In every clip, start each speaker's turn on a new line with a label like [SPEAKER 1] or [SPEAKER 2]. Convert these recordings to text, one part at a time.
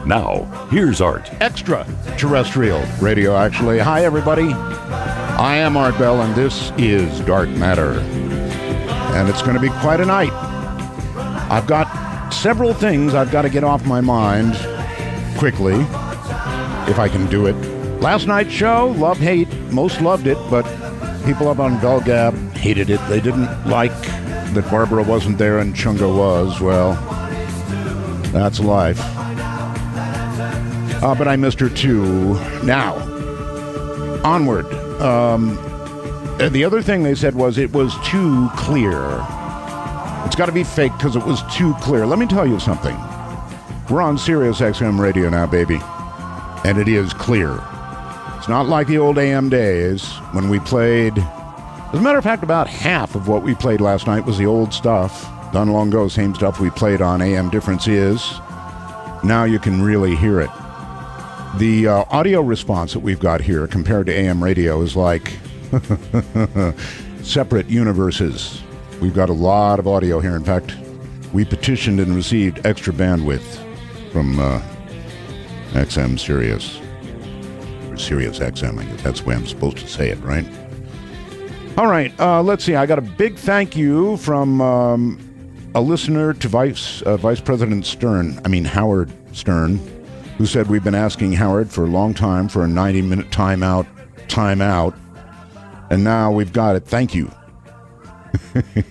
[SPEAKER 1] Now, here's Art.
[SPEAKER 2] Extraterrestrial radio, actually. Hi, everybody. I am Art Bell, and this is Dark Matter. And it's going to be quite a night. I've got several things I've got to get off my mind quickly, if I can do it. Last night's show, love, hate. Most loved it, but people up on Velgab hated it. They didn't like that Barbara wasn't there and Chunga was. Well, that's life. But I missed her too. Now, onward. The other thing they said was it was too clear. It's got to be fake because it was too clear. Let me tell you something. We're on Sirius XM radio now, baby. And it is clear. It's not like the old AM days when we played. As a matter of fact, about half of what we played last night was the old stuff. Done long ago, same stuff we played on AM. Difference is, now you can really hear it. The audio response that we've got here compared to AM radio is like separate universes. We've got a lot of audio here. In fact, we petitioned and received extra bandwidth from XM Sirius. Or Sirius XM, I guess that's the way I'm supposed to say it, right? All right, let's see. I got a big thank you from a listener to Vice President Howard Stern, who said we've been asking Howard for a long time for a 90-minute timeout, and now we've got it. Thank you.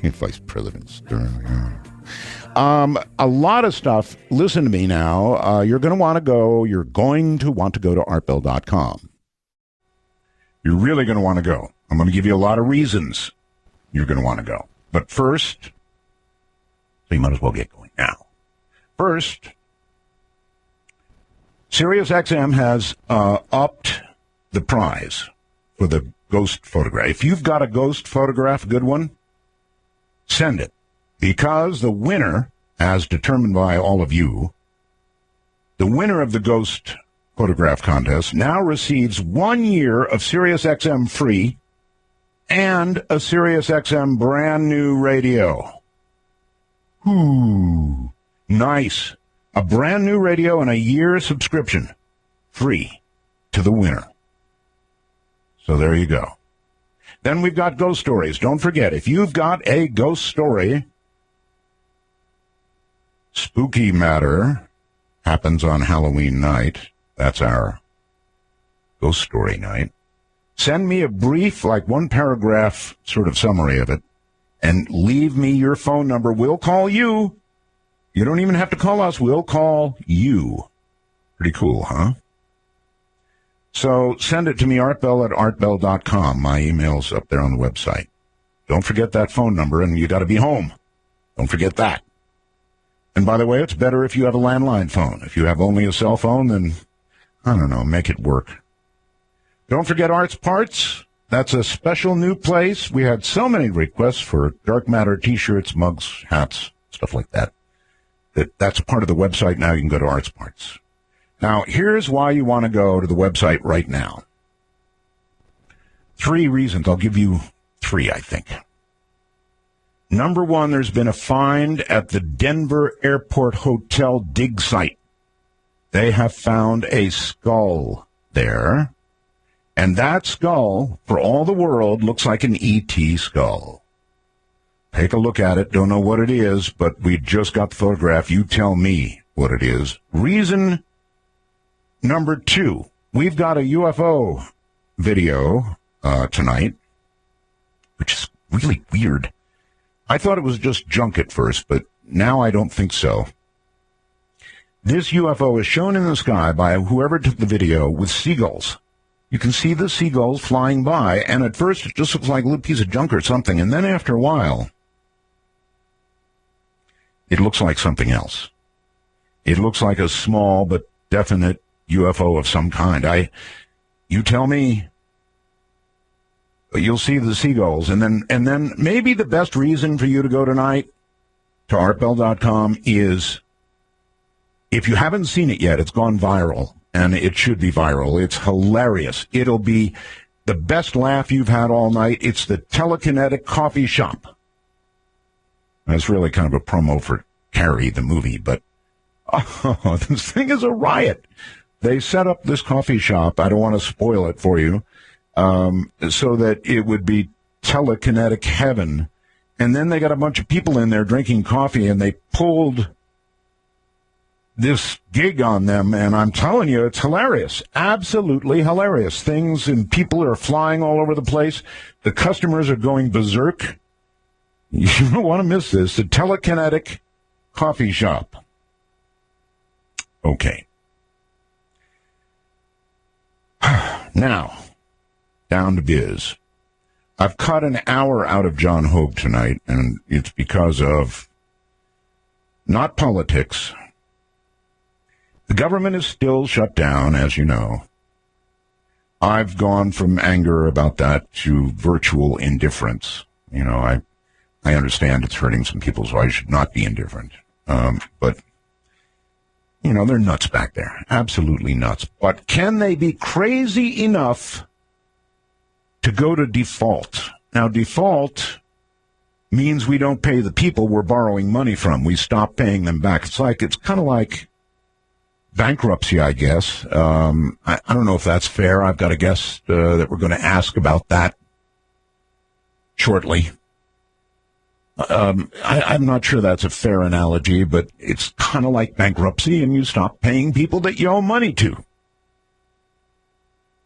[SPEAKER 2] Vice President Stern. A lot of stuff. Listen to me now. You're going to want to go to artbell.com. You're really going to want to go. I'm going to give you a lot of reasons you're going to want to go. But first, so you might as well get going now. First, SiriusXM has upped the prize for the ghost photograph. If you've got a ghost photograph, a good one, send it. Because the winner, as determined by all of you, the winner of the ghost photograph contest now receives 1 year of SiriusXM free and a SiriusXM brand new radio. Ooh, nice. A brand new radio and a year subscription free to the winner. So there you go. Then we've got ghost stories. Don't forget, if you've got a ghost story, Spooky Matter happens on Halloween night. That's our ghost story night. Send me a brief, like one paragraph sort of summary of it, and leave me your phone number. We'll call you. You don't even have to call us. We'll call you. Pretty cool, huh? So send it to me, artbell@artbell.com. My email's up there on the website. Don't forget that phone number, and you got to be home. Don't forget that. And by the way, it's better if you have a landline phone. If you have only a cell phone, then, I don't know, make it work. Don't forget Art's Parts. That's a special new place. We had so many requests for Dark Matter t-shirts, mugs, hats, stuff like that. That's part of the website now. You can go to Art's Parts. Now, here's why you want to go to the website right now. 3 reasons. I'll give you 3, I think. Number 1, there's been a find at the Denver Airport Hotel dig site. They have found a skull there. And that skull, for all the world, looks like an E.T. skull. Take a look at it. Don't know what it is, but we just got the photograph. You tell me what it is. Reason number 2, we've got a UFO video tonight, which is really weird. I thought it was just junk at first, but now I don't think so. This UFO is shown in the sky by whoever took the video with seagulls. You can see the seagulls flying by, and at first it just looks like a little piece of junk or something, and then after a while, it looks like something else. It looks like a small but definite UFO of some kind. You tell me. You'll see the seagulls, and then maybe the best reason for you to go tonight to artbell.com is, if you haven't seen it yet, it's gone viral, and it should be viral. It's hilarious. It'll be the best laugh you've had all night. It's the Telekinetic Coffee Shop. That's really kind of a promo for Carrie, the movie, but Oh, this thing is a riot. They set up this coffee shop. I don't want to spoil it for you, so that it would be telekinetic heaven. And then they got a bunch of people in there drinking coffee, and they pulled this gig on them, and I'm telling you, it's hilarious. Absolutely hilarious. Things and people are flying all over the place. The customers are going berserk. You don't want to miss this. The telekinetic coffee shop. Okay. Now, down to biz. I've cut an hour out of John Hogue tonight, and it's because of not politics. The government is still shut down, as you know. I've gone from anger about that to virtual indifference. You know, I understand it's hurting some people, so I should not be indifferent. But, you know, they're nuts back there. Absolutely nuts. But can they be crazy enough to go to default? Now, default means we don't pay the people we're borrowing money from. We stop paying them back. It's kind of like bankruptcy, I guess. I don't know if that's fair. I've got a guest that we're going to ask about that shortly. I'm not sure that's a fair analogy, but it's kind of like bankruptcy, and you stop paying people that you owe money to.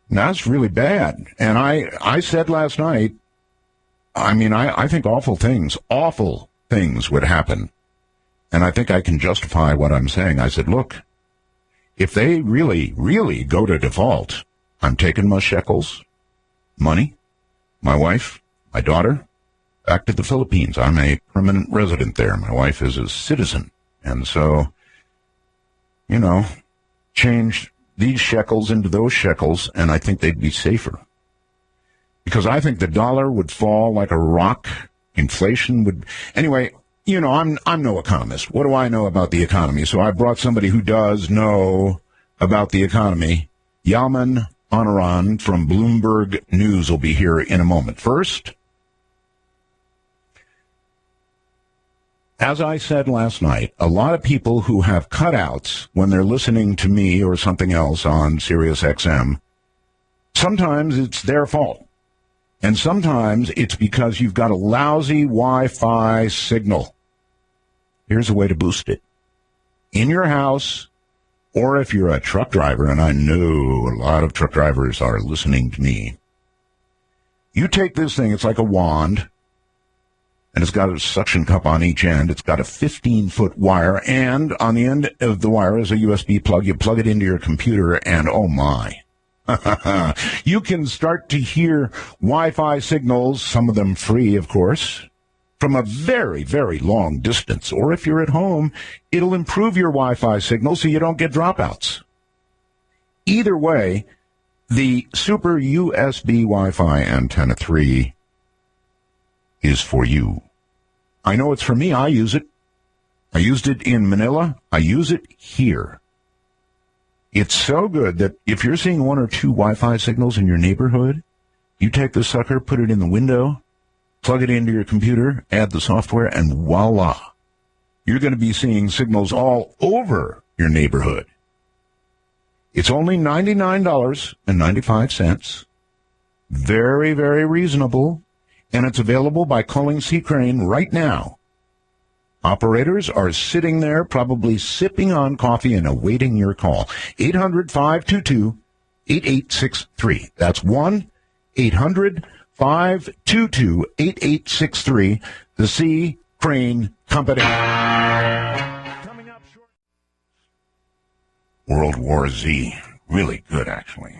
[SPEAKER 2] Now, that's really bad. And I said last night, I think awful things would happen. And I think I can justify what I'm saying. I said, look, if they really, really go to default, I'm taking my shekels, money, my wife, my daughter, back to the Philippines. I'm a permanent resident there. My wife is a citizen. And so, you know, change these shekels into those shekels, and I think they'd be safer. Because I think the dollar would fall like a rock. Inflation would... Anyway, you know, I'm no economist. What do I know about the economy? So I brought somebody who does know about the economy. Yalman Onaran from Bloomberg News will be here in a moment. First, as I said last night, a lot of people who have cutouts when they're listening to me or something else on Sirius XM, sometimes it's their fault. And sometimes it's because you've got a lousy Wi-Fi signal. Here's a way to boost it. In your house, or if you're a truck driver, and I know a lot of truck drivers are listening to me, you take this thing, it's like a wand, and it's got a suction cup on each end. It's got a 15-foot wire, and on the end of the wire is a USB plug. You plug it into your computer, and oh my. You can start to hear Wi-Fi signals, some of them free, of course, from a very, very long distance. Or if you're at home, it'll improve your Wi-Fi signal so you don't get dropouts. Either way, the Super USB Wi-Fi Antenna 3 is for you. I know it's for me. I use it. I used it in Manila. I use it here. It's so good that if you're seeing one or two Wi-Fi signals in your neighborhood, you take the sucker, put it in the window, plug it into your computer, add the software, and voila. You're going to be seeing signals all over your neighborhood. It's only $99.95. Very, very reasonable. And it's available by calling C. Crane right now. Operators are sitting there probably sipping on coffee and awaiting your call. 800-522-8863. That's 1-800-522-8863. The C. Crane Company. Coming up short. World War Z. Really good, actually.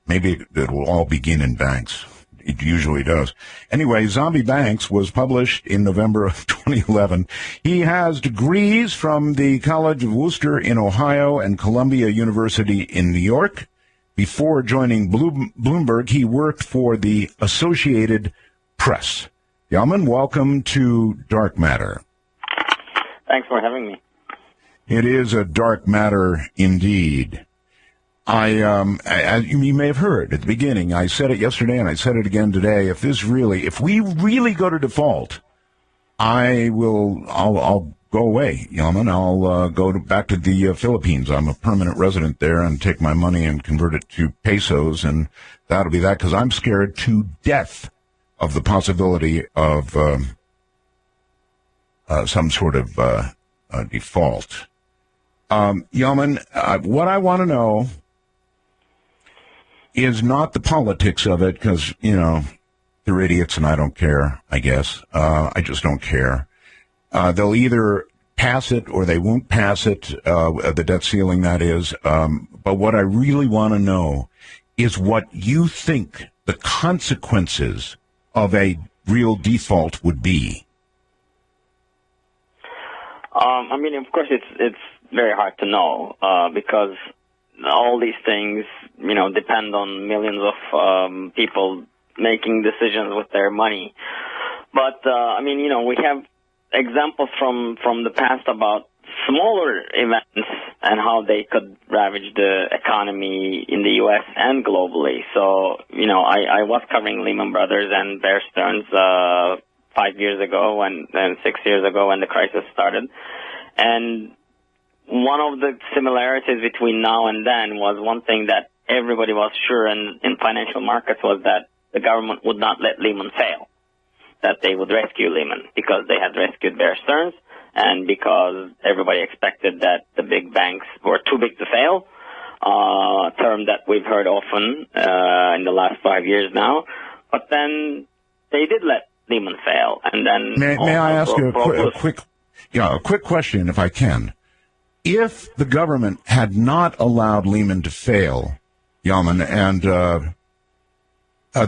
[SPEAKER 2] Maybe it will all begin in banks. It usually does. Anyway, Zombie Banks was published in November of 2011. He has degrees from the College of Worcester in Ohio and Columbia University in New York. Before joining Bloomberg, he worked for the Associated Press. Yalman, welcome to Dark Matter.
[SPEAKER 1] Thanks for having me.
[SPEAKER 2] It is a dark matter indeed. You may have heard at the beginning, I said it yesterday and I said it again today. If we really go to default, I'll go away, Yalman. I'll back to the Philippines. I'm a permanent resident there and take my money and convert it to pesos, and that'll be that, because I'm scared to death of the possibility of some sort of default. Yalman, what I want to know is not the politics of it, because, they're idiots and I don't care, I guess. I just don't care. They'll either pass it or they won't pass it, the debt ceiling, that is. But what I really want to know is what you think the consequences of a real default would be.
[SPEAKER 1] Of course, it's very hard to know because all these things, depend on millions of people making decisions with their money. But we have examples from the past about smaller events and how they could ravage the economy in the U.S. and globally. So, I was covering Lehman Brothers and Bear Stearns 5 years ago and 6 years ago when the crisis started. And one of the similarities between now and then was one thing that everybody was sure in financial markets was that the government would not let Lehman fail, that they would rescue Lehman because they had rescued Bear Stearns and because everybody expected that the big banks were too big to fail, a term that we've heard often in the last 5 years now. But then they did let Lehman fail. And then
[SPEAKER 2] May I ask you a quick question, if I can? If the government had not allowed Lehman to fail, Yalman, and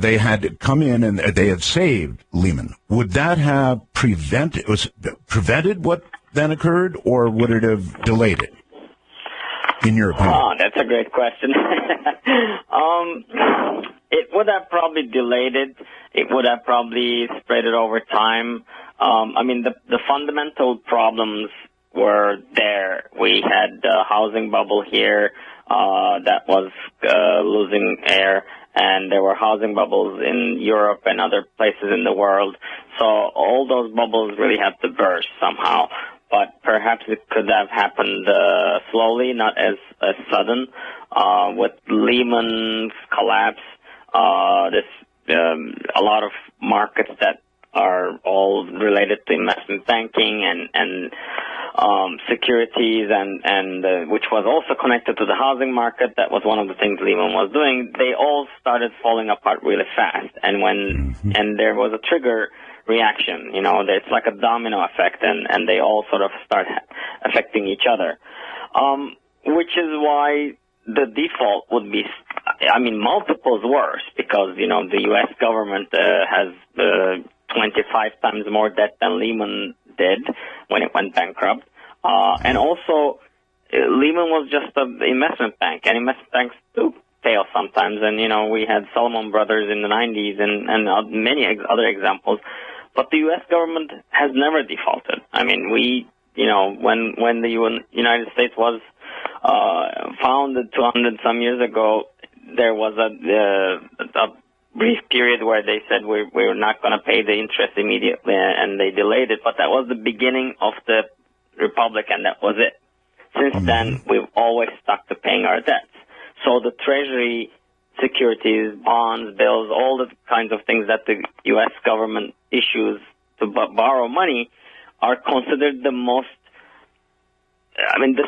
[SPEAKER 2] they had come in and they had saved Lehman, would that have prevented what then occurred, or would it have delayed it, in your opinion?
[SPEAKER 1] Oh, that's a great question. It would have probably delayed it. It would have probably spread it over time. The fundamental problems were there. We had a housing bubble here that was losing air, and there were housing bubbles in Europe and other places in the world. So all those bubbles really had to burst somehow. But perhaps it could have happened slowly, not as sudden. With Lehman's collapse, a lot of markets that are all related to investment banking and securities and which was also connected to the housing market. That was one of the things Lehman was doing. They all started falling apart really fast, and and there was a trigger reaction. It's like a domino effect, and they all sort of start affecting each other, which is why the default would be, multiples worse, because the U.S. government has 25 times more debt than Lehman did when it went bankrupt. And also, Lehman was just an investment bank, and investment banks do fail sometimes. And, we had Salomon Brothers in the 90s and many other examples. But the U.S. government has never defaulted. When the United States was founded 200-some years ago, there was a brief period where they said we're not going to pay the interest immediately, and they delayed it. But that was the beginning of the republic, and that was it. Since then, we've always stuck to paying our debts. So the Treasury, securities, bonds, bills, all the kinds of things that the U.S. government issues to borrow money are considered the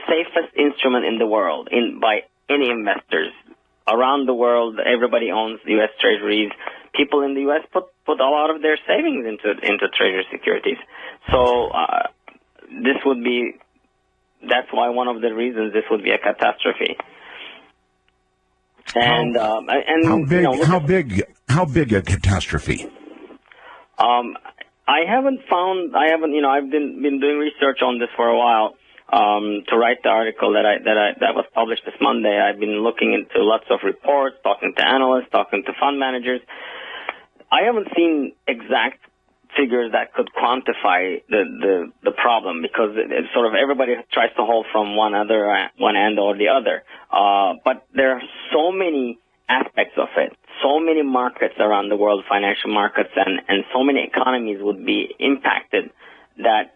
[SPEAKER 1] safest instrument in the world by any investors. Around the world, everybody owns U.S. Treasuries. People in the U.S. put a lot of their savings into Treasury securities. So that's why one of the reasons this would be a catastrophe. And
[SPEAKER 2] how big a catastrophe?
[SPEAKER 1] I've been doing research on this for a while. To write the article that was published this Monday, I've been looking into lots of reports, talking to analysts, talking to fund managers. I haven't seen exact figures that could quantify the problem, because it's sort of everybody tries to hold from one end or the other. But there are so many aspects of it, so many markets around the world, financial markets, and so many economies would be impacted that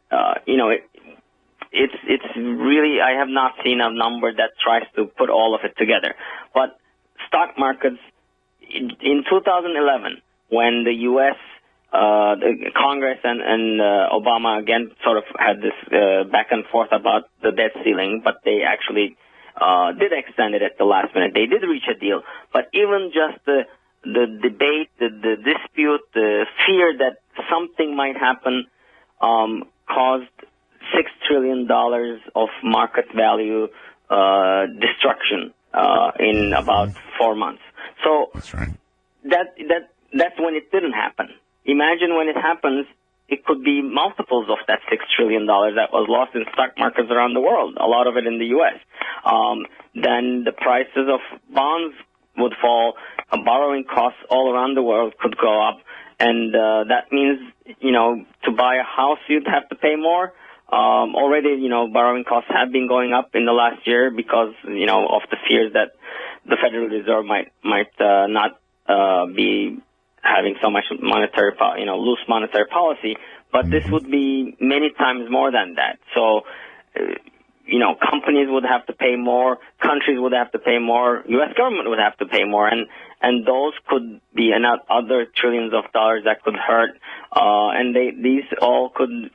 [SPEAKER 1] it's really, I have not seen a number that tries to put all of it together. But stock markets, in 2011, when the U.S. The Congress and Obama again sort of had this back and forth about the debt ceiling, but they actually did extend it at the last minute. They did reach a deal, but even just the debate, the dispute, the fear that something might happen caused $6 trillion of market value destruction in about 4 months. So
[SPEAKER 2] that's right.
[SPEAKER 1] That's when it didn't happen. Imagine when it happens, it could be multiples of that $6 trillion that was lost in stock markets around the world, a lot of it in the U.S. Then the prices of bonds would fall, borrowing costs all around the world could go up, and that means, to buy a house, you'd have to pay more. Already, borrowing costs have been going up in the last year because, of the fears that the Federal Reserve might not be having so much monetary, loose monetary policy. But this would be many times more than that. So, companies would have to pay more, countries would have to pay more, U.S. government would have to pay more, and those could be other trillions of dollars that could hurt, and these all could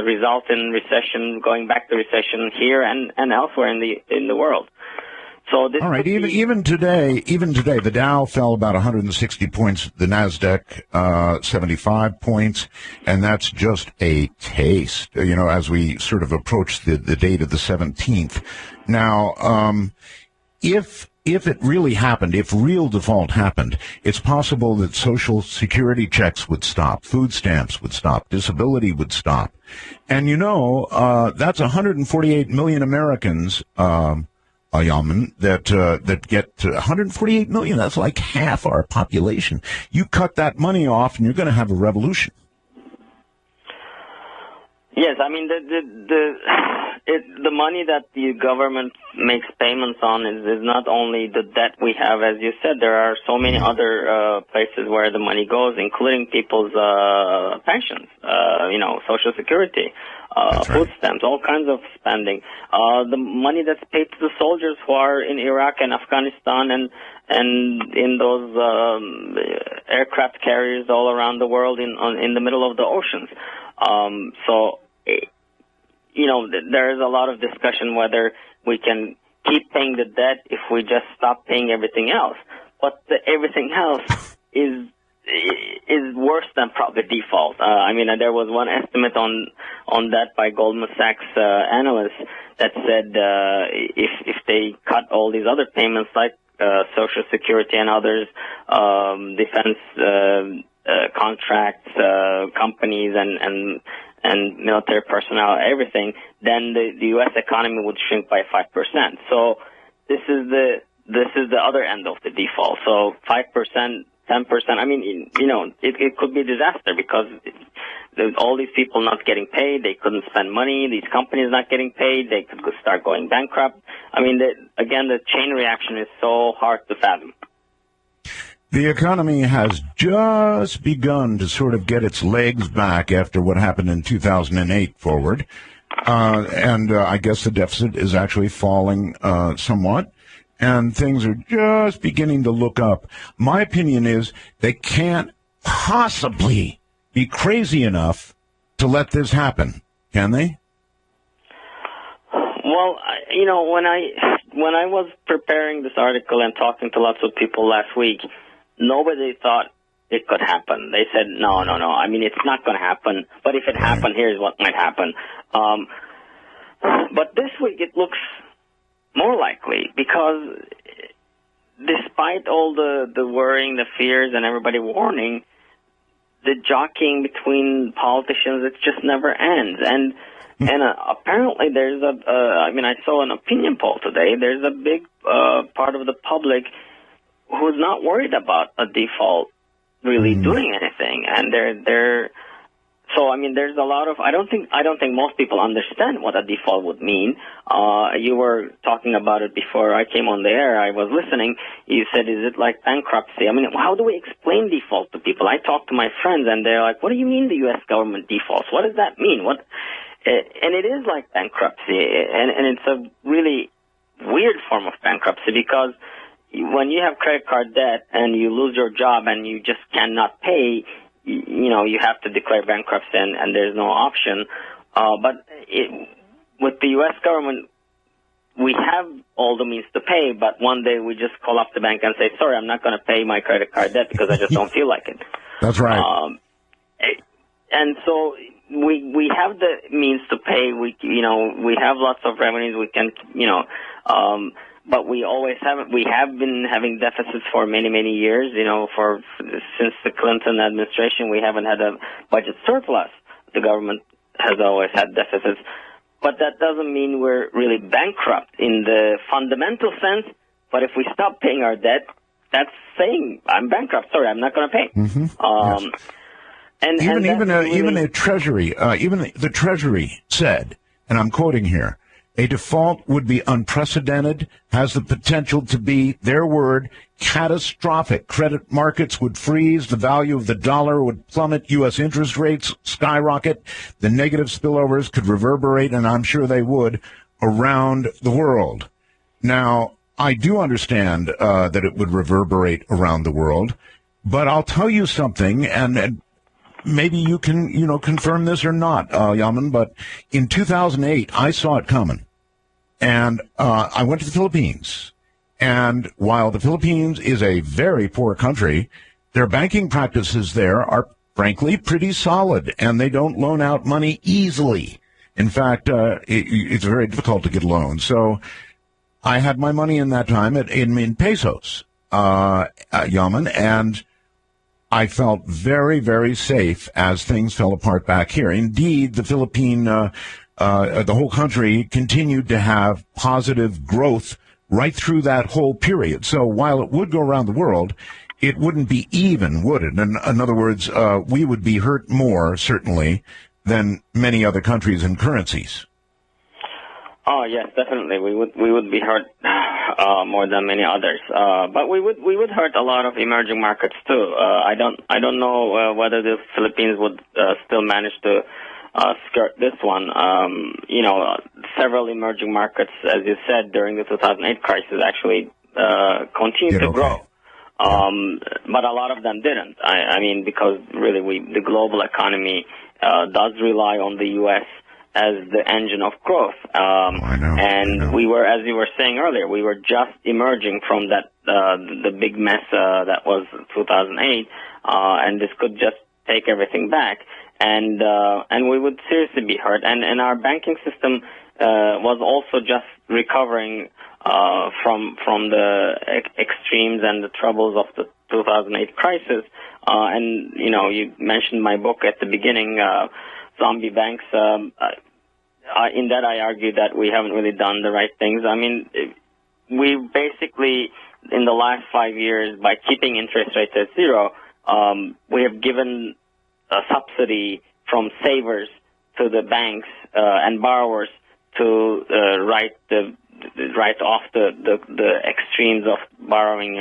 [SPEAKER 1] result in recession, going back to recession here and elsewhere in the world. So this
[SPEAKER 2] all right, even today, the Dow fell about 160 points, the Nasdaq 75 points, and that's just a taste. As we sort of approach the date of the 17th. Now, if it really happened, if real default happened, it's possible that Social Security checks would stop, food stamps would stop, disability would stop, and that's 148 million Americans. Yalman, that get 148 million. That's like half our population. You cut that money off, and you're going to have a revolution.
[SPEAKER 1] Yes, I mean the money that the government makes payments on is not only the debt we have, as you said. There are so many other places where the money goes, including people's pensions, Social Security, food stamps, all kinds of spending. The money that's paid to the soldiers who are in Iraq and Afghanistan and in those aircraft carriers all around the world in the middle of the oceans. There is a lot of discussion whether we can keep paying the debt if we just stop paying everything else. But everything else is worse than probably default. There was one estimate on that by Goldman Sachs analysts that said if they cut all these other payments like Social Security and others, defense contracts, companies and military personnel, everything, then the U.S. economy would shrink by 5%. So this is the other end of the default. So 5%, 10%. It could be a disaster because all these people not getting paid, they couldn't spend money. These companies not getting paid, they could start going bankrupt. The chain reaction is so hard to fathom.
[SPEAKER 2] The economy has just begun to sort of get its legs back after what happened in 2008 forward. And I guess the deficit is actually falling somewhat, and things are just beginning to look up. My opinion is they can't possibly be crazy enough to let this happen, can they?
[SPEAKER 1] Well, when I was preparing this article and talking to lots of people last week, nobody thought it could happen. They said, no. It's not going to happen. But if it happened, here's what might happen. But this week it looks more likely because despite all the worrying, the fears, and everybody warning, the jockeying between politicians, it just never ends. And apparently there's I saw an opinion poll today. There's a big part of the public who's not worried about a default really doing anything, and there's a lot of I don't think most people understand what a default would mean. You were talking about it before I came on the air. I was listening. You said, is it like bankruptcy? How do we explain default to people? I talk to my friends and they're like, what do you mean the U.S. government defaults? What does that mean? And it is like bankruptcy, and it's a really weird form of bankruptcy because when you have credit card debt and you lose your job and you just cannot pay, you have to declare bankruptcy and there's no option. But with the U.S. government, we have all the means to pay, but one day we just call up the bank and say, sorry, I'm not going to pay my credit card debt because I just don't feel like it.
[SPEAKER 2] That's right.
[SPEAKER 1] And so we have the means to pay. We have lots of revenues. We can, but we always haven't. We have been having deficits for many years. Since the Clinton administration, we haven't had a budget surplus. The government has always had deficits. But that doesn't mean we're really bankrupt in the fundamental sense. But if we stop paying our debt, that's saying I'm bankrupt. Sorry, I'm not going to pay.
[SPEAKER 2] Mm-hmm. Yes.
[SPEAKER 1] And
[SPEAKER 2] even the Treasury said, and I'm quoting here, a default would be unprecedented, has the potential to be, their word, catastrophic. Credit markets would freeze, the value of the dollar would plummet, U.S. interest rates skyrocket, the negative spillovers could reverberate, and I'm sure they would, around the world. Now, I do understand that it would reverberate around the world, but I'll tell you something, and maybe you can, confirm this or not, Yalman, but in 2008, I saw it coming. And I went to the Philippines. And while the Philippines is a very poor country, their banking practices there are, frankly, pretty solid, and they don't loan out money easily. In fact, it's very difficult to get loans. So I had my money in that time in pesos, Yalman, and I felt very, very safe as things fell apart back here. Indeed, the the whole country continued to have positive growth right through that whole period. So while it would go around the world, it wouldn't be even, would it? In other words, we would be hurt more, certainly, than many other countries and currencies.
[SPEAKER 1] Oh yes, definitely. We would be hurt more than many others. But we would hurt a lot of emerging markets too. I don't know whether the Philippines would still manage to skirt this one. Several emerging markets, as you said, during the 2008 crisis, actually continued to grow. But a lot of them didn't. I mean, because really the global economy does rely on the U.S. as the engine of growth.
[SPEAKER 2] I know.
[SPEAKER 1] We were, as you were saying earlier, we were just emerging from that the big mess that was 2008, and this could just take everything back, and we would seriously be hurt. And our banking system was also just recovering from the extremes and the troubles of the 2008 crisis. And you mentioned my book at the beginning. Zombie banks. In that, I argue that we haven't really done the right things. I mean, we basically, in the last 5 years, by keeping interest rates at zero, we have given a subsidy from savers to the banks and borrowers to write off the extremes of borrowing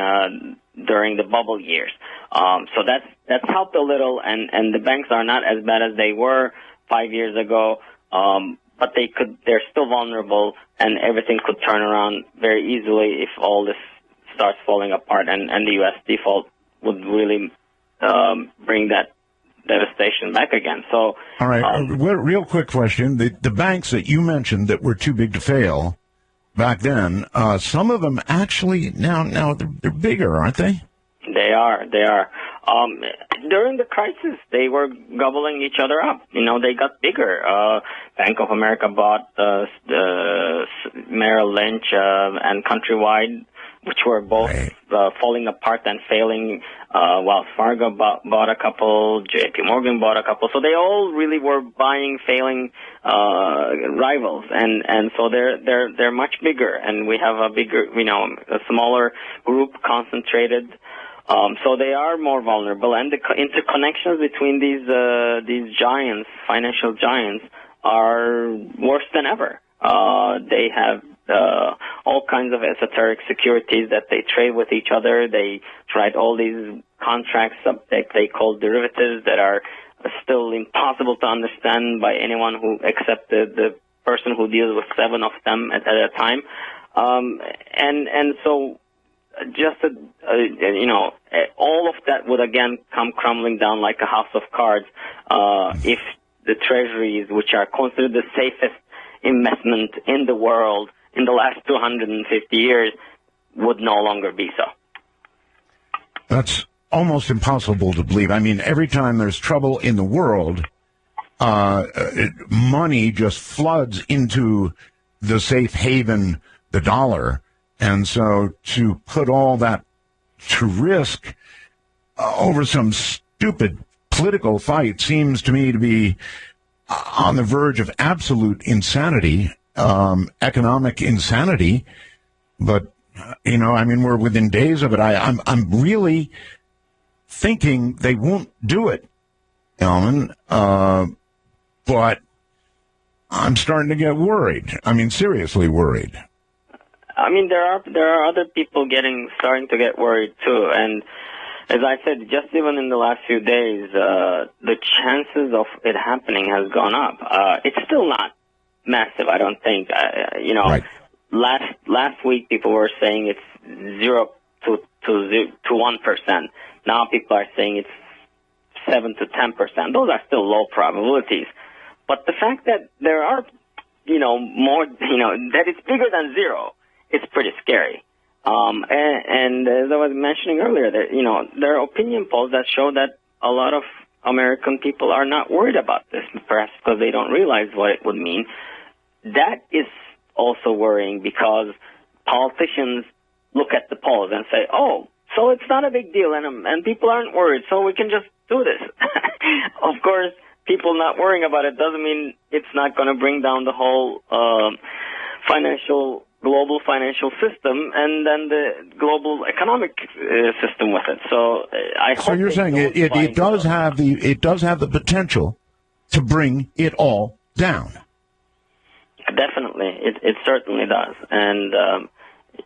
[SPEAKER 1] during the bubble years. So that's helped a little, and the banks are not as bad as they were 5 years ago, but they're still vulnerable, and everything could turn around very easily if all this starts falling apart, and the U.S. default would really bring that devastation back again. So,
[SPEAKER 2] all right, real quick question: the banks that you mentioned that were too big to fail back then, some of them actually now they're bigger, aren't they?
[SPEAKER 1] They are. During the crisis, they were gobbling each other up. They got bigger. Bank of America bought Merrill Lynch and Countrywide, which were both falling apart and failing. Wells Fargo bought a couple. J.P. Morgan bought a couple. So they all really were buying failing rivals, and so they're much bigger. And we have a smaller group concentrated. So they are more vulnerable, and the interconnections between these giants, financial giants, are worse than ever. They have all kinds of esoteric securities that they trade with each other. They write all these contracts that they call derivatives that are still impossible to understand by anyone who except the person who deals with 7 of them at a time. And so just, all of that would again come crumbling down like a house of cards if the treasuries, which are considered the safest investment in the world in the last 250 years, would no longer be so.
[SPEAKER 2] That's almost impossible to believe. I mean, every time there's trouble in the world, money just floods into the safe haven, the dollar. And so to put all that to risk over some stupid political fight seems to me to be on the verge of absolute insanity, economic insanity. But, we're within days of it. I'm really thinking they won't do it, Yalman, but I'm starting to get worried. I mean, seriously worried.
[SPEAKER 1] I mean, there are other people starting to get worried too, and as I said, just even in the last few days, the chances of it happening has gone up. It's still not massive, I don't think.
[SPEAKER 2] Right.
[SPEAKER 1] Last week people were saying it's 0 to 1%. Now people are saying it's 7 to 10%. Those are still low probabilities. But the fact that there are, more, that it's bigger than 0, it's pretty scary. And as I was mentioning earlier, there are opinion polls that show that a lot of American people are not worried about this, perhaps because they don't realize what it would mean. That is also worrying because politicians look at the polls and say, oh, so it's not a big deal and people aren't worried, so we can just do this. Of course, people not worrying about it doesn't mean it's not going to bring down the whole global financial system and then the global economic system with it. So
[SPEAKER 2] So you're saying it does have the potential to bring it all down.
[SPEAKER 1] Definitely, it certainly does, and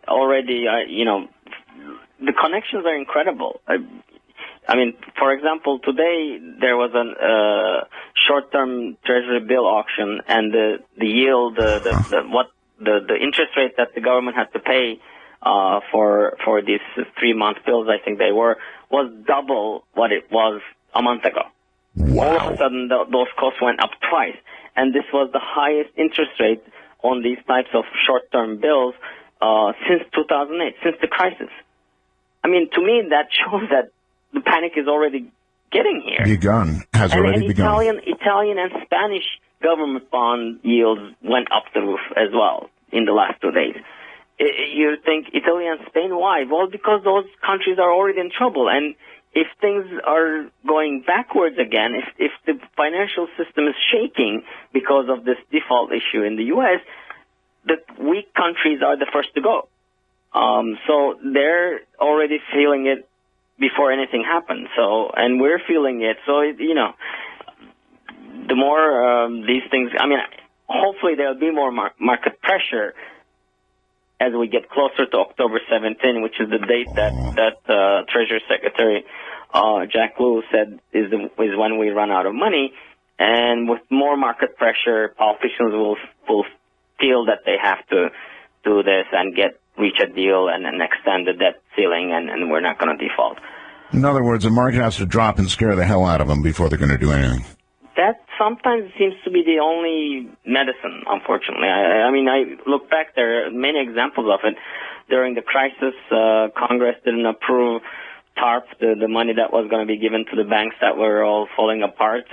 [SPEAKER 1] already, the connections are incredible. I mean, for example, today there was a short-term Treasury bill auction, and the yield, the interest rate that the government had to pay for these 3-month bills, I think they were, was double what it was a month ago.
[SPEAKER 2] Wow.
[SPEAKER 1] All of a sudden, those costs went up twice. And this was the highest interest rate on these types of short-term bills since 2008, since the crisis. I mean, to me, that shows that the panic is already getting here.
[SPEAKER 2] Has already begun.
[SPEAKER 1] Italian and Spanish government bond yields went up the roof as well in the last 2 days. You think Italy and Spain, why? Well, because those countries are already in trouble. And if things are going backwards again, if the financial system is shaking because of this default issue in the U.S., the weak countries are the first to go. So they're already feeling it before anything happens. So, and we're feeling it. So, the more these things, hopefully there'll be more market pressure as we get closer to October 17, which is the date that Treasury Secretary Jack Lew said is when we run out of money. And with more market pressure, politicians will feel that they have to do this and reach a deal and extend the debt ceiling, and we're not going to default.
[SPEAKER 2] In other words, the market has to drop and scare the hell out of them before they're going to do anything.
[SPEAKER 1] That sometimes seems to be the only medicine, unfortunately. I look back, there are many examples of it. During the crisis, Congress didn't approve TARP, the money that was going to be given to the banks that were all falling apart,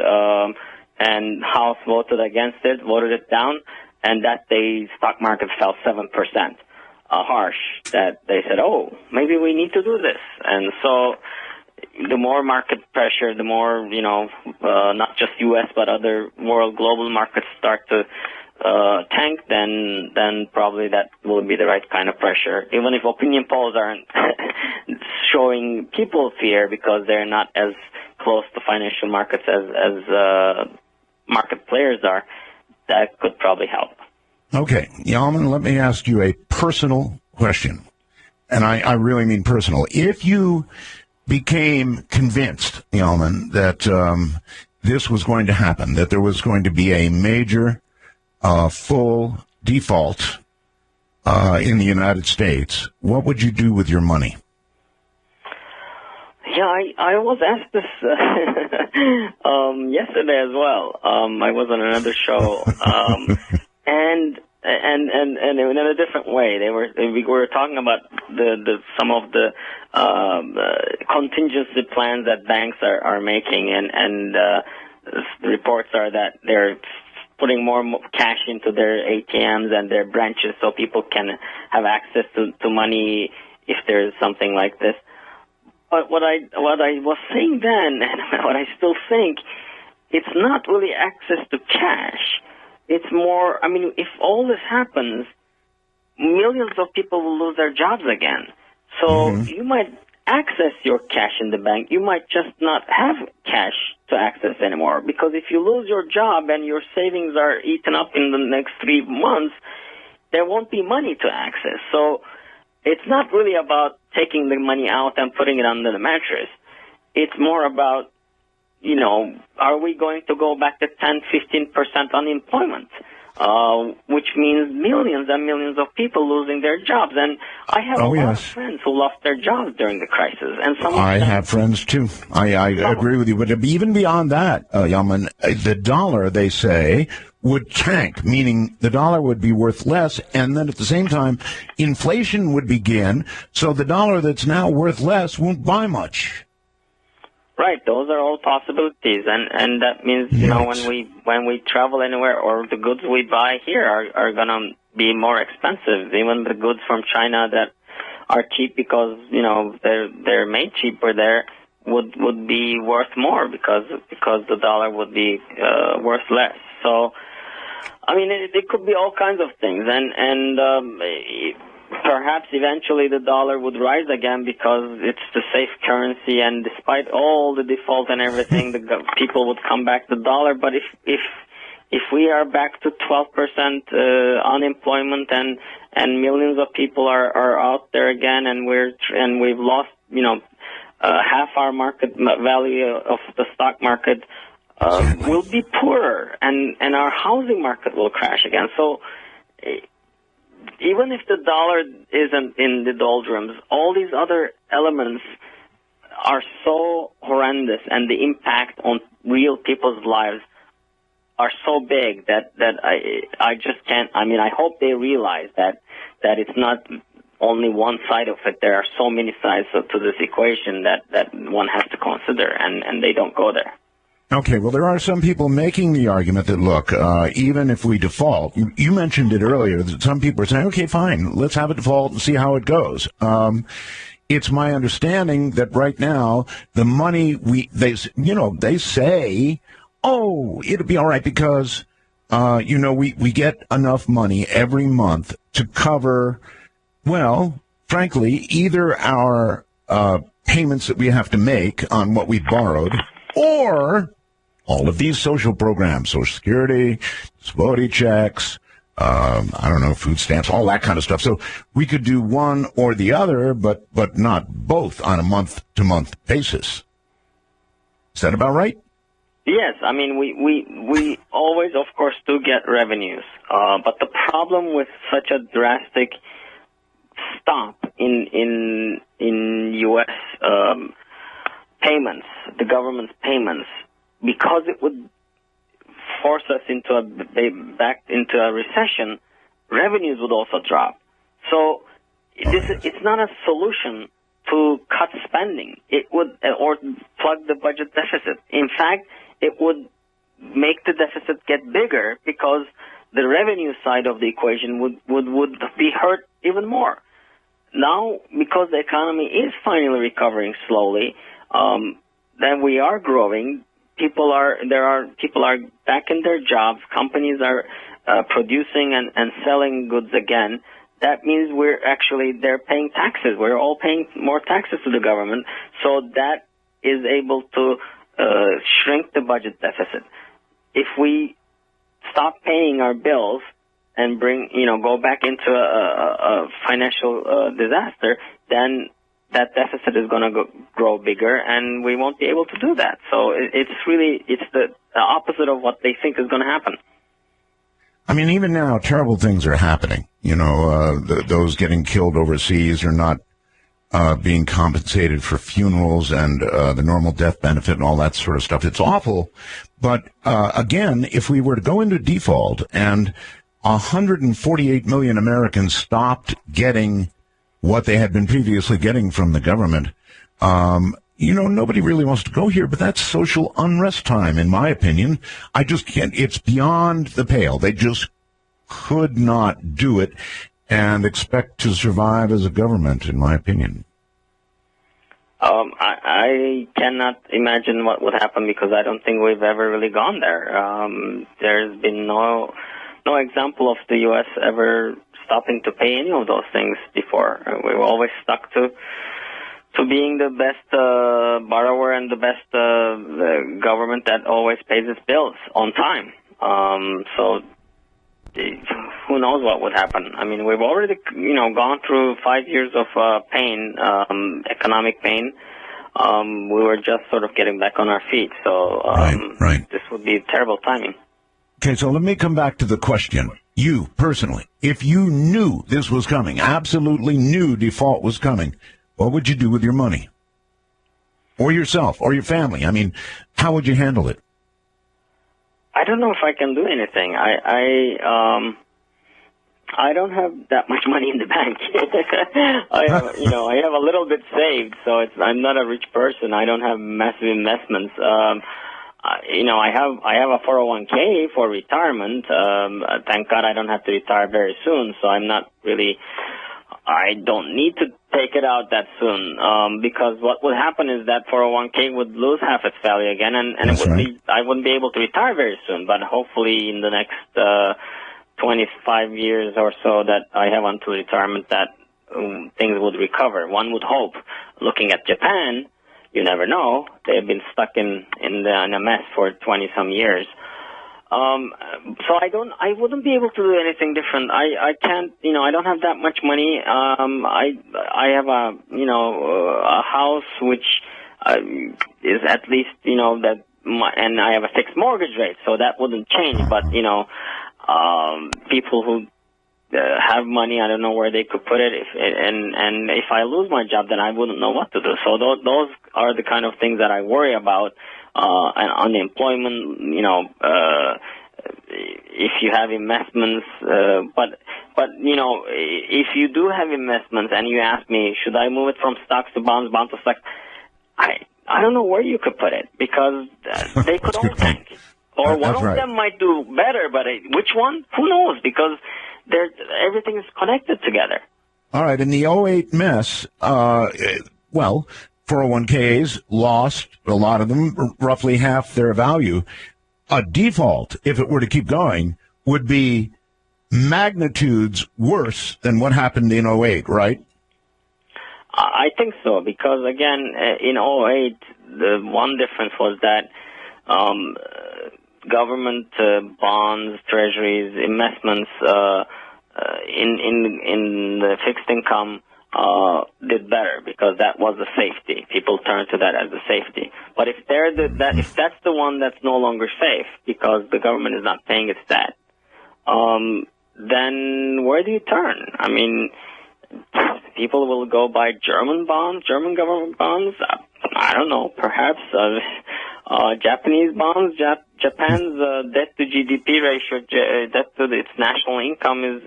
[SPEAKER 1] and House voted against it, voted it down, and that day stock market fell 7%. Harsh, that they said, oh, maybe we need to do this. And so the more market pressure, the more, not just U.S. but other global markets start to tank, then probably that will be the right kind of pressure. Even if opinion polls aren't showing people fear because they're not as close to financial markets as market players are, that could probably help.
[SPEAKER 2] Okay, Yalman, let me ask you a personal question. And I really mean personal. If you became convinced, Yalman, that this was going to happen, that there was going to be a major full default in the United States, what would you do with your money?
[SPEAKER 1] Yeah, I was asked this yesterday as well. I was on another show, and in a different way. We were talking about some of the contingency plans that banks are making, and the reports are that they're putting more cash into their ATMs and their branches so people can have access to money if there's something like this. But what I was saying then, and what I still think, it's not really access to cash. It's more, I mean, if all this happens, millions of people will lose their jobs again. So you might access your cash in the bank. You might just not have cash to access anymore. Because if you lose your job and your savings are eaten up in the next 3 months, there won't be money to access. So it's not really about taking the money out and putting it under the mattress. It's more about, you know, are we going to go back to 10, 15% unemployment, which means millions and millions of people losing their jobs. And I have a lot of friends who lost their jobs during the crisis. And
[SPEAKER 2] I have friends, too. I agree with you. But even beyond that, Yalman, the dollar, they say, would tank, meaning the dollar would be worth less, and then at the same time, inflation would begin, so the dollar that's now worth less won't buy much.
[SPEAKER 1] Right, those are all possibilities, and that means, you know, when we travel anywhere, or the goods we buy here are gonna be more expensive. Even the goods from China that are cheap because, you know, they're made cheaper there would be worth more because the dollar would be worth less. So, I mean, it could be all kinds of things, and perhaps eventually the dollar would rise again because it's the safe currency, and despite all the default and everything, people would come back to the dollar. But if we are back to 12% unemployment and millions of people are out there again, and we've lost, you know, half our market value of the stock market, will be poorer, and our housing market will crash again. So even if the dollar isn't in the doldrums, all these other elements are so horrendous, and the impact on real people's lives are so big that I just can't. I mean, I hope they realize that it's not only one side of it. There are so many sides to this equation that one has to consider, and they don't go there.
[SPEAKER 2] Okay, well, there are some people making the argument that, look, even if we default, you mentioned it earlier, that some people are saying, okay, fine, let's have a default and see how it goes. It's my understanding that right now, the money they say, oh, it'll be all right because, we get enough money every month to cover, well, frankly, either our payments that we have to make on what we borrowed, or all of these social programs, Social Security, disability checks, food stamps, all that kind of stuff. So we could do one or the other, but not both on a month-to-month basis. Is that about right?
[SPEAKER 1] Yes, I mean, we always, of course, do get revenues. But the problem with such a drastic stop in U.S. payments, the government's payments, because it would force us back into a recession, revenues would also drop. So it's not a solution to cut spending. It would, or plug the budget deficit. In fact, it would make the deficit get bigger because the revenue side of the equation would be hurt even more. Now, because the economy is finally recovering slowly, then we are growing. People are back in their jobs. Companies are producing and selling goods again. That means they're paying taxes. We're all paying more taxes to the government. So that is able to shrink the budget deficit. If we stop paying our bills and go back into a financial disaster, then that deficit is going to grow bigger, and we won't be able to do that. So it's the opposite of what they think is going to happen.
[SPEAKER 2] I mean, even now, terrible things are happening. You know, those getting killed overseas are not being compensated for funerals and the normal death benefit and all that sort of stuff. It's awful. But again, if we were to go into default and 148 million Americans stopped getting what they had been previously getting from the government, you know, nobody really wants to go here, but that's social unrest time, in my opinion. I just can't. It's beyond the pale. They just could not do it and expect to survive as a government, in my opinion.
[SPEAKER 1] I cannot imagine what would happen because I don't think we've ever really gone there. There's been no example of the U.S. ever stopping to pay any of those things before. We were always stuck to being the best borrower and the best government that always pays its bills on time. So who knows what would happen? I mean, we've already, gone through 5 years of pain, economic pain. We were just sort of getting back on our feet. So
[SPEAKER 2] right.
[SPEAKER 1] This would be terrible timing.
[SPEAKER 2] Okay, so let me come back to the question. You, personally, if you knew this was coming, absolutely knew default was coming, what would you do with your money? Or yourself, or your family? I mean, how would you handle it?
[SPEAKER 1] I don't know if I can do anything. I don't have that much money in the bank. I have a little bit saved, so I'm not a rich person. I don't have massive investments. I have a 401k for retirement. Thank God I don't have to retire very soon, so I don't need to take it out that soon, because what would happen is that 401k would lose half its value again, and I wouldn't be able to retire very soon, but hopefully in the next 25 years or so that I have until retirement that things would recover. One would hope. Looking at Japan, you never know. They've been stuck in a mess for 20-some years. So I wouldn't be able to do anything different. I can't, I don't have that much money. I have a house which is at least, and I have a fixed mortgage rate, so that wouldn't change. But, people who have money, I don't know where they could put it. And if I lose my job, then I wouldn't know what to do. So those are the kind of things that I worry about. And unemployment, if you have investments, but if you do have investments and you ask me, should I move it from stocks to bonds, bonds to stocks? I don't know where you could put it because they could all tank. Or one of them might do better, but which one? Who knows? Because everything is connected together.
[SPEAKER 2] All right. In the '08 mess, 401ks lost, a lot of them, roughly half their value. A default, if it were to keep going, would be magnitudes worse than what happened in '08, right?
[SPEAKER 1] I think so, because, again, in '08, the one difference was that government bonds, treasuries, investments in the fixed income did better because that was a safety. People turn to that as a safety. But if if that's the one that's no longer safe because the government is not paying its debt, then where do you turn? I mean, people will go buy German bonds, German government bonds. I don't know, perhaps Japanese bonds. Japan's debt to GDP ratio, debt to its national income is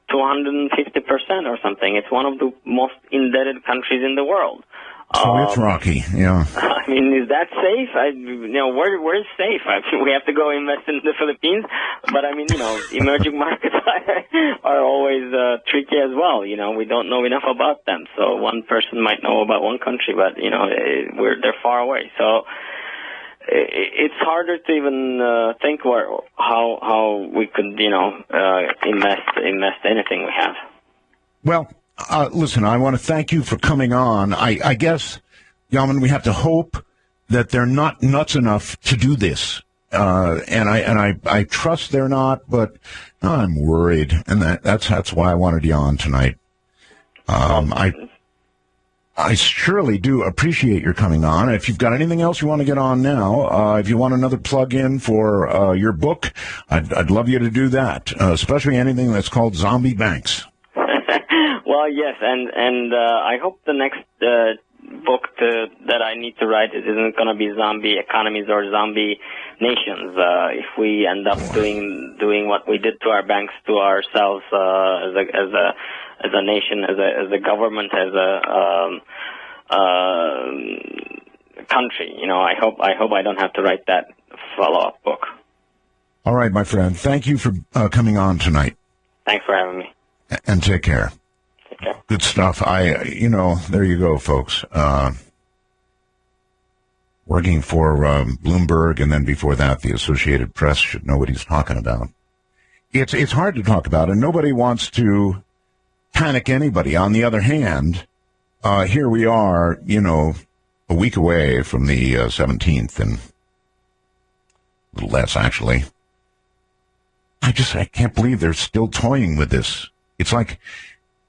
[SPEAKER 1] 250% or something. It's one of the most indebted countries in the world.
[SPEAKER 2] So it's rocky, yeah.
[SPEAKER 1] I mean, is that safe? Where's safe? We have to go invest in the Philippines, but emerging markets are always tricky as well. We don't know enough about them. So one person might know about one country, but they're far away. So it's harder to even think how we could invest anything we have.
[SPEAKER 2] Well, listen, I want to thank you for coming on. I guess, Yalman, we have to hope that they're not nuts enough to do this. And I trust they're not, but I'm worried. And that's why I wanted you on tonight. I surely do appreciate your coming on. If you've got anything else you want to get on now, if you want another plug-in for your book, I'd love you to do that, especially anything that's called Zombie Banks.
[SPEAKER 1] Well, yes, and I hope the next book that I need to write isn't going to be zombie economies or zombie nations. If we end up doing what we did to our banks, to ourselves as a nation, as a government, as a country, I hope I don't have to write that follow-up book.
[SPEAKER 2] All right, my friend. Thank you for coming on tonight.
[SPEAKER 1] Thanks for having me.
[SPEAKER 2] And take care.
[SPEAKER 1] Take care.
[SPEAKER 2] Good stuff. There you go, folks. Working for Bloomberg, and then before that, the Associated Press should know what he's talking about. It's hard to talk about, and nobody wants to panic anybody. On the other hand, here we are, a week away from the 17th, and a little less, actually. I can't believe they're still toying with this. It's like,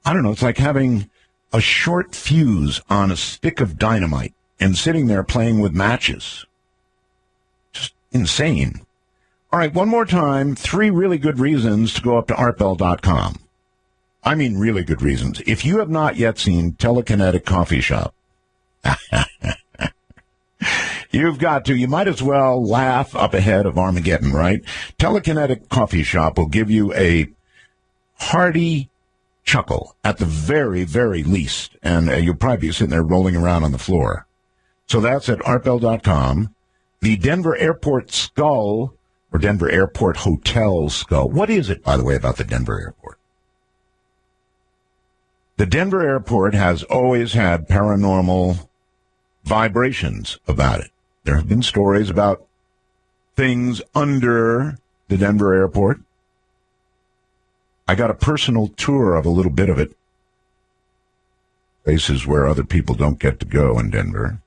[SPEAKER 2] I don't know, it's like having a short fuse on a stick of dynamite and sitting there playing with matches. Just insane. All right, one more time, 3 really good reasons to go up to artbell.com. I mean really good reasons. If you have not yet seen Telekinetic Coffee Shop, you've got to. You might as well laugh up ahead of Armageddon, right? Telekinetic Coffee Shop will give you a hearty chuckle at the very, very least, and you'll probably be sitting there rolling around on the floor. So that's at artbell.com. The Denver Airport Skull, or Denver Airport Hotel Skull. What is it, by the way, about the Denver Airport? The Denver Airport has always had paranormal vibrations about it. There have been stories about things under the Denver Airport. I got a personal tour of a little bit of it. Places where other people don't get to go in Denver.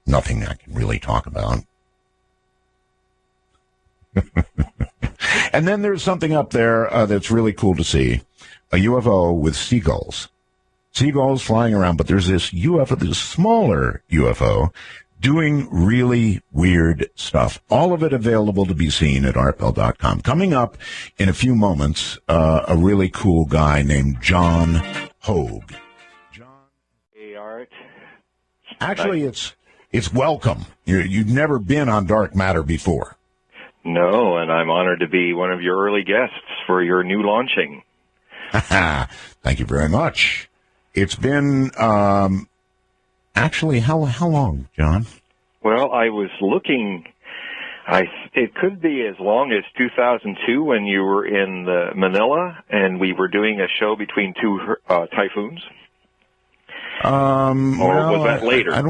[SPEAKER 2] Nothing I can really talk about. And then there's something up there that's really cool to see. A UFO with seagulls. Seagulls flying around, but there's this UFO, this smaller UFO, doing really weird stuff. All of it available to be seen at artbell.com. Coming up in a few moments, a really cool guy named John Hogue.
[SPEAKER 3] Hey, Art.
[SPEAKER 2] Actually, it's welcome. You've never been on Dark Matter before.
[SPEAKER 3] No, and I'm honored to be one of your early guests for your new launching.
[SPEAKER 2] Thank you very much. It's been, actually, how long, John?
[SPEAKER 3] Well, I was looking, it could be as long as 2002 when you were in Manila and we were doing a show between 2 typhoons. Or was that later?
[SPEAKER 2] I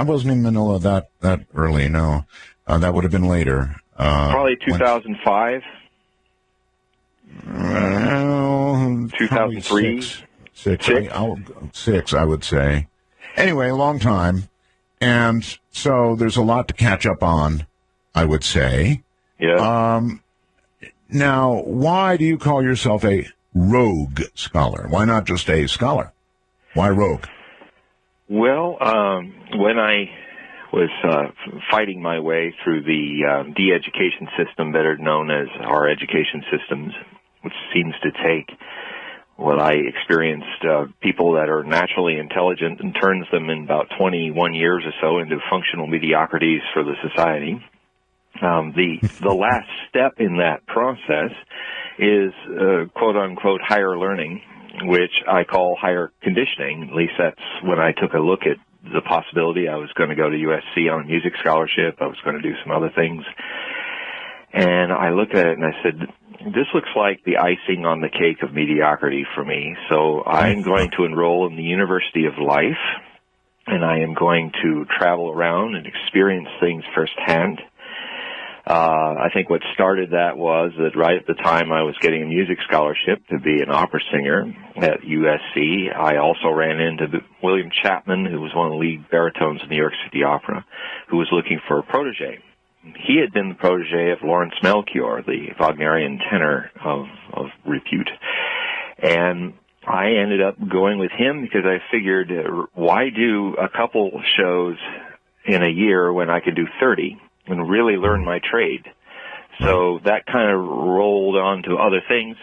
[SPEAKER 2] wasn't in Manila that early, no. That would have been later.
[SPEAKER 3] Probably 2005. 2003.
[SPEAKER 2] Six, I would say. Anyway, a long time. And so there's a lot to catch up on, I would say.
[SPEAKER 3] Yeah.
[SPEAKER 2] Now, why do you call yourself a rogue scholar? Why not just a scholar? Why rogue?
[SPEAKER 3] Well, when I was fighting my way through the de-education system, better known as our education systems, which seems to take what I experienced, people that are naturally intelligent and turns them in about 21 years or so into functional mediocrities for the society. The last step in that process is quote-unquote higher learning, which I call higher conditioning. At least that's when I took a look at the possibility. I was going to go to USC on a music scholarship. I was going to do some other things. And I looked at it and I said, this looks like the icing on the cake of mediocrity for me. So I'm going to enroll in the University of Life, and I am going to travel around and experience things firsthand. I think what started that was that right at the time I was getting a music scholarship to be an opera singer at USC, I also ran into William Chapman, who was one of the lead baritones in New York City Opera, who was looking for a protege. He had been the protege of Lawrence Melchior, the Wagnerian tenor of repute. And I ended up going with him because I figured, why do a couple shows in a year when I could do 30 and really learn my trade? So that kind of rolled on to other things,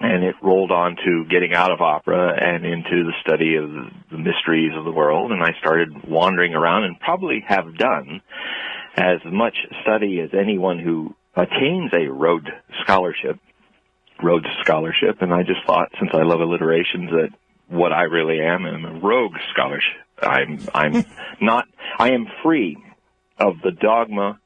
[SPEAKER 3] and it rolled on to getting out of opera and into the study of the mysteries of the world, and I started wandering around and probably have done as much study as anyone who attains a Rhodes Scholarship, and I just thought, since I love alliterations, that what I really am a rogue scholarship. I am free of the dogma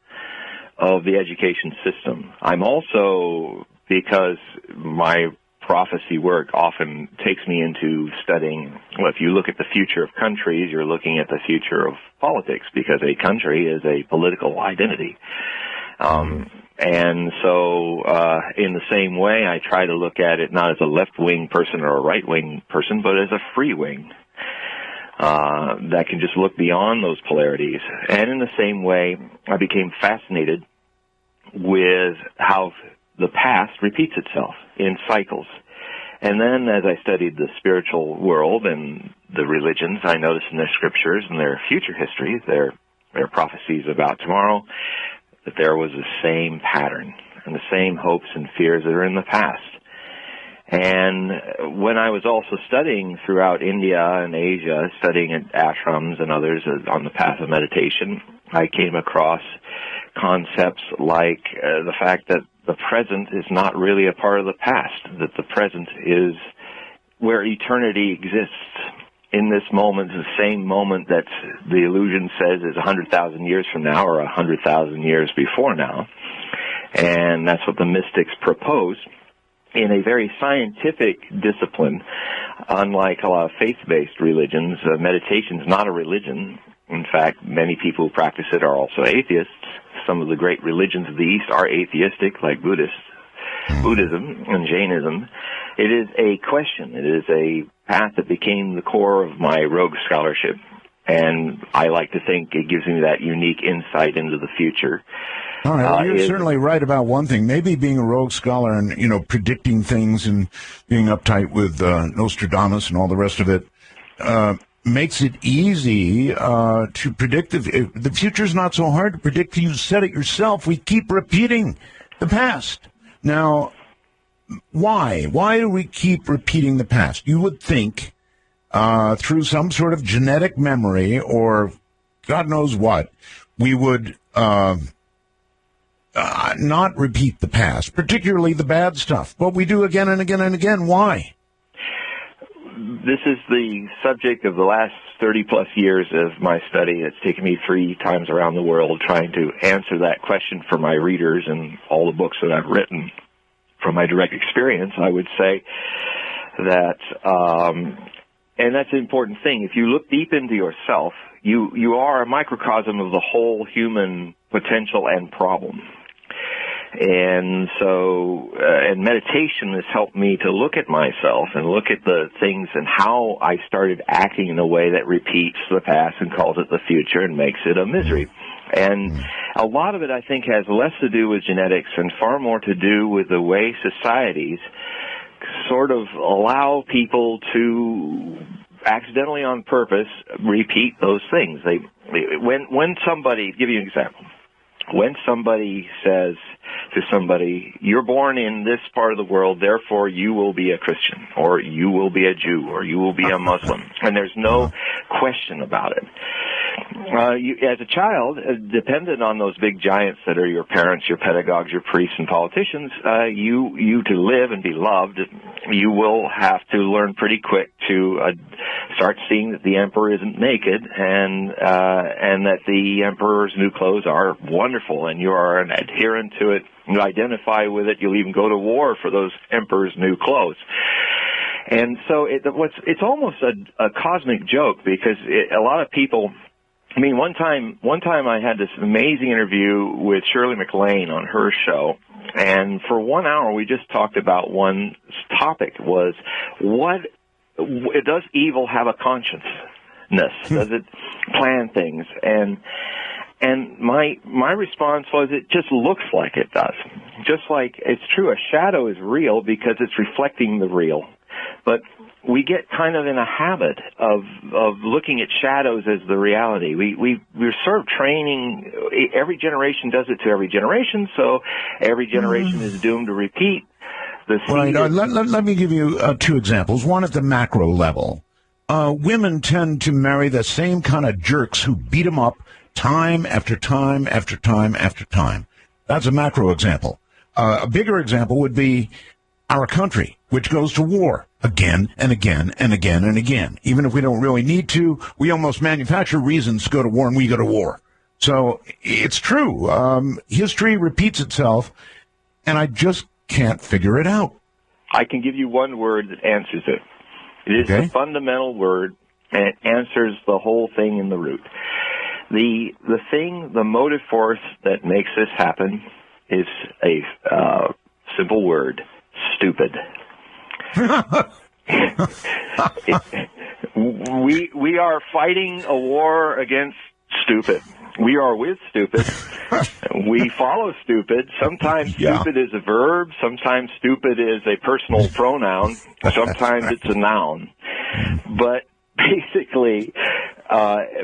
[SPEAKER 3] of the education system. I'm also, because my prophecy work often takes me into studying, well, if you look at the future of countries, you're looking at the future of politics, because a country is a political identity. And so, in the same way, I try to look at it not as a left-wing person or a right-wing person, but as a free wing that can just look beyond those polarities. And in the same way, I became fascinated with how the past repeats itself in cycles. And then as I studied the spiritual world and the religions, I noticed in their scriptures and their future history, their prophecies about tomorrow, that there was the same pattern and the same hopes and fears that are in the past. And when I was also studying throughout India and Asia, studying at ashrams and others on the path of meditation, I came across concepts like the fact that the present is not really a part of the past, that the present is where eternity exists. In this moment, the same moment that the illusion says is 100,000 years from now or 100,000 years before now. And that's what the mystics propose in a very scientific discipline. Unlike a lot of faith-based religions, meditation is not a religion. In fact, many people who practice it are also atheists. Some of the great religions of the East are atheistic, like Buddhism and Jainism. It is a question. It is a path that became the core of my Rogue Scholarship, and I like to think it gives me that unique insight into the future.
[SPEAKER 2] All right, well, you're certainly right about one thing. Maybe being a rogue scholar and, predicting things and being uptight with Nostradamus and all the rest of it makes it easy to predict. The future's not so hard to predict. You said it yourself. We keep repeating the past. Now, why? Why do we keep repeating the past? You would think through some sort of genetic memory or God knows what, we would not repeat the past, particularly the bad stuff. But we do again and again and again. Why?
[SPEAKER 3] This is the subject of the last 30-plus years of my study. It's taken me 3 times around the world trying to answer that question for my readers and all the books that I've written. From my direct experience, I would say that, and that's an important thing. If you look deep into yourself, you are a microcosm of the whole human potential and problem. And so, and meditation has helped me to look at myself and look at the things and how I started acting in a way that repeats the past and calls it the future and makes it a misery. And a lot of it, I think, has less to do with genetics and far more to do with the way societies sort of allow people to accidentally on purpose repeat those things. When somebody, give you an example. When somebody says to somebody, you're born in this part of the world, therefore you will be a Christian, or you will be a Jew, or you will be a Muslim, and there's no question about it. As a child, dependent on those big giants that are your parents, your pedagogues, your priests, and politicians, you to live and be loved, you will have to learn pretty quick to start seeing that the emperor isn't naked, and that the emperor's new clothes are wonderful, and you are an adherent to it. You identify with it. You'll even go to war for those emperor's new clothes. And so it's almost a cosmic joke, because a lot of people. I mean, one time I had this amazing interview with Shirley MacLaine on her show, and for 1 hour we just talked about one topic: was does evil have a consciousness? Does it plan things? And my response was, it just looks like it does. Just like it's true, a shadow is real because it's reflecting the real. But we get kind of in a habit of looking at shadows as the reality. We're sort of training. Every generation does it to every generation, so every generation is doomed to repeat.
[SPEAKER 2] Right. Let me give you 2 examples. One at the macro level. Women tend to marry the same kind of jerks who beat them up time after time after time after time. That's a macro example. A bigger example would be our country, which goes to war again and again and again and again. Even if we don't really need to, we almost manufacture reasons to go to war, and we go to war. So it's true. History repeats itself, and I just can't figure it out.
[SPEAKER 3] I can give you one word that answers it. It is the fundamental word, and it answers the whole thing in the root. The motive force that makes this happen is a simple word: stupid. We are fighting a war against stupid. We are with stupid. We follow stupid. Sometimes stupid is a verb. Sometimes stupid is a personal pronoun. Sometimes it's a noun. But basically,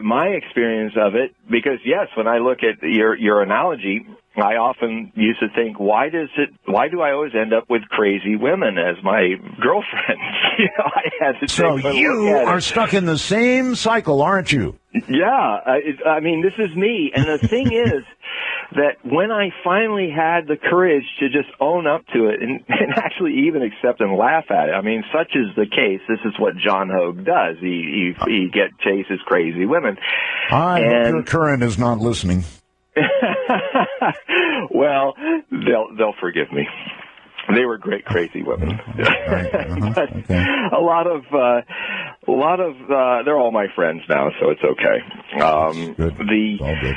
[SPEAKER 3] my experience of it, because yes, when I look at your analogy, I often used to think, why do I always end up with crazy women as my girlfriends? I had to
[SPEAKER 2] so you are stuck in the same cycle, aren't you?
[SPEAKER 3] Yeah, I mean, this is me. And the thing is that when I finally had the courage to just own up to it and actually even accept and laugh at it, I mean, such is the case. This is what John Hogue does. He chases crazy women.
[SPEAKER 2] I hope your current is not listening.
[SPEAKER 3] Well, they'll forgive me. They were great, crazy women. But a lot of they're all my friends now, so it's okay.
[SPEAKER 2] Good. All good.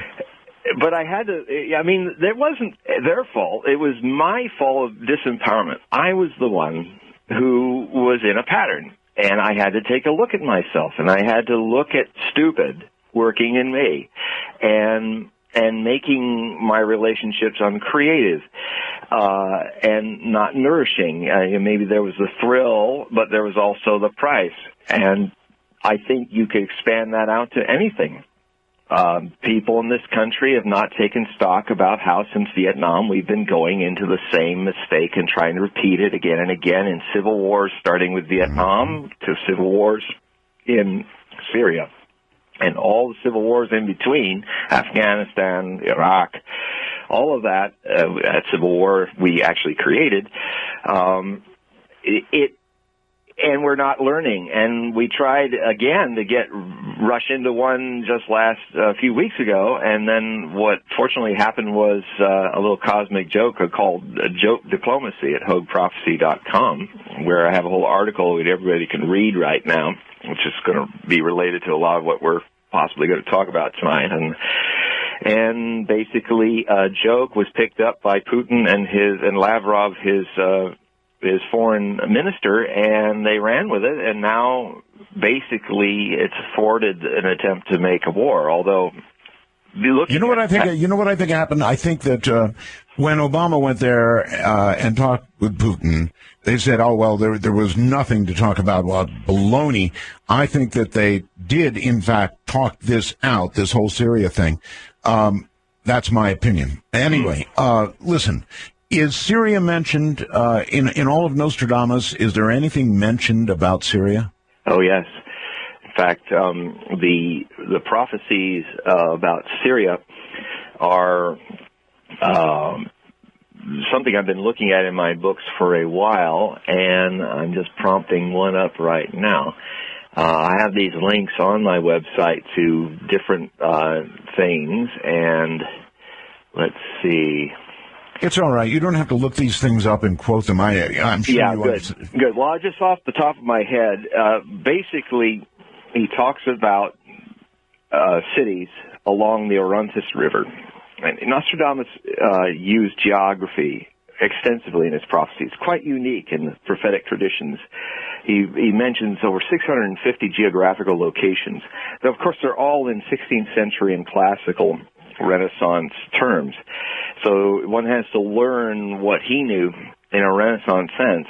[SPEAKER 3] But I had to. I mean, it wasn't their fault. It was my fault of disempowerment. I was the one who was in a pattern, and I had to take a look at myself, and I had to look at stupid working in me, and making my relationships uncreative and not nourishing. Maybe there was the thrill, but there was also the price. And I think you could expand that out to anything. People in this country have not taken stock about how since Vietnam we've been going into the same mistake and trying to repeat it again and again in civil wars, starting with Vietnam to civil wars in Syria. And all the civil wars in between, Afghanistan, Iraq, all of that, that civil war we actually created, and we're not learning. And we tried again to rush into one just a few weeks ago, and then what fortunately happened was a little cosmic joke called Joke Diplomacy at HogueProphecy.com, where I have a whole article that everybody can read right now, which is going to be related to a lot of what we're possibly going to talk about tonight. And basically, a joke was picked up by Putin and Lavrov, his foreign minister, and they ran with it. And now, basically, it's thwarted an attempt to make a war. Although, you know what I think
[SPEAKER 2] happened. I think that when Obama went there and talked with Putin, they said, "Oh well, there was nothing to talk about." Well, baloney. I think that they did, in fact, talk this out. This whole Syria thing. That's my opinion. Anyway, listen. Is Syria mentioned in all of Nostradamus? Is there anything mentioned about Syria?
[SPEAKER 3] Oh yes. In fact, the prophecies about Syria are something I've been looking at in my books for a while, and I'm just prompting one up right now. I have these links on my website to different things, and let's see.
[SPEAKER 2] It's all right. You don't have to look these things up and quote them. I'm sure you
[SPEAKER 3] understand. Good. Well, just off the top of my head, basically, he talks about cities along the Orontes River. And Nostradamus used geography extensively in his prophecies, quite unique in the prophetic traditions. He mentions over 650 geographical locations. Now, of course, they're all in 16th century and classical Renaissance terms. So one has to learn what he knew in a Renaissance sense.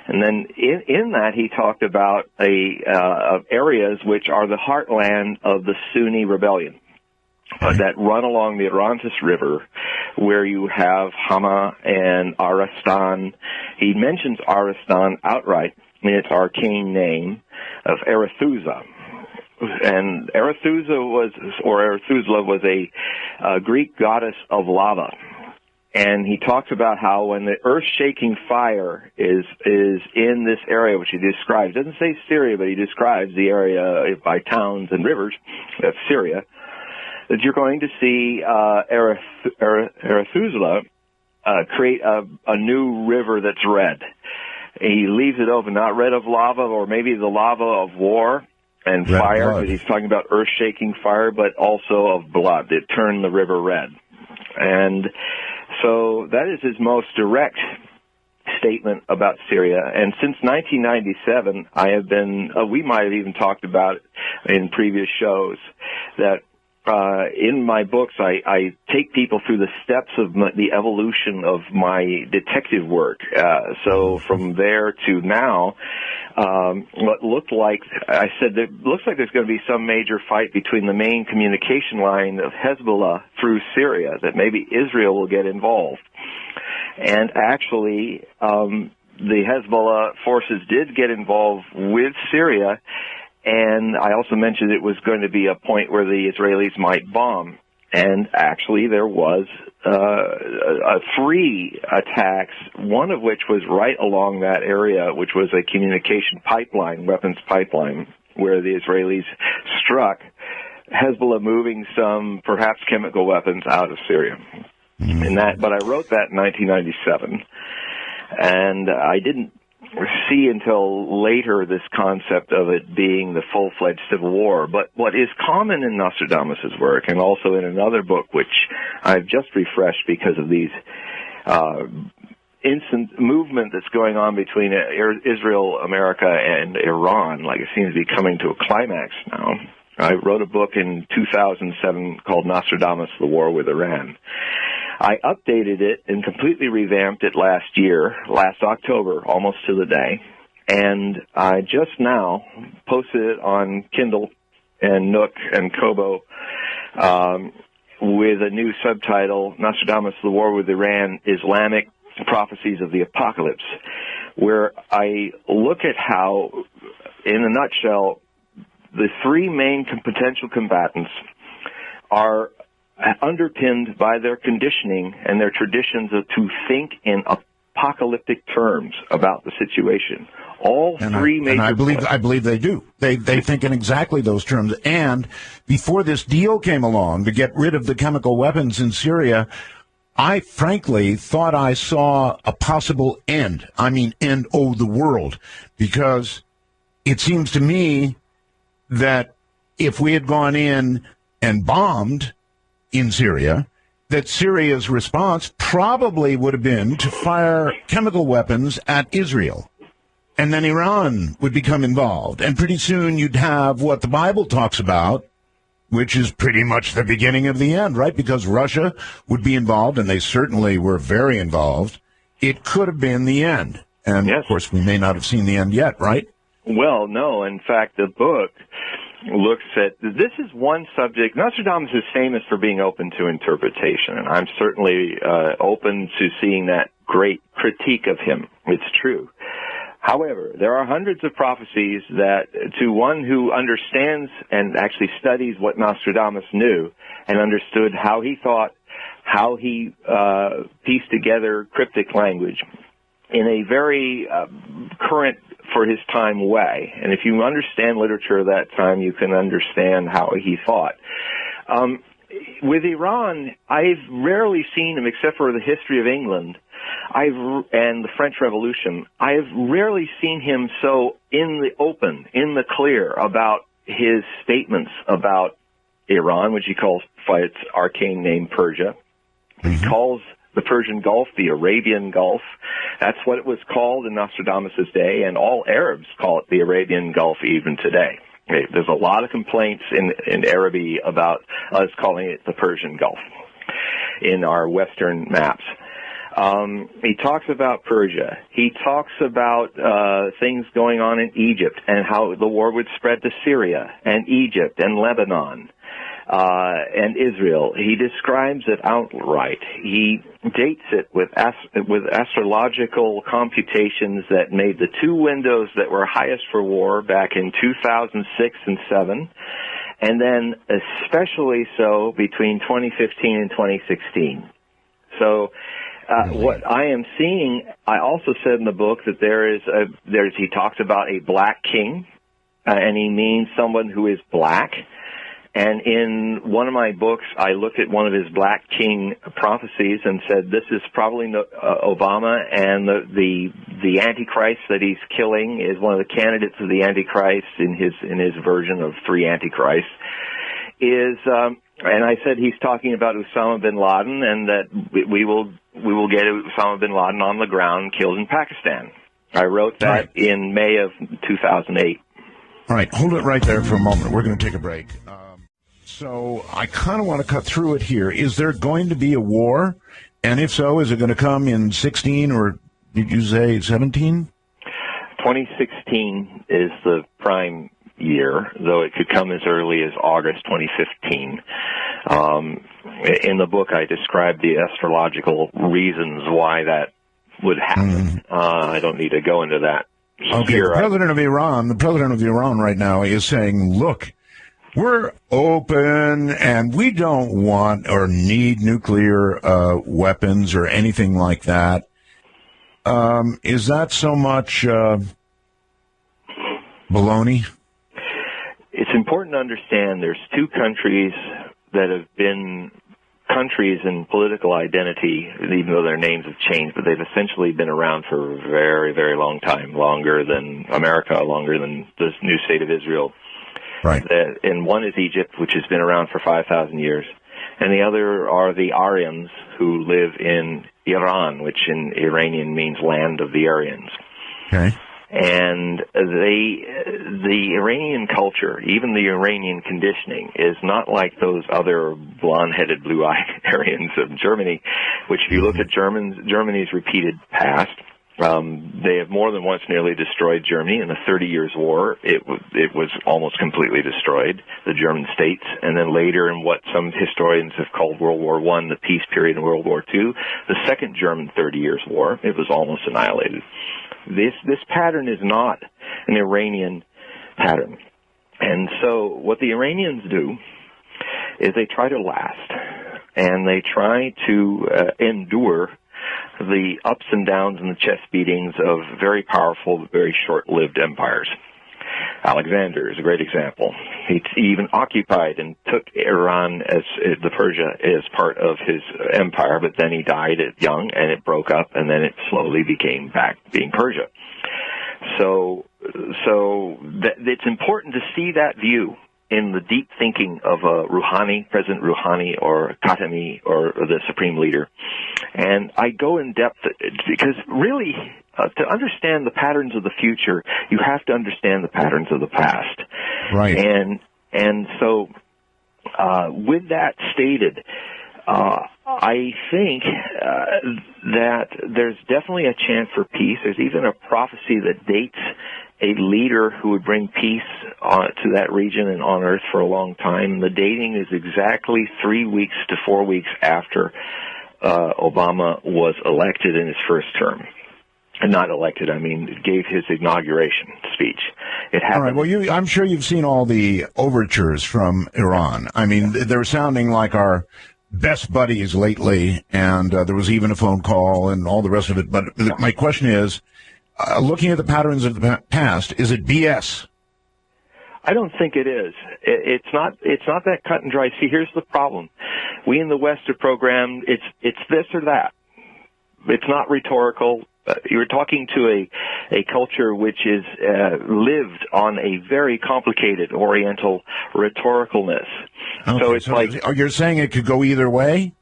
[SPEAKER 3] And then in that, he talked about areas which are the heartland of the Sunni rebellion that run along the Orontes River, where you have Hama and Aristan. He mentions Aristan outright in its arcane name of Arethusa. And Arethusa was a Greek goddess of lava. And he talks about how when the earth-shaking fire is in this area, which he describes, doesn't say Syria, but he describes the area by towns and rivers of Syria, that you're going to see Arethusa create a new river that's red. He leaves it open, not red of lava or maybe the lava of war and red fire, blood. But he's talking about earth-shaking fire, but also of blood. It turned the river red. And so that is his most direct statement about Syria. And since 1997, I have been, we might have even talked about it in previous shows, that in my books, I take people through the steps of the evolution of my detective work. So from there to now, what looked like, I said, it looks like there's going to be some major fight between the main communication line of Hezbollah through Syria, that maybe Israel will get involved. And actually, the Hezbollah forces did get involved with Syria. And I also mentioned it was going to be a point where the Israelis might bomb. And actually there was 3 attacks, one of which was right along that area, which was a communication pipeline, weapons pipeline, where the Israelis struck Hezbollah moving some perhaps chemical weapons out of Syria. But I wrote that in 1997. And I didn't see until later this concept of it being the full-fledged civil war. But what is common in Nostradamus' work, and also in another book which I've just refreshed because of these instant movement that's going on between Israel, America, and Iran, like it seems to be coming to a climax now. I wrote a book in 2007 called Nostradamus, The War with Iran. I updated it and completely revamped it last October, almost to the day. And I just now posted it on Kindle and Nook and Kobo with a new subtitle, Nostradamus, The War with Iran, Islamic Prophecies of the Apocalypse, where I look at how, in a nutshell, the 3 main potential combatants are underpinned by their conditioning and their traditions to think in apocalyptic terms about the situation. All three major.
[SPEAKER 2] And I believe they do. They think in exactly those terms. And before this deal came along to get rid of the chemical weapons in Syria, I frankly thought I saw a possible end. I mean, end of the world, because it seems to me that if we had gone in and bombed in Syria, that Syria's response probably would have been to fire chemical weapons at Israel. And then Iran would become involved. And pretty soon you'd have what the Bible talks about, which is pretty much the beginning of the end, right? Because Russia would be involved, and they certainly were very involved. It could have been the end. And, yes, of course, we may not have seen the end yet, right?
[SPEAKER 3] Well, no. In fact, the book looks at, this is one subject. Nostradamus is famous for being open to interpretation, and I'm certainly open to seeing that great critique of him. It's true. However, there are hundreds of prophecies that, to one who understands and actually studies what Nostradamus knew and understood how he thought, how he pieced together cryptic language in a very current for his time way. And if you understand literature of that time, you can understand how he thought. With Iran, I've rarely seen him, except for the history of England and the French Revolution. I've rarely seen him so in the open, in the clear, about his statements about Iran, which he calls by its arcane name Persia. Mm-hmm. He calls the Persian Gulf the Arabian Gulf. That's what it was called in Nostradamus' day, and all Arabs call it the Arabian Gulf even today. There's a lot of complaints in Arabic about us calling it the Persian Gulf in our Western maps. He talks about Persia. He talks about things going on in Egypt and how the war would spread to Syria and Egypt and Lebanon and Israel. He describes it outright. He dates it with astrological computations that made the two windows that were highest for war back in 2006 and 7, and then especially so between 2015 and 2016. So what I am seeing, I also said in the book that he talks about a black king, and he means someone who is black. And in one of my books, I looked at one of his black king prophecies and said, this is probably Obama, and the Antichrist that he's killing is one of the candidates of the Antichrist in his version of three Antichrists. And I said he's talking about Osama bin Laden, and that we will get Osama bin Laden on the ground, killed in Pakistan. I wrote that in May of 2008.
[SPEAKER 2] All right, hold it right there for a moment. We're going to take a break. So I kind of want to cut through it here. Is there going to be a war? And if so, is it going to come in 16 or did you say 17?
[SPEAKER 3] 2016 is the prime year, though it could come as early as August 2015. In the book, I described the astrological reasons why that would happen. I don't need to go into that.
[SPEAKER 2] Okay, the president of Iran right now is saying, look, we're open and we don't want or need nuclear weapons or anything like that. Is that so much baloney?
[SPEAKER 3] It's important to understand there's two countries that have been countries in political identity, even though their names have changed, but they've essentially been around for a very, very long time, longer than America, longer than the new state of Israel.
[SPEAKER 2] Right.
[SPEAKER 3] And one is Egypt, which has been around for 5,000 years, and the other are the Aryans, who live in Iran, which in Iranian means land of the Aryans.
[SPEAKER 2] Okay.
[SPEAKER 3] And the Iranian culture, even the Iranian conditioning, is not like those other blonde-headed, blue-eyed Aryans of Germany, which if you look at Germany's repeated past, they have more than once nearly destroyed Germany. In the 30 Years' War, it was almost completely destroyed, the German states. And then later in what some historians have called World War I, the peace period in World War II, the second German 30 Years' War, it was almost annihilated. This pattern is not an Iranian pattern. And so what the Iranians do is they try to last, and they try to endure the ups and downs and the chest beatings of very powerful, very short-lived empires. Alexander is a great example. He even occupied and took Iran as the Persia as part of his empire, but then he died young, and it broke up, and then it slowly became back being Persia. So it's important to see that view in the deep thinking of Rouhani, President Rouhani, or Khatami, or the Supreme Leader. And I go in depth because really, to understand the patterns of the future, you have to understand the patterns of the past.
[SPEAKER 2] Right.
[SPEAKER 3] And so, with that stated, I think that there's definitely a chance for peace. There's even a prophecy that dates a leader who would bring peace to that region and on Earth for a long time. The dating is exactly 3 weeks to 4 weeks after Obama was elected in his first term. Not elected, I mean, gave his inauguration speech. It happened.
[SPEAKER 2] All right, well, I'm sure you've seen all the overtures from Iran. I mean, they're sounding like our best buddies lately, and there was even a phone call and all the rest of it. But my question is, looking at the patterns of the past, is it BS?
[SPEAKER 3] I don't think it is. It's not that cut and dry. See, here's the problem. We in the West are programmed, it's this or that. It's not rhetorical. You're talking to a culture which is lived on a very complicated Oriental rhetoricalness.
[SPEAKER 2] Okay,
[SPEAKER 3] so it's like
[SPEAKER 2] you're saying it could go either way?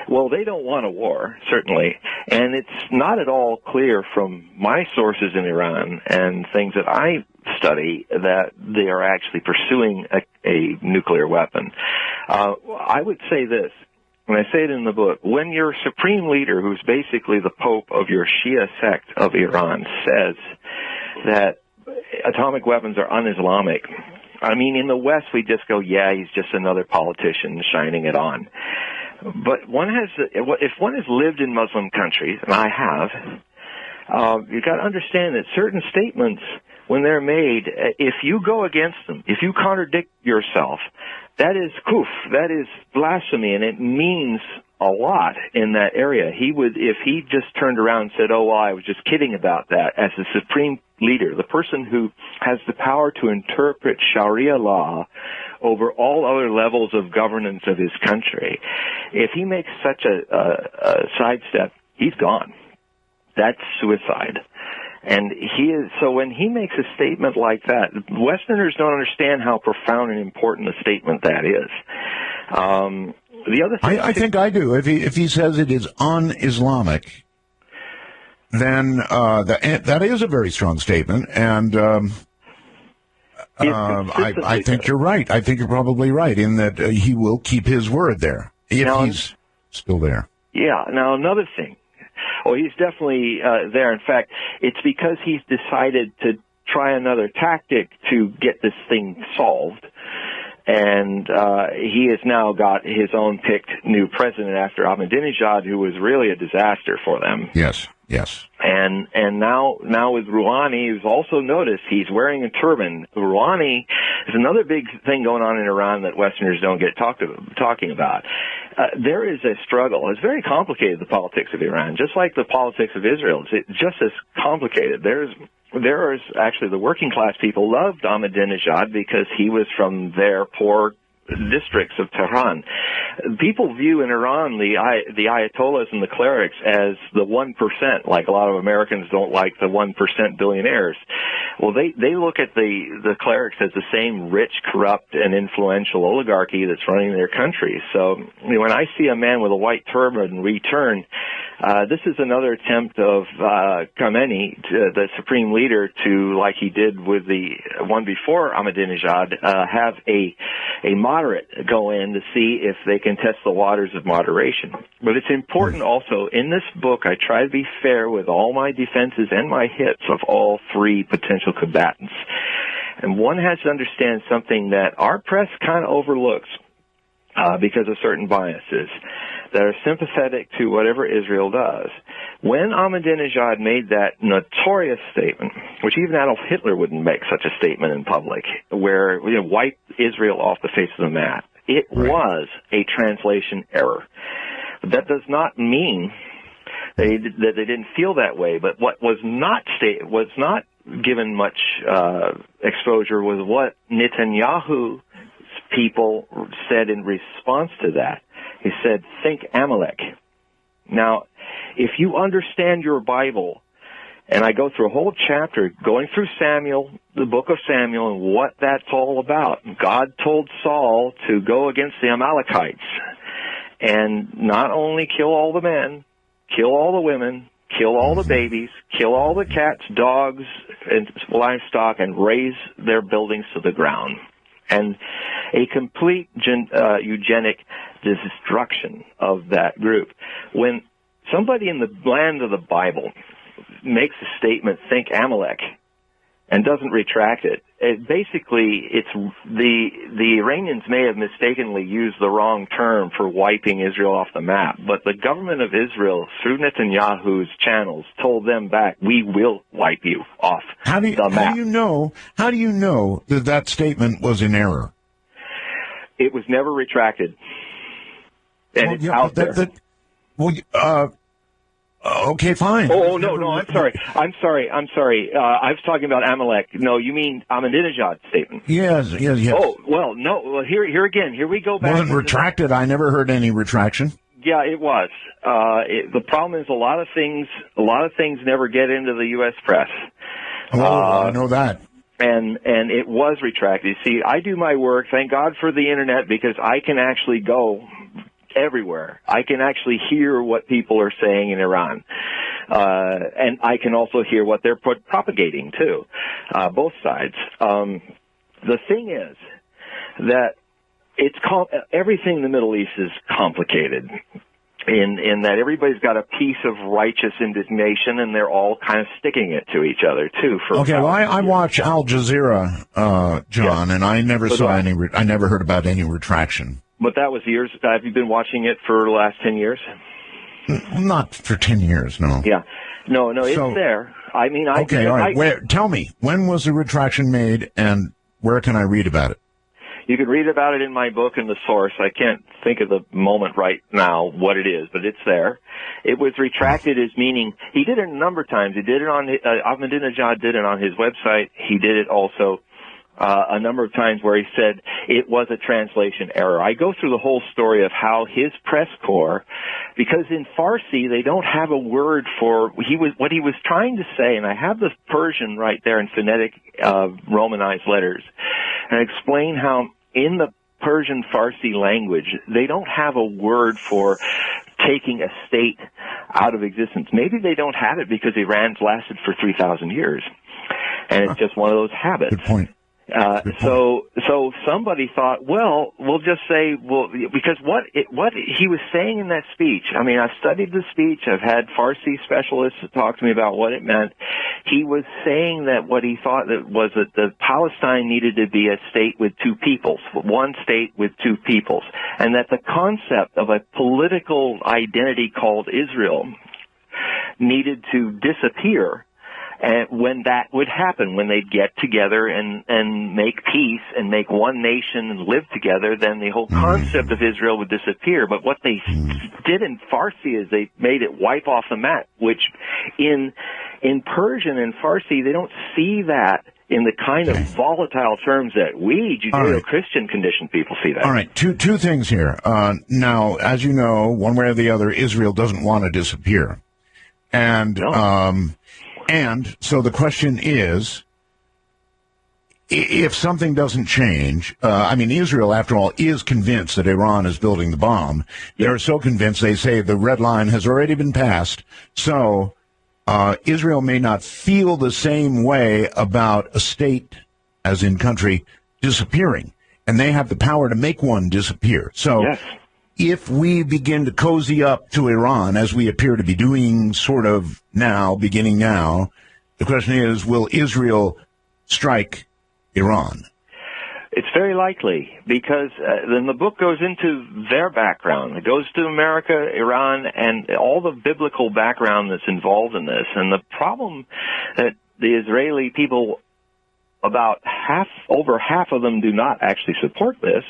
[SPEAKER 3] Well, they don't want a war, certainly, and it's not at all clear from my sources in Iran and things that I study that they are actually pursuing a nuclear weapon. I would say this. and I say it in the book, when your supreme leader, who's basically the Pope of your Shia sect of Iran, says that atomic weapons are un-Islamic, I mean, in the West, we just go, yeah, he's just another politician shining it on. But if one has lived in Muslim countries, and I have, you've got to understand that certain statements, when they're made, if you go against them, if you contradict yourself, that is kufr, that is blasphemy, and it means a lot in that area. He would, if he just turned around and said, oh, well, I was just kidding about that, as the supreme leader, the person who has the power to interpret Sharia law over all other levels of governance of his country, if he makes such a sidestep, he's gone. That's suicide. And so when he makes a statement like that, Westerners don't understand how profound and important a statement that is. The other thing
[SPEAKER 2] I think I do. If he says it is un-Islamic, then that is a very strong statement, and I think you're right. I think you're probably right in that he will keep his word there if he's still there.
[SPEAKER 3] Yeah. Now, another thing. Oh, he's definitely there. In fact, it's because he's decided to try another tactic to get this thing solved. And he has now got his own picked new president after Ahmadinejad, who was really a disaster for them.
[SPEAKER 2] Yes.
[SPEAKER 3] And now with Rouhani, who's also noticed he's wearing a turban. Rouhani is another big thing going on in Iran that Westerners don't get talking about. There is a struggle. It's very complicated, the politics of Iran, just like the politics of Israel. It's just as complicated. There is actually the working class people loved Ahmadinejad because he was from their poor districts of Tehran. People view in Iran the Ayatollahs and the clerics as the 1%, like a lot of Americans don't like the 1% billionaires. Well, they look at the clerics as the same rich, corrupt, and influential oligarchy that's running their country. So when I see a man with a white turban return, this is another attempt of Khamenei, the supreme leader, to, like he did with the one before Ahmadinejad, have a moderate go in to see if they can test the waters of moderation. But it's important also, in this book, I try to be fair with all my defenses and my hits of all three potential combatants. And one has to understand something that our press kind of overlooks because of certain biases that are sympathetic to whatever Israel does. When Ahmadinejad made that notorious statement, which even Adolf Hitler wouldn't make such a statement in public, where wipe Israel off the face of the map, it was a translation error. That does not mean that they didn't feel that way, but what was not given much exposure was what Netanyahu's people said in response to that. He said, think Amalek. Now, if you understand your Bible, and I go through a whole chapter going through Samuel, the book of Samuel, and what that's all about. God told Saul to go against the Amalekites and not only kill all the men, kill all the women, kill all the babies, kill all the cats, dogs, and livestock, and raze their buildings to the ground. And a complete eugenic destruction of that group. When somebody in the land of the Bible makes a statement, think Amalek, and doesn't retract it, basically it's the Iranians may have mistakenly used the wrong term for wiping Israel off the map, but the government of Israel, through Netanyahu's channels, told them back, we will wipe you off the map. How do you know that statement was in error? It was never retracted. And it's out there.
[SPEAKER 2] Okay, fine.
[SPEAKER 3] Oh, no, I'm sorry. I was talking about Amalek. No, you mean Ahmadinejad's statement.
[SPEAKER 2] Yes.
[SPEAKER 3] Oh, well, no. Well, here again. Here we go back.
[SPEAKER 2] Wasn't retracted. I never heard any retraction.
[SPEAKER 3] Yeah, it was. The problem is a lot of things never get into the U.S. press.
[SPEAKER 2] Oh, I know that.
[SPEAKER 3] And it was retracted. See, I do my work. Thank God for the internet, because I can actually go everywhere. I can actually hear what people are saying in Iran. And I can also hear what they're propagating, too, both sides. The thing is that everything in the Middle East is complicated. In that everybody's got a piece of righteous indignation, and they're all kind of sticking it to each other too.
[SPEAKER 2] I watch Al Jazeera, John, and I never saw I never heard about any retraction.
[SPEAKER 3] But that was years. Have you been watching it for the last 10 years?
[SPEAKER 2] Not for 10 years, no.
[SPEAKER 3] Yeah, no, it's there. I mean, all
[SPEAKER 2] right. Tell me, when was the retraction made, and where can I read about it?
[SPEAKER 3] You can read about it in my book in the source. I can't think of the moment right now what it is, but it's there. It was retracted as meaning he did it a number of times. He did it on Ahmadinejad did it on his website. He did it also a number of times where he said it was a translation error. I go through the whole story of how his press corps, because in Farsi they don't have a word for what he was trying to say, and I have the Persian right there in phonetic Romanized letters, and I explain how in the Persian Farsi language, they don't have a word for taking a state out of existence. Maybe they don't have it because Iran's lasted for 3,000 years, and it's just one of those habits.
[SPEAKER 2] Good point.
[SPEAKER 3] So somebody thought, well, we'll just say, because what he was saying in that speech, I mean, I've studied the speech, I've had Farsi specialists talk to me about what it meant. He was saying that what he thought that was that Palestine needed to be a state with two peoples, one state with two peoples, and that the concept of a political identity called Israel needed to disappear. And when that would happen, when they'd get together and make peace and make one nation and live together, then the whole concept of Israel would disappear. But what they did in Farsi is they made it wipe off the mat, which in Persian and Farsi, they don't see that in the kind of volatile terms that we Judeo-Christian conditioned people see that.
[SPEAKER 2] All right, two things here. Now, as you know, one way or the other, Israel doesn't want to disappear. And so the question is, if something doesn't change, Israel, after all, is convinced that Iran is building the bomb. They're so convinced, they say the red line has already been passed. So Israel may not feel the same way about a state, as in country, disappearing. And they have the power to make one disappear. So if we begin to cozy up to Iran, as we appear to be doing sort of now, beginning now, the question is, will Israel strike Iran?
[SPEAKER 3] It's very likely, because then the book goes into their background. It goes to America, Iran, and all the biblical background that's involved in this. And the problem that the Israeli people, over half of them do not actually support this,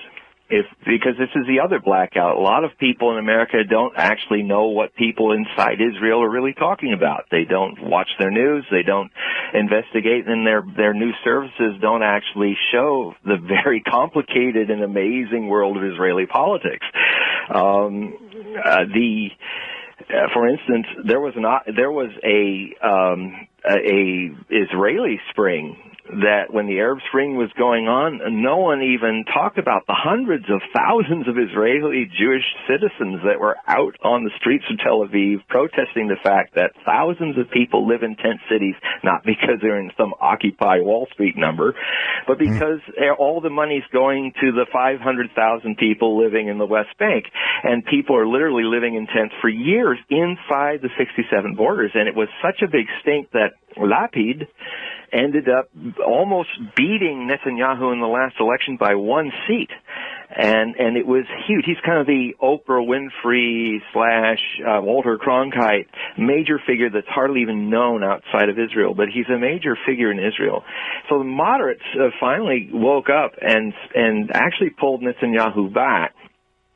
[SPEAKER 3] because this is the other blackout. A lot of people in America don't actually know what people inside Israel are really talking about. They don't watch their news. They don't investigate, and their news services don't actually show the very complicated and amazing world of Israeli politics. For instance, there was a Israeli Spring that when the Arab Spring was going on, no one even talked about the hundreds of thousands of Israeli Jewish citizens that were out on the streets of Tel Aviv protesting the fact that thousands of people live in tent cities, not because they're in some Occupy Wall Street number, but because all the money's going to the 500,000 people living in the West Bank. And people are literally living in tents for years inside the 67 borders. And it was such a big stink that Lapid ended up almost beating Netanyahu in the last election by one seat. And it was huge. He's kind of the Oprah Winfrey / Walter Cronkite major figure that's hardly even known outside of Israel, but he's a major figure in Israel. So the moderates finally woke up and actually pulled Netanyahu back,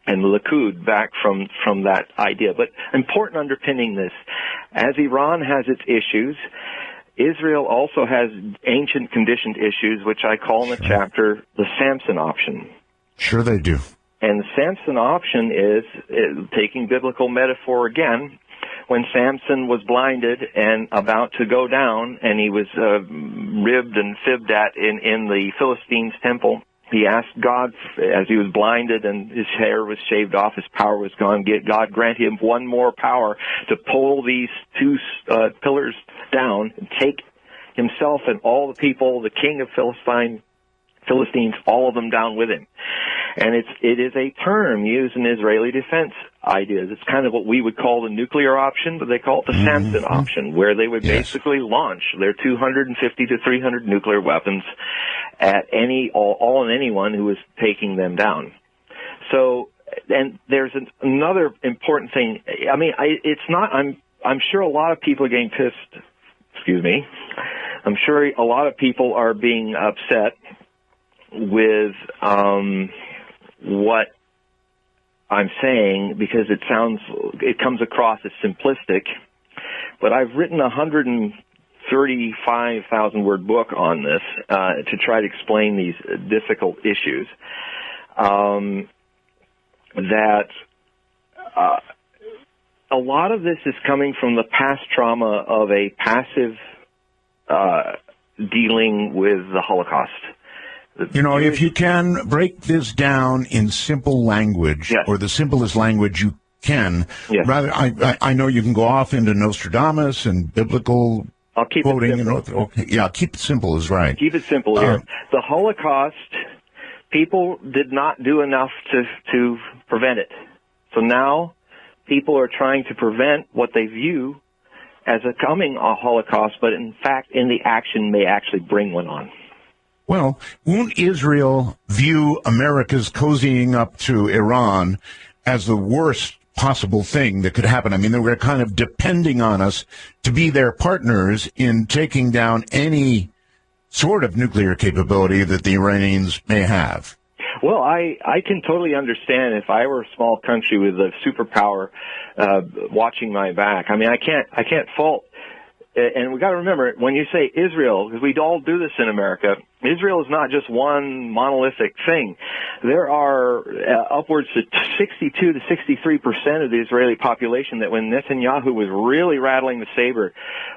[SPEAKER 3] and the Likud back from that idea. But important underpinning this, as Iran has its issues, Israel also has ancient conditioned issues, which I call in the chapter the Samson option.
[SPEAKER 2] Sure they do.
[SPEAKER 3] And the Samson option is, taking biblical metaphor again, when Samson was blinded and about to go down, and he was ribbed and fibbed at in the Philistines' temple, he asked God, as he was blinded and his hair was shaved off, his power was gone, God grant him one more power to pull these two pillars down and take himself and all the people, the king of Philistines, all of them down with him. And it is a term used in Israeli defense ideas. It's kind of what we would call the nuclear option, but they call it the Samson option, where they would basically launch their 250 to 300 nuclear weapons at all and anyone who was taking them down. So, and there's another important thing. I mean, it's not. I'm sure a lot of people are getting pissed. Excuse me. I'm sure a lot of people are being upset with what I'm saying, because it comes across as simplistic. But I've written a 135,000 word book on this to try to explain these difficult issues. That a lot of this is coming from the past trauma of a passive dealing with the Holocaust.
[SPEAKER 2] You know, if you can break this down in simple language, or the simplest language you can, rather, I know you can go off into Nostradamus and biblical quoting. Keep it simple is right.
[SPEAKER 3] Keep it simple here. The Holocaust, people did not do enough to prevent it. So now people are trying to prevent what they view as a Holocaust, but in fact, in the action, may actually bring one on.
[SPEAKER 2] Well, won't Israel view America's cozying up to Iran as the worst possible thing that could happen? I mean, they were kind of depending on us to be their partners in taking down any sort of nuclear capability that the Iranians may have.
[SPEAKER 3] Well, I can totally understand if I were a small country with a superpower watching my back. I mean, I can't fault. And we got to remember, when you say Israel, because we all do this in America, Israel is not just one monolithic thing. There are upwards to 62 to 63% of the Israeli population that when Netanyahu was really rattling the saber,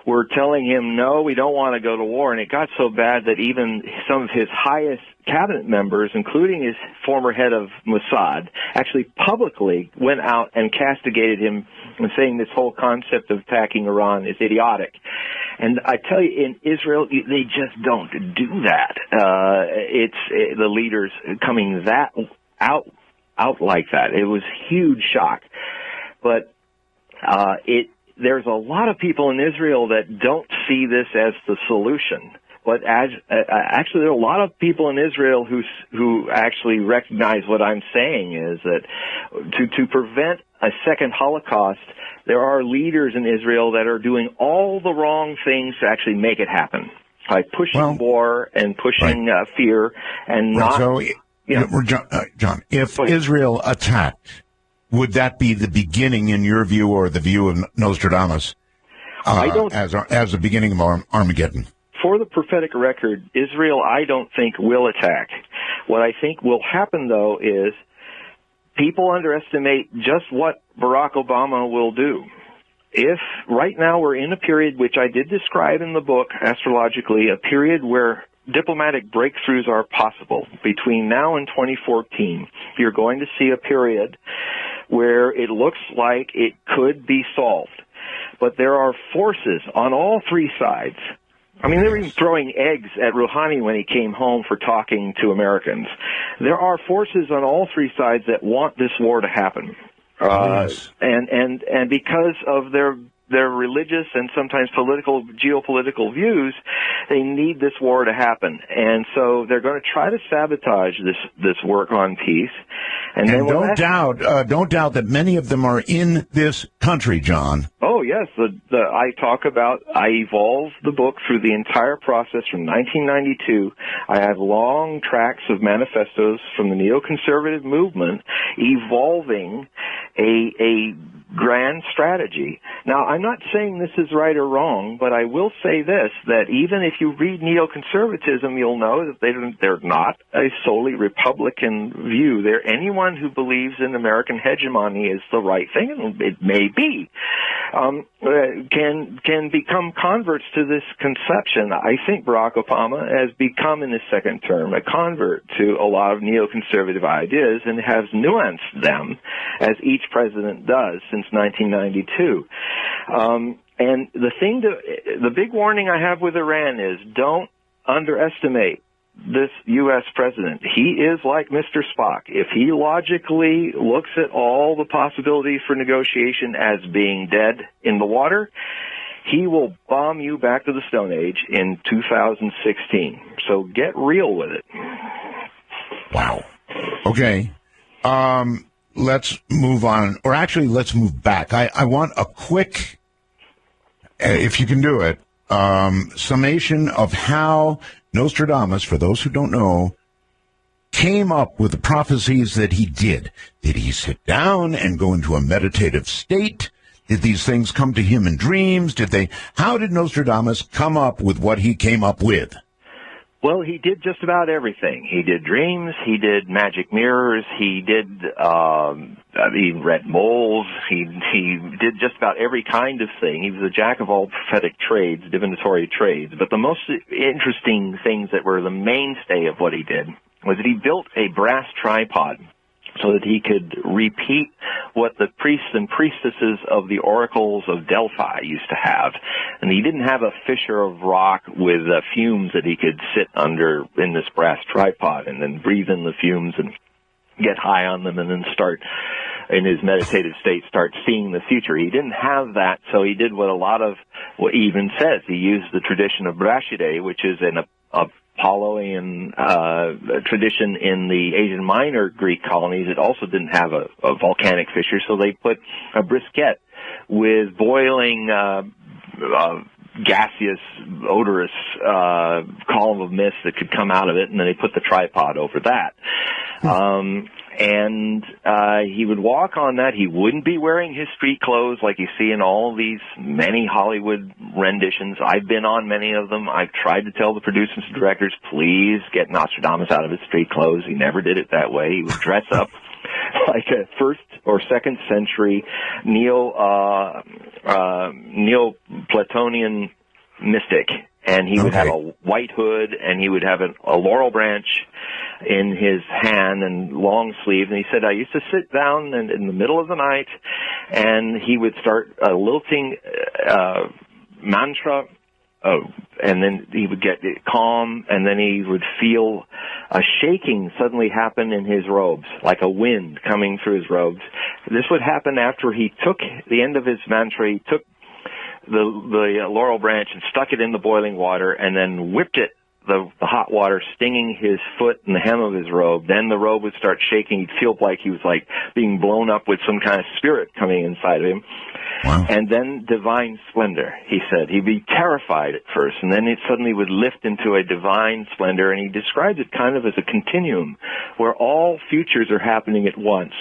[SPEAKER 3] were telling him, no, we don't want to go to war. And it got so bad that even some of his highest cabinet members, including his former head of Mossad, actually publicly went out and castigated him and saying this whole concept of attacking Iran is idiotic. And I tell you, in Israel, they just don't do that. It's the leaders coming out like that. It was huge shock. But there's a lot of people in Israel that don't see this as the solution. But actually, there are a lot of people in Israel who actually recognize what I'm saying is that to prevent a second Holocaust, there are leaders in Israel that are doing all the wrong things to actually make it happen, by pushing war and pushing fear and not. So,
[SPEAKER 2] John, if Israel attacked, would that be the beginning, in your view, or the view of Nostradamus, as the beginning of Armageddon?
[SPEAKER 3] For the prophetic record, Israel, I don't think, will attack. What I think will happen, though, is people underestimate just what Barack Obama will do. If right now we're in a period which I did describe in the book, astrologically, a period where diplomatic breakthroughs are possible. Between now and 2014, you're going to see a period where it looks like it could be solved. But there are forces on all three sides. I mean, they were even throwing eggs at Rouhani when he came home for talking to Americans. There are forces on all three sides that want this war to happen. And because of their religious and sometimes geopolitical views, they need this war to happen. And so they're going to try to sabotage this work on peace. And
[SPEAKER 2] don't doubt that many of them are in this country, John.
[SPEAKER 3] Oh, yes. I evolved the book through the entire process from 1992. I have long tracks of manifestos from the neoconservative movement evolving a grand strategy. Now, I'm not saying this is right or wrong, but I will say this, that even if you read neoconservatism, you'll know that they're not a solely Republican view. They're anyone who believes in American hegemony is the right thing, and it may be, can become converts to this conception. I think Barack Obama has become, in his second term, a convert to a lot of neoconservative ideas and has nuanced them, as each president does since 1992. And the big warning I have with Iran is don't underestimate this U.S. president. He is like Mr. Spock. If he logically looks at all the possibilities for negotiation as being dead in the water, he will bomb you back to the Stone Age in 2016. So get real with it.
[SPEAKER 2] Wow. Okay. Let's move on, or actually let's move back. I want a quick, if you can do it, summation of how Nostradamus, for those who don't know, came up with the prophecies that he did. Did he sit down and go into a meditative state? Did these things come to him in dreams? How did Nostradamus come up with what he came up with?
[SPEAKER 3] Well, he did just about everything. He did dreams, he did magic mirrors, he read moles, he did just about every kind of thing. He was a jack of all prophetic trades, divinatory trades. But the most interesting things that were the mainstay of what he did was that he built a brass tripod so that he could repeat what the priests and priestesses of the oracles of Delphi used to have. And he didn't have a fissure of rock with fumes that he could sit under in this brass tripod and then breathe in the fumes and get high on them and then start, in his meditative state, start seeing the future. He didn't have that, so he did what he even says. He used the tradition of Brashidae, which is an Apolloian tradition in the Asian Minor Greek colonies. It also didn't have a volcanic fissure, so they put a briquette with boiling gaseous, odorous column of mist that could come out of it, and then they put the tripod over that. And he would walk on that. He wouldn't be wearing his street clothes like you see in all these many Hollywood renditions. I've been on many of them. I've tried to tell the producers and directors, please get Nostradamus out of his street clothes. He never did it that way. He would dress up like a first or second century Neoplatonian mystic. And he would have a white hood, and he would have a laurel branch in his hand and long sleeve. And he said, I used to sit down in the middle of the night, and he would start a lilting mantra, and then he would get calm, and then he would feel a shaking suddenly happen in his robes, like a wind coming through his robes. This would happen after he took the end of his mantra, he took the laurel branch and stuck it in the boiling water and then whipped it, the hot water stinging his foot and the hem of his robe. Then the robe would start shaking. He'd feel like he was like being blown up with some kind of spirit coming inside of him.
[SPEAKER 2] Wow.
[SPEAKER 3] And then divine splendor, he said. He'd be terrified at first, and then it suddenly would lift into a divine splendor, and he described it kind of as a continuum where all futures are happening at once.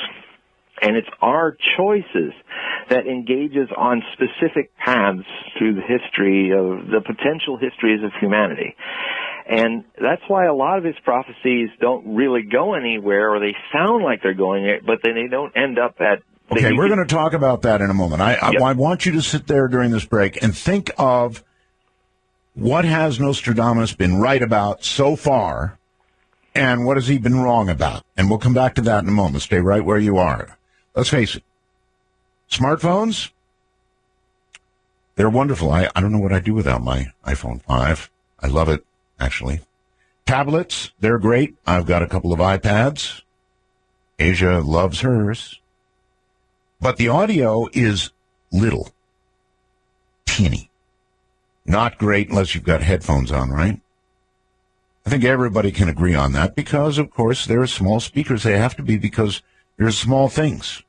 [SPEAKER 3] And it's our choices that engages on specific paths through the history of the potential histories of humanity. And that's why a lot of his prophecies don't really go anywhere, or they sound like they're going there, but then they don't end up at...
[SPEAKER 2] Okay, we're going to talk about that in a moment. I want you to sit there during this break and think of what has Nostradamus been right about so far, and what has he been wrong about. And we'll come back to that in a moment. Stay right where you are. Let's face it, smartphones, they're wonderful. I don't know what I'd do without my iPhone 5. I love it, actually. Tablets, they're great. I've got a couple of iPads. Asia loves hers. But the audio is little, teeny. Not great unless you've got headphones on, right? I think everybody can agree on that because, of course, there are small speakers. They have to be because there's small things.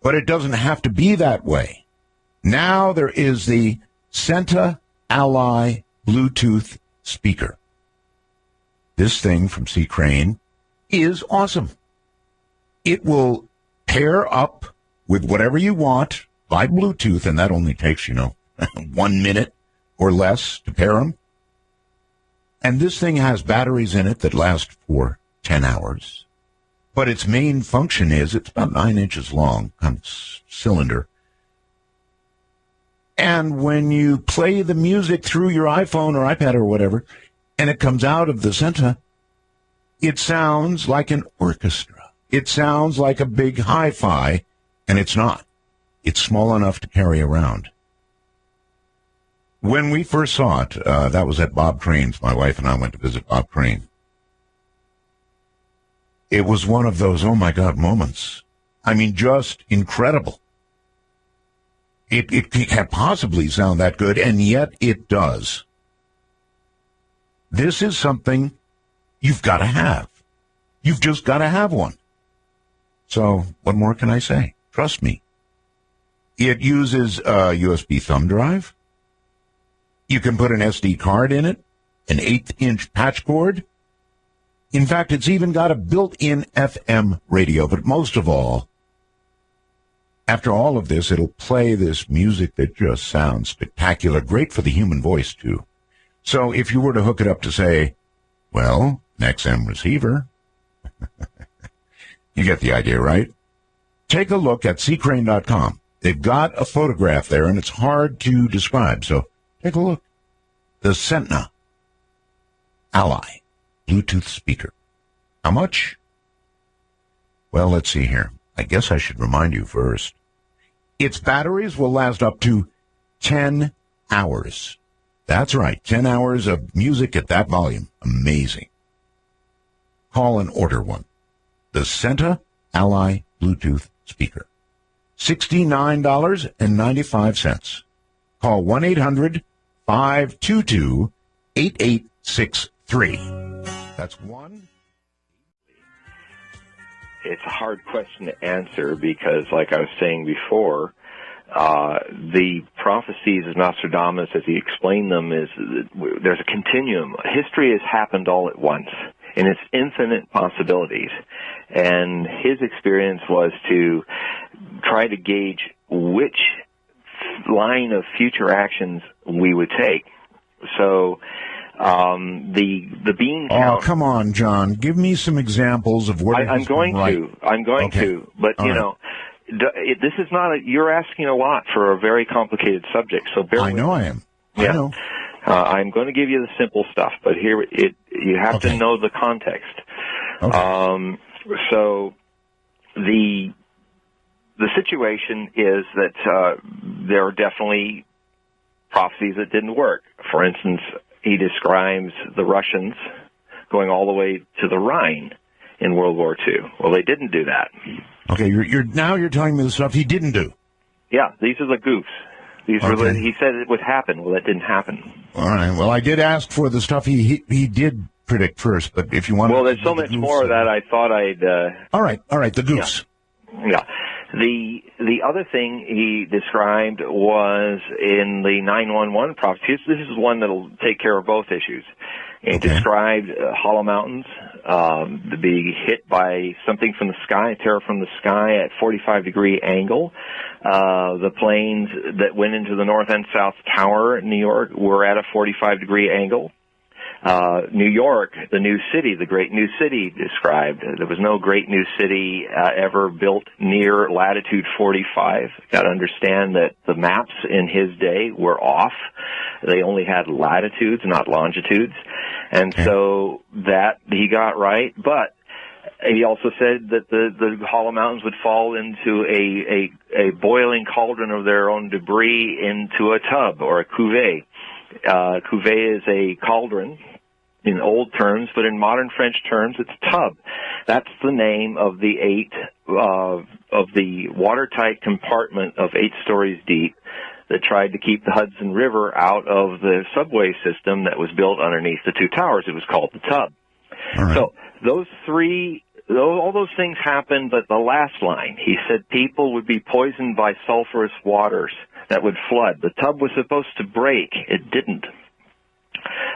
[SPEAKER 2] But it doesn't have to be that way. Now there is the Senta Ally Bluetooth speaker. This thing from C. Crane is awesome. It will pair up with whatever you want by Bluetooth, and that only takes, 1 minute or less to pair them. And this thing has batteries in it that last for 10 hours. But its main function is it's about 9 inches long, kind of cylinder. And when you play the music through your iPhone or iPad or whatever, and it comes out of the Senta, it sounds like an orchestra. It sounds like a big hi-fi, and it's not. It's small enough to carry around. When we first saw it, that was at Bob Crane's. My wife and I went to visit Bob Crane. It was one of those, oh my God, moments. I mean, just incredible. It can't possibly sound that good, and yet it does. This is something you've got to have. You've just got to have one. So, what more can I say? Trust me. It uses a USB thumb drive. You can put an SD card in it, an 1/8-inch patch cord. In fact, it's even got a built-in FM radio. But most of all, after all of this, it'll play this music that just sounds spectacular. Great for the human voice, too. So if you were to hook it up to, say, well, an XM receiver, you get the idea, right? Take a look at ccrane.com. They've got a photograph there, and it's hard to describe, so take a look. The Centna Ally Bluetooth speaker. How much? Well, let's see here. I guess I should remind you first. Its batteries will last up to 10 hours. That's right, 10 hours of music at that volume. Amazing. Call and order one. The Centna Ally Bluetooth speaker. $69.95. Call 1-800-522-8863. That's one.
[SPEAKER 3] It's a hard question to answer because, like I was saying before, the prophecies of Nostradamus, as he explained them, is there's a continuum. History has happened all at once, and it's infinite possibilities. And his experience was to try to gauge which line of future actions we would take. So the bean count.
[SPEAKER 2] Oh, come on, John. Give me some examples of what
[SPEAKER 3] I'm going to. But,
[SPEAKER 2] All
[SPEAKER 3] you
[SPEAKER 2] right.
[SPEAKER 3] know, this is not you're asking a lot for a very complicated subject. So bear with me.
[SPEAKER 2] I am.
[SPEAKER 3] Yeah.
[SPEAKER 2] I know.
[SPEAKER 3] I'm going to give you the simple stuff, but here you have to know the context.
[SPEAKER 2] Okay.
[SPEAKER 3] So the situation is that there are definitely prophecies that didn't work. For instance, he describes the Russians going all the way to the Rhine in World War II. Well, they didn't do that.
[SPEAKER 2] Okay, you're telling me the stuff he didn't do.
[SPEAKER 3] Yeah, these are the goofs. He said it would happen. Well, that didn't happen.
[SPEAKER 2] All right. Well, I did ask for the stuff he did predict first, but if you want,
[SPEAKER 3] well, there's so much more of that. I thought I'd.
[SPEAKER 2] All right. The goofs.
[SPEAKER 3] Yeah. The other thing he described was in the 911 prophecies. This is one that'll take care of both issues. He described hollow mountains to be hit by something from the sky, a terror from the sky at 45-degree angle. The planes that went into the North and South Tower in New York were at a 45-degree angle. New York, the new city, the great new city described. There was no great new city ever built near latitude 45. Got to understand that the maps in his day were off. They only had latitudes, not longitudes. And so that he got right. But he also said that the hollow mountains would fall into a boiling cauldron of their own debris into a tub or a cuvee. Cuvée is a cauldron in old terms, but in modern French terms, it's tub. That's the name of the the watertight compartment of 8 stories deep that tried to keep the Hudson River out of the subway system that was built underneath the 2 towers. It was called the tub.
[SPEAKER 2] All right.
[SPEAKER 3] So all those things happened, but the last line, he said people would be poisoned by sulfurous waters that would flood. The tub was supposed to break. It didn't.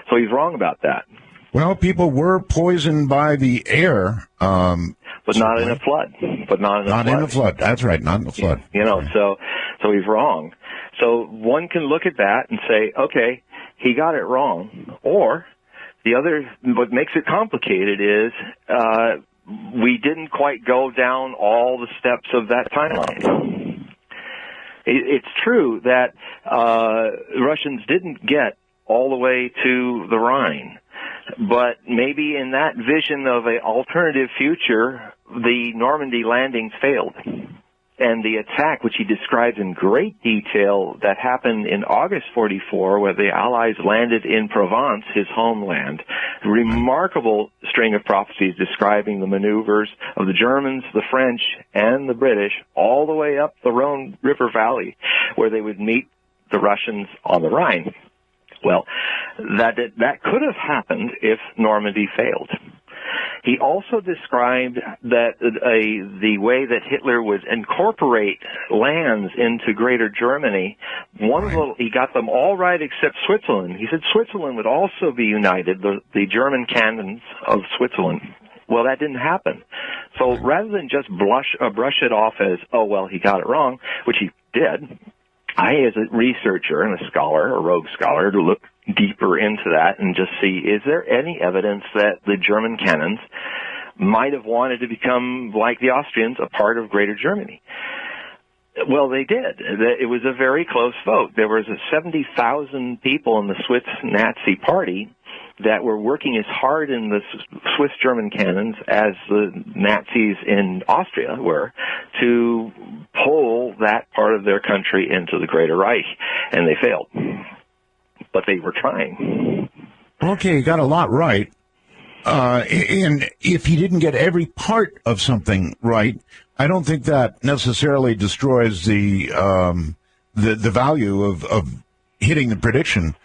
[SPEAKER 3] So he's wrong about that.
[SPEAKER 2] Well, people were poisoned by the air.
[SPEAKER 3] But not in a flood.
[SPEAKER 2] Not in a flood. That's right, not in a flood.
[SPEAKER 3] You know, so he's wrong. So one can look at that and say, okay, he got it wrong. Or the other, what makes it complicated is we didn't quite go down all the steps of that timeline. It's true that Russians didn't get all the way to the Rhine, but maybe in that vision of an alternative future, the Normandy landings failed. and the attack, which he describes in great detail, that happened in August 44, where the Allies landed in Provence, his homeland. A remarkable string of prophecies describing the maneuvers of the Germans, the French, and the British, all the way up the Rhone River Valley, where they would meet the Russians on the Rhine. Well, that could have happened if Normandy failed. He also described that the way that Hitler would incorporate lands into Greater Germany, he got them all right except Switzerland. He said Switzerland would also be united, the German cantons of Switzerland. Well, that didn't happen. So rather than just brush it off as, oh, well, he got it wrong, which he did, I, as a researcher and a scholar, a rogue scholar, to look deeper into that and just see, is there any evidence that the German cantons might have wanted to become, like the Austrians, a part of Greater Germany? Well, they did. It was a very close vote. There was 70,000 people in the Swiss Nazi Party that were working as hard in the Swiss German cantons as the Nazis in Austria were to pull that part of their country into the Greater Reich, and they failed. But they were trying.
[SPEAKER 2] Okay, you got a lot right. And if he didn't get every part of something right, I don't think that necessarily destroys the value of hitting the prediction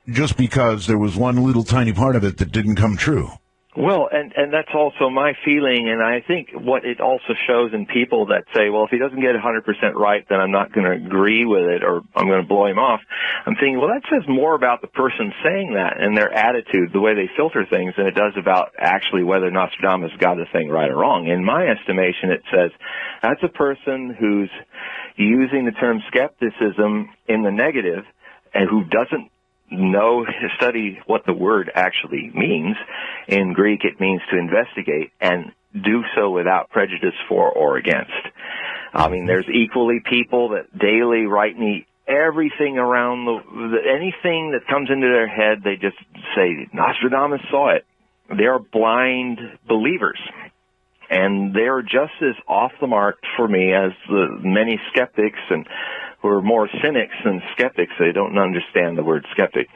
[SPEAKER 2] just because there was one little tiny part of it that didn't come true.
[SPEAKER 3] Well, and that's also my feeling, and I think what it also shows in people that say, well, if he doesn't get 100% right, then I'm not going to agree with it, or I'm going to blow him off. I'm thinking, well, that says more about the person saying that and their attitude, the way they filter things, than it does about actually whether Nostradamus got the thing right or wrong. In my estimation, it says that's a person who's using the term skepticism in the negative and who doesn't study what the word actually means. In Greek, it means to investigate, and do so without prejudice for or against. I mean, there's equally people that daily write me everything around anything that comes into their head, they just say, Nostradamus saw it. They're blind believers. And they're just as off the mark for me as the many skeptics and who are more cynics than skeptics. They don't understand the word skeptic.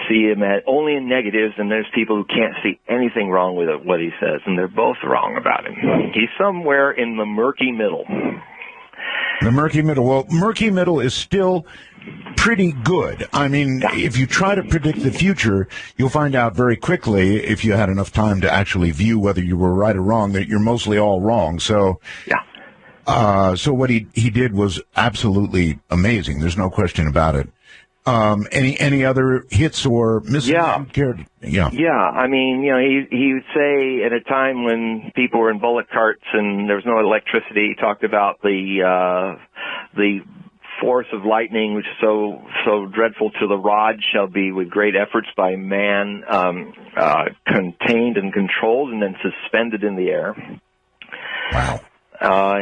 [SPEAKER 3] See him only in negatives, and there's people who can't see anything wrong with what he says, and they're both wrong about him. He's somewhere in the murky middle.
[SPEAKER 2] The murky middle. Well, murky middle is still pretty good. I mean, if you try to predict the future, you'll find out very quickly, if you had enough time to actually view whether you were right or wrong, that you're mostly all wrong. So, so what he did was absolutely amazing. There's no question about it. Any other hits or misses?
[SPEAKER 3] Yeah. I mean, he would say at a time when people were in bullock carts and there was no electricity, he talked about the force of lightning, which is so dreadful to the rod, shall be with great efforts by man contained and controlled and then suspended in the air.
[SPEAKER 2] Wow.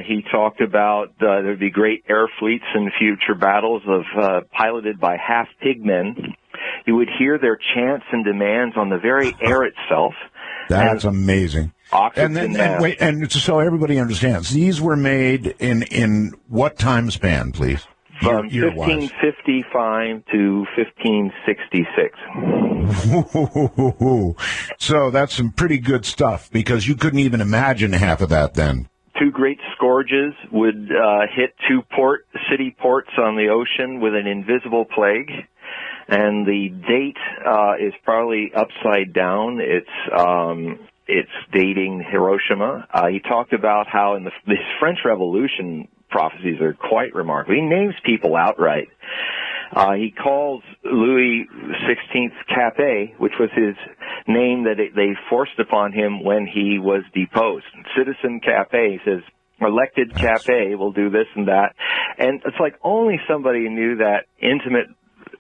[SPEAKER 3] He talked about there'd be great air fleets in future battles piloted by half pigmen. You would hear their chants and demands on the very air itself.
[SPEAKER 2] That's amazing. And so everybody understands, these were made in what time span, please?
[SPEAKER 3] From 1555 to 1566.
[SPEAKER 2] So that's some pretty good stuff, because you couldn't even imagine half of that then.
[SPEAKER 3] Two great scourges would hit two city ports on the ocean with an invisible plague, and the date is probably upside down. It's dating Hiroshima. He talked about how in this French Revolution, prophecies are quite remarkable. He names people outright. He calls Louis XVI's Capet, which was his name that they forced upon him when he was deposed. Citizen Capet, he says, elected Capet will do this and that. And it's like only somebody knew that intimate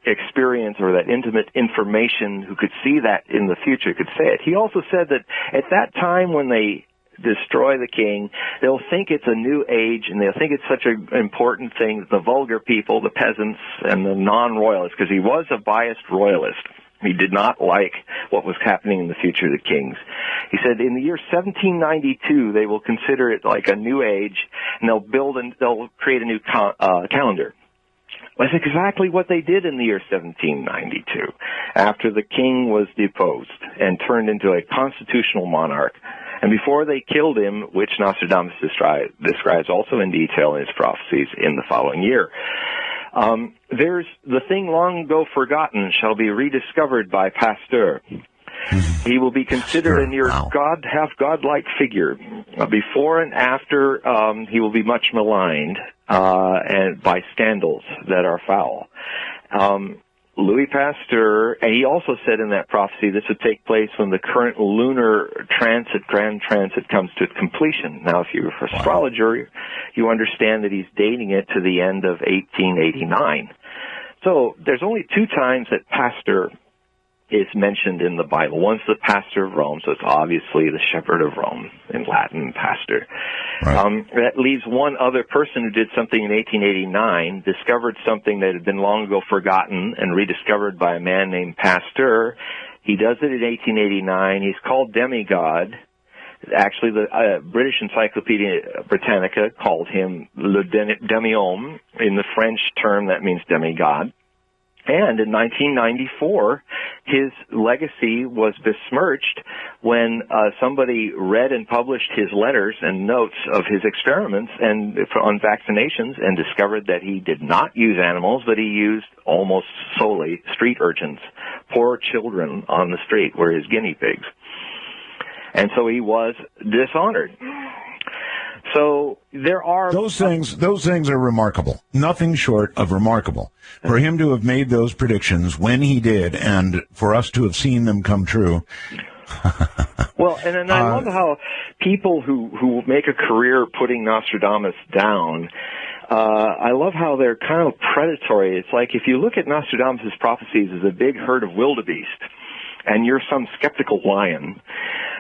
[SPEAKER 3] experience or that intimate information who could see that in the future could say it. He also said that at that time when they destroy the king, they'll think it's a new age, and they'll think it's such an important thing that the vulgar people, the peasants, and the non-royalists, because he was a biased royalist, He did not like what was happening in the future of the kings. He said, in the year 1792, they will consider it like a new age, and they'll create a new calendar. That's exactly what they did in the year 1792, after the king was deposed and turned into a constitutional monarch. And before they killed him, which Nostradamus describes also in detail in his prophecies in the following year. There's the thing long ago forgotten shall be rediscovered by Pasteur. He will be considered a near godlike figure. Before and after, he will be much maligned and by scandals that are foul. Louis Pasteur, and he also said in that prophecy this would take place when the current lunar grand transit comes to completion. Now, if you're an astrologer, you understand that he's dating it to the end of 1889. So there's only two times that Pasteur is mentioned in the Bible. One's the pastor of Rome, so it's obviously the shepherd of Rome, in Latin, pastor. Right. That leaves one other person who did something in 1889, discovered something that had been long ago forgotten and rediscovered by a man named Pasteur. He does it in 1889. He's called demigod. Actually, the British Encyclopedia Britannica called him le demi-homme. In the French term, that means demigod. And in 1994, his legacy was besmirched when somebody read and published his letters and notes of his experiments and on vaccinations and discovered that he did not use animals, but he used almost solely street urchins. Poor children on the street were his guinea pigs. And so he was dishonored. So there are
[SPEAKER 2] those things are remarkable. Nothing short of remarkable. For him to have made those predictions when he did, and for us to have seen them come true.
[SPEAKER 3] Well, and I love how people who make a career putting Nostradamus down, I love how they're kind of predatory. It's like if you look at Nostradamus' prophecies as a big herd of wildebeest, and you're some skeptical lion,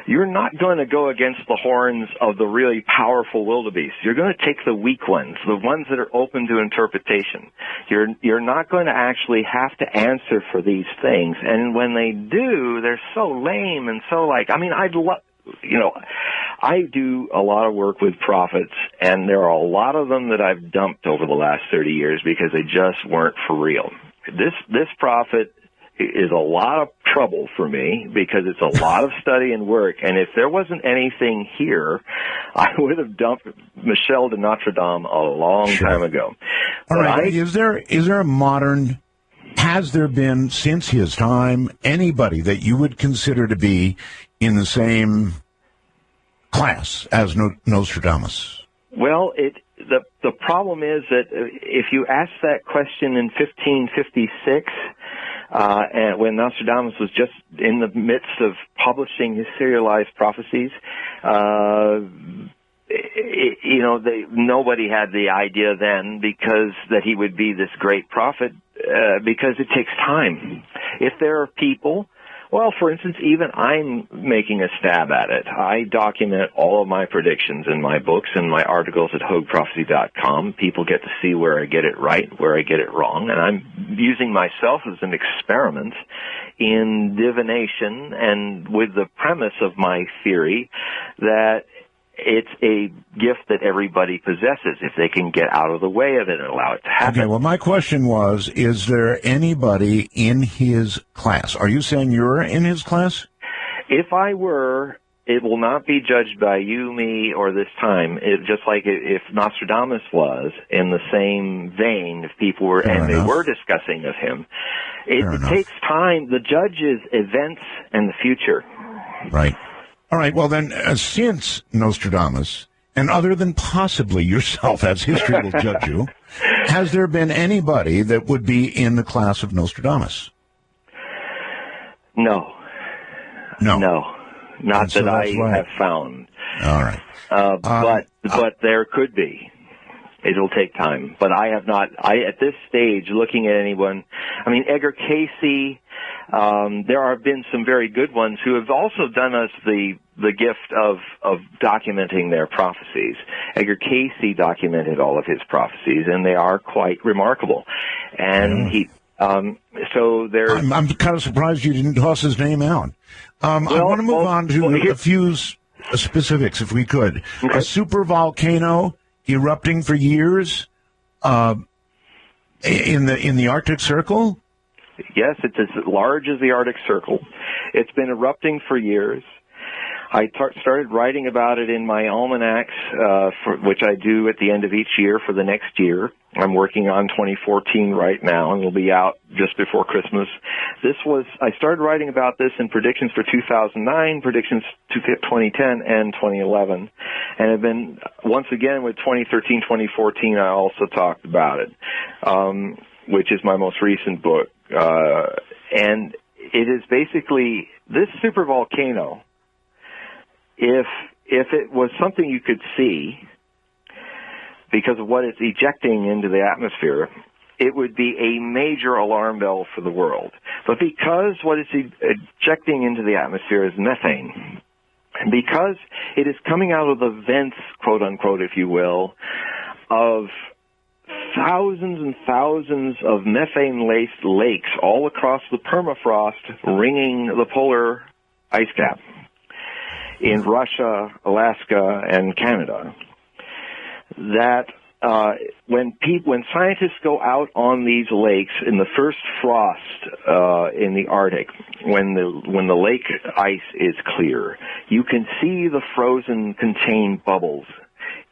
[SPEAKER 3] you're not going to go against the horns of the really powerful wildebeest. You're going to take the weak ones, the ones that are open to interpretation. You're not going to actually have to answer for these things. And when they do, they're so lame and so I do a lot of work with prophets, and there are a lot of them that I've dumped over the last 30 years because they just weren't for real. This prophet is a lot of trouble for me because it's a lot of study and work. And if there wasn't anything here, I would have dumped Michel de Notre Dame a long time ago.
[SPEAKER 2] All right. Is there a modern, has there been since his time anybody that you would consider to be in the same class as Nostradamus?
[SPEAKER 3] Well, the problem is that if you ask that question in 1556, and when Nostradamus was just in the midst of publishing his serialized prophecies, nobody had the idea then that he would be this great prophet, because it takes time. If there are people, well, for instance, even I'm making a stab at it. I document all of my predictions in my books and my articles at HogueProphecy.com. People get to see where I get it right, where I get it wrong, and I'm using myself as an experiment in divination and with the premise of my theory that it's a gift that everybody possesses if they can get out of the way of it and allow it to happen.
[SPEAKER 2] Okay, well, my question was, is there anybody in his class? Are you saying you're in his class?
[SPEAKER 3] If I were, it will not be judged by you, me, or this time. Just like if Nostradamus was, in the same vein, if people were, and they were discussing of him. It takes time. The judge is events and the future.
[SPEAKER 2] Right. All right, well then, since Nostradamus, and other than possibly yourself, as history will judge you, has there been anybody that would be in the class of Nostradamus?
[SPEAKER 3] No. Not that I have found.
[SPEAKER 2] All right.
[SPEAKER 3] But there could be. It'll take time. But I have not, at this stage, looking at anyone, Edgar Casey, there have been some very good ones who have also done us the gift of documenting their prophecies. Edgar Casey documented all of his prophecies, and they are quite remarkable. And So there's...
[SPEAKER 2] I'm kind of surprised you didn't toss his name out. I want to move on to a few specifics, if we could.
[SPEAKER 3] Okay.
[SPEAKER 2] A super volcano erupting for years in the Arctic Circle?
[SPEAKER 3] Yes, it's as large as the Arctic Circle. It's been erupting for years. I started writing about it in my almanacs, which I do at the end of each year for the next year. I'm working on 2014 right now, and it'll be out just before Christmas. I started writing about this in predictions for 2009, predictions to 2010, and 2011. And have been, once again, with 2013, 2014, I also talked about it, which is my most recent book. And it is basically this supervolcano. If it was something you could see, because of what it's ejecting into the atmosphere, it would be a major alarm bell for the world. But because what it's ejecting into the atmosphere is methane, and because it is coming out of the vents, quote unquote, if you will, of thousands and thousands of methane-laced lakes all across the permafrost ringing the polar ice cap in Russia, Alaska, and Canada, that when scientists go out on these lakes in the first frost in the Arctic, when the lake ice is clear, you can see the frozen contained bubbles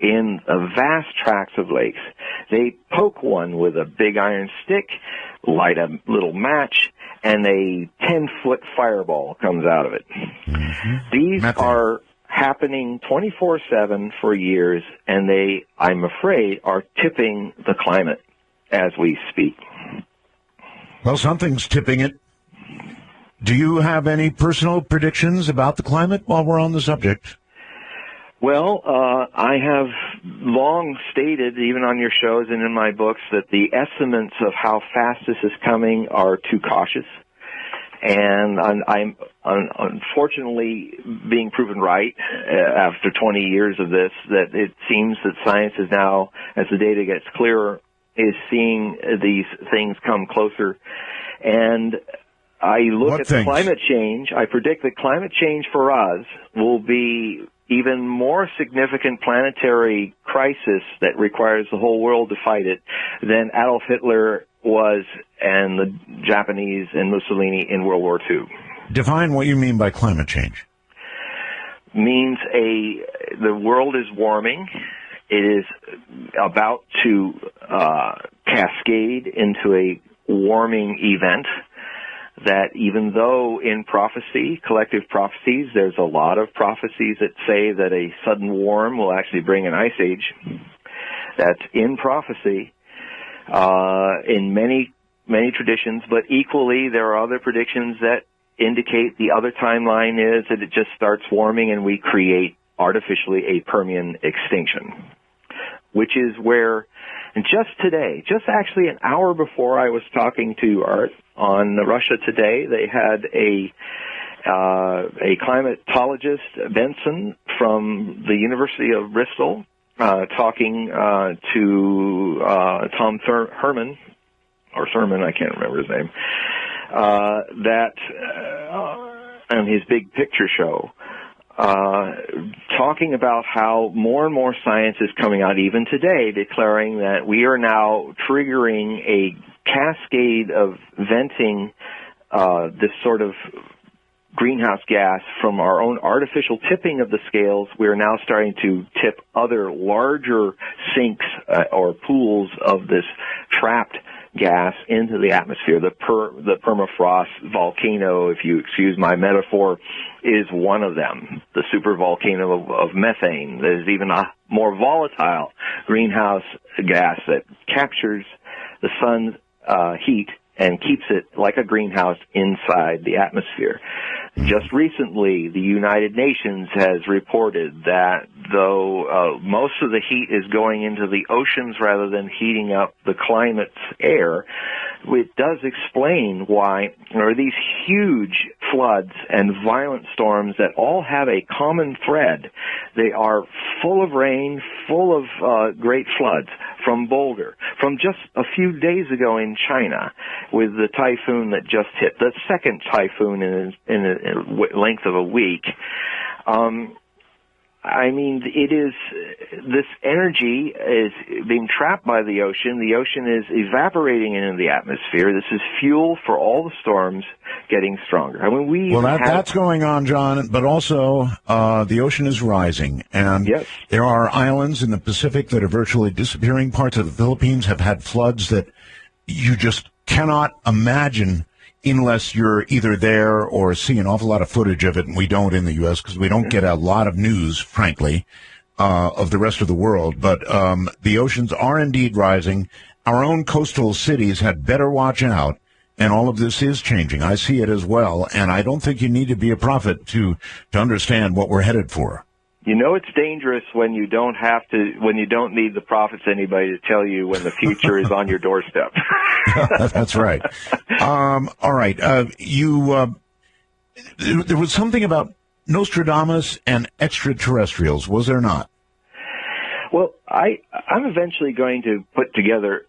[SPEAKER 3] in vast tracts of lakes. They poke one with a big iron stick, light a little match, and a 10-foot fireball comes out of it. Mm-hmm. These are happening 24/7 for years, and they, I'm afraid, are tipping the climate as we speak.
[SPEAKER 2] Well, something's tipping it. Do you have any personal predictions about the climate while we're on the subject?
[SPEAKER 3] Well, I have long stated, even on your shows and in my books, that the estimates of how fast this is coming are too cautious. And I'm unfortunately being proven right after 20 years of this, that it seems that science is now, as the data gets clearer, is seeing these things come closer. And I look at climate change. I predict that climate change for us will be even more significant planetary crisis that requires the whole world to fight it than Adolf Hitler was and the Japanese and Mussolini in World War II.
[SPEAKER 2] Define what you mean by climate change.
[SPEAKER 3] Means the world is warming. It is about to cascade into a warming event that, even though in prophecy, collective prophecies, there's a lot of prophecies that say that a sudden warm will actually bring an ice age. That's in prophecy, in many traditions, but equally there are other predictions that indicate the other timeline is that it just starts warming and we create artificially a Permian extinction, which is where, and just today, just actually an hour before I was talking to Art on Russia Today, they had a climatologist, Benson, from the University of Bristol, talking to Tom Thurman, or Thurman, I can't remember his name, and his Big Picture show, talking about how more and more science is coming out even today, declaring that we are now triggering a cascade of venting this sort of greenhouse gas from our own artificial tipping of the scales. We're now starting to tip other larger sinks or pools of this trapped gas into the atmosphere. The permafrost volcano, if you excuse my metaphor, is one of them. The supervolcano of methane. There's even a more volatile greenhouse gas that captures the sun's heat and keeps it like a greenhouse inside the atmosphere. Just recently, the United Nations has reported that though most of the heat is going into the oceans rather than heating up the climate's air, it does explain why there are these huge floods and violent storms that all have a common thread. They are full of rain, full of great floods from Boulder, from just a few days ago in China with the typhoon that just hit, the second typhoon in a length of a week. I mean, it is, this energy is being trapped by the ocean. The ocean is evaporating into the atmosphere. This is fuel for all the storms getting stronger. I mean,
[SPEAKER 2] that's going on, John, but also the ocean is rising, and
[SPEAKER 3] yes,
[SPEAKER 2] there are islands in the Pacific that are virtually disappearing. Parts of the Philippines have had floods that you just cannot imagine unless you're either there or see an awful lot of footage of it, and we don't in the U.S. because we don't get a lot of news, frankly, of the rest of the world. But the oceans are indeed rising. Our own coastal cities had better watch out, and all of this is changing. I see it as well, and I don't think you need to be a prophet to understand what we're headed for.
[SPEAKER 3] You know it's dangerous when you don't need the prophets anybody to tell you when the future is on your doorstep.
[SPEAKER 2] That's right. All right. There was something about Nostradamus and extraterrestrials, was there not?
[SPEAKER 3] Well, I'm eventually going to put together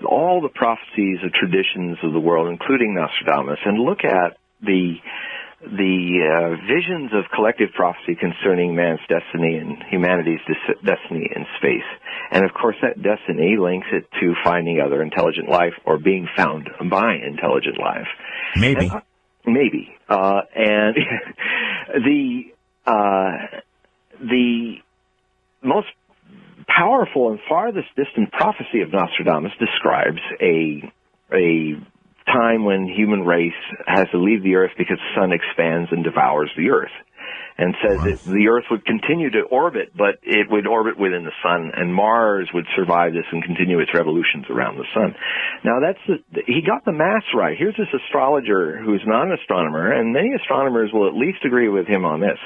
[SPEAKER 3] all the prophecies of traditions of the world, including Nostradamus, and look at the visions of collective prophecy concerning man's destiny and humanity's destiny in space. And of course that destiny links it to finding other intelligent life or being found by intelligent life.
[SPEAKER 2] Maybe.
[SPEAKER 3] Maybe. And the most powerful and farthest distant prophecy of Nostradamus describes a time when human race has to leave the earth because the sun expands and devours the earth, and says that the earth would continue to orbit, but it would orbit within the sun, and Mars would survive this and continue its revolutions around the sun. Now he got the math right. Here's this astrologer who's not an astronomer, and many astronomers will at least agree with him on this,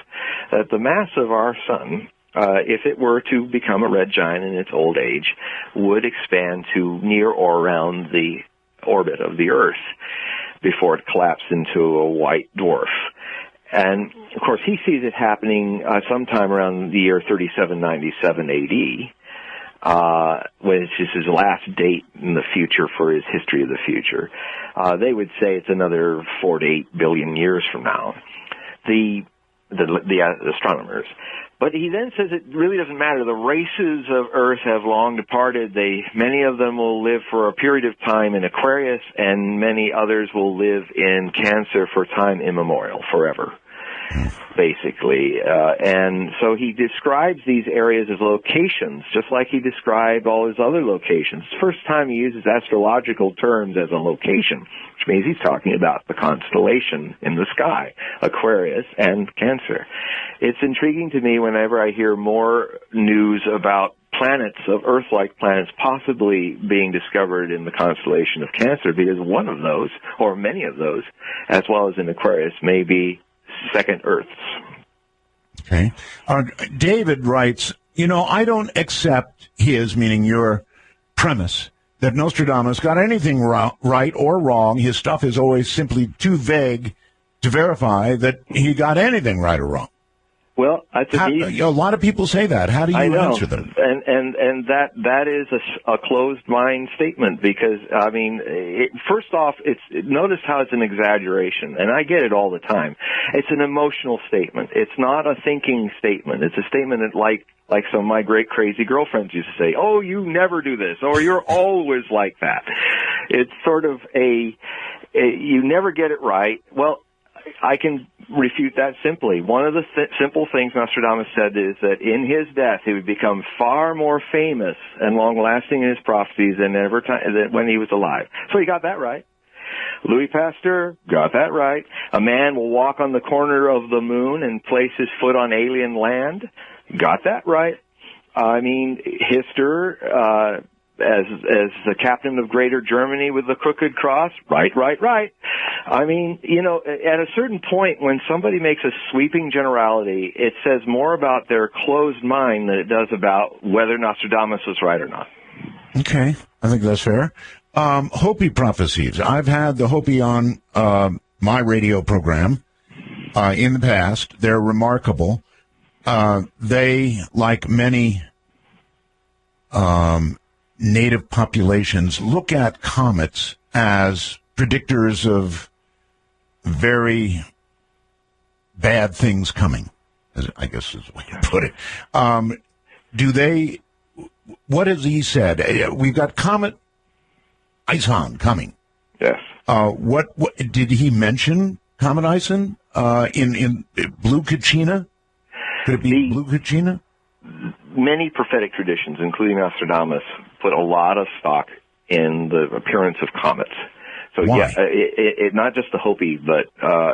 [SPEAKER 3] that the mass of our sun, if it were to become a red giant in its old age, would expand to near or around the orbit of the Earth before it collapsed into a white dwarf. And, of course, he sees it happening sometime around the year 3797 AD, which is his last date in the future for his history of the future. They would say it's another 4 to 8 billion years from now, the astronomers. But he then says it really doesn't matter. The races of Earth have long departed. Many of them will live for a period of time in Aquarius, and many others will live in Cancer for time immemorial, forever, basically. And so he describes these areas as locations, just like he described all his other locations. It's the first time he uses astrological terms as a location, which means he's talking about the constellation in the sky, Aquarius and Cancer. It's intriguing to me whenever I hear more news about planets, of Earth-like planets, possibly being discovered in the constellation of Cancer, because one of those, or many of those, as well as in Aquarius, may be second Earths.
[SPEAKER 2] Okay. David writes, I don't accept his, meaning your, premise that Nostradamus got anything right or wrong. His stuff is always simply too vague to verify that he got anything right or wrong.
[SPEAKER 3] Well,
[SPEAKER 2] a lot of people say that. How do you answer them?
[SPEAKER 3] And that is a closed mind statement, because first off, notice how it's an exaggeration, and I get it all the time. It's an emotional statement. It's not a thinking statement. It's a statement that like some of my great crazy girlfriends used to say, "Oh, you never do this," or "You're always like that." It's sort of you never get it right. Well, I can refute that simply. One of the simple things Nostradamus said is that in his death he would become far more famous and long-lasting in his prophecies than when he was alive. So he got that right. Louis Pasteur got that right. A man will walk on the corner of the moon and place his foot on alien land. Got that right. Hister, as the captain of Greater Germany with the crooked cross, right. At a certain point when somebody makes a sweeping generality, it says more about their closed mind than it does about whether Nostradamus was right or not.
[SPEAKER 2] Okay, I think that's fair. Hopi Prophecies. I've had the Hopi on my radio program in the past. They're remarkable. They, like many native populations, look at comets as predictors of very bad things coming, I guess is the way to put it. Do they, what has he said? We've got Comet Ison coming.
[SPEAKER 3] Yes.
[SPEAKER 2] What did he mention Comet Ison in Blue Kachina? Could it be Blue Kachina?
[SPEAKER 3] Many prophetic traditions, including Nostradamus, put a lot of stock in the appearance of comets. So
[SPEAKER 2] Why?
[SPEAKER 3] yeah, it not just the Hopi, but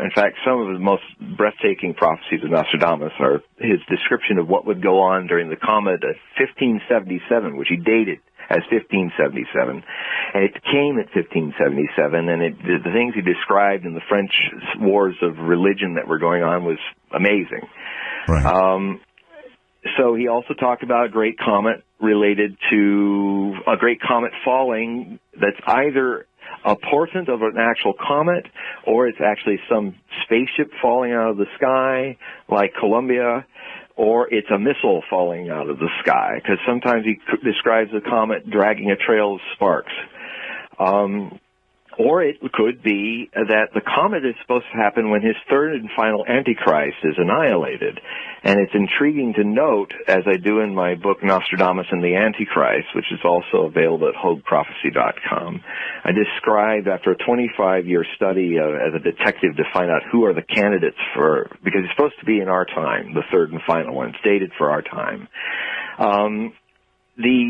[SPEAKER 3] in fact, some of the most breathtaking prophecies of Nostradamus are his description of what would go on during the comet of 1577, which he dated as 1577, and it came at 1577, and the things he described in the French wars of religion that were going on was amazing.
[SPEAKER 2] Right.
[SPEAKER 3] So he also talked about a great comet related to a great comet falling that's either a portent of an actual comet or it's actually some spaceship falling out of the sky like Columbia, or it's a missile falling out of the sky, because sometimes he describes the comet dragging a trail of sparks. Or it could be that the comet is supposed to happen when his third and final Antichrist is annihilated. And it's intriguing to note, as I do in my book Nostradamus and the Antichrist, which is also available at HogueProphecy.com, I described, after a 25-year study as a detective to find out who are the candidates for, because it's supposed to be in our time, the third and final one. It's dated for our time.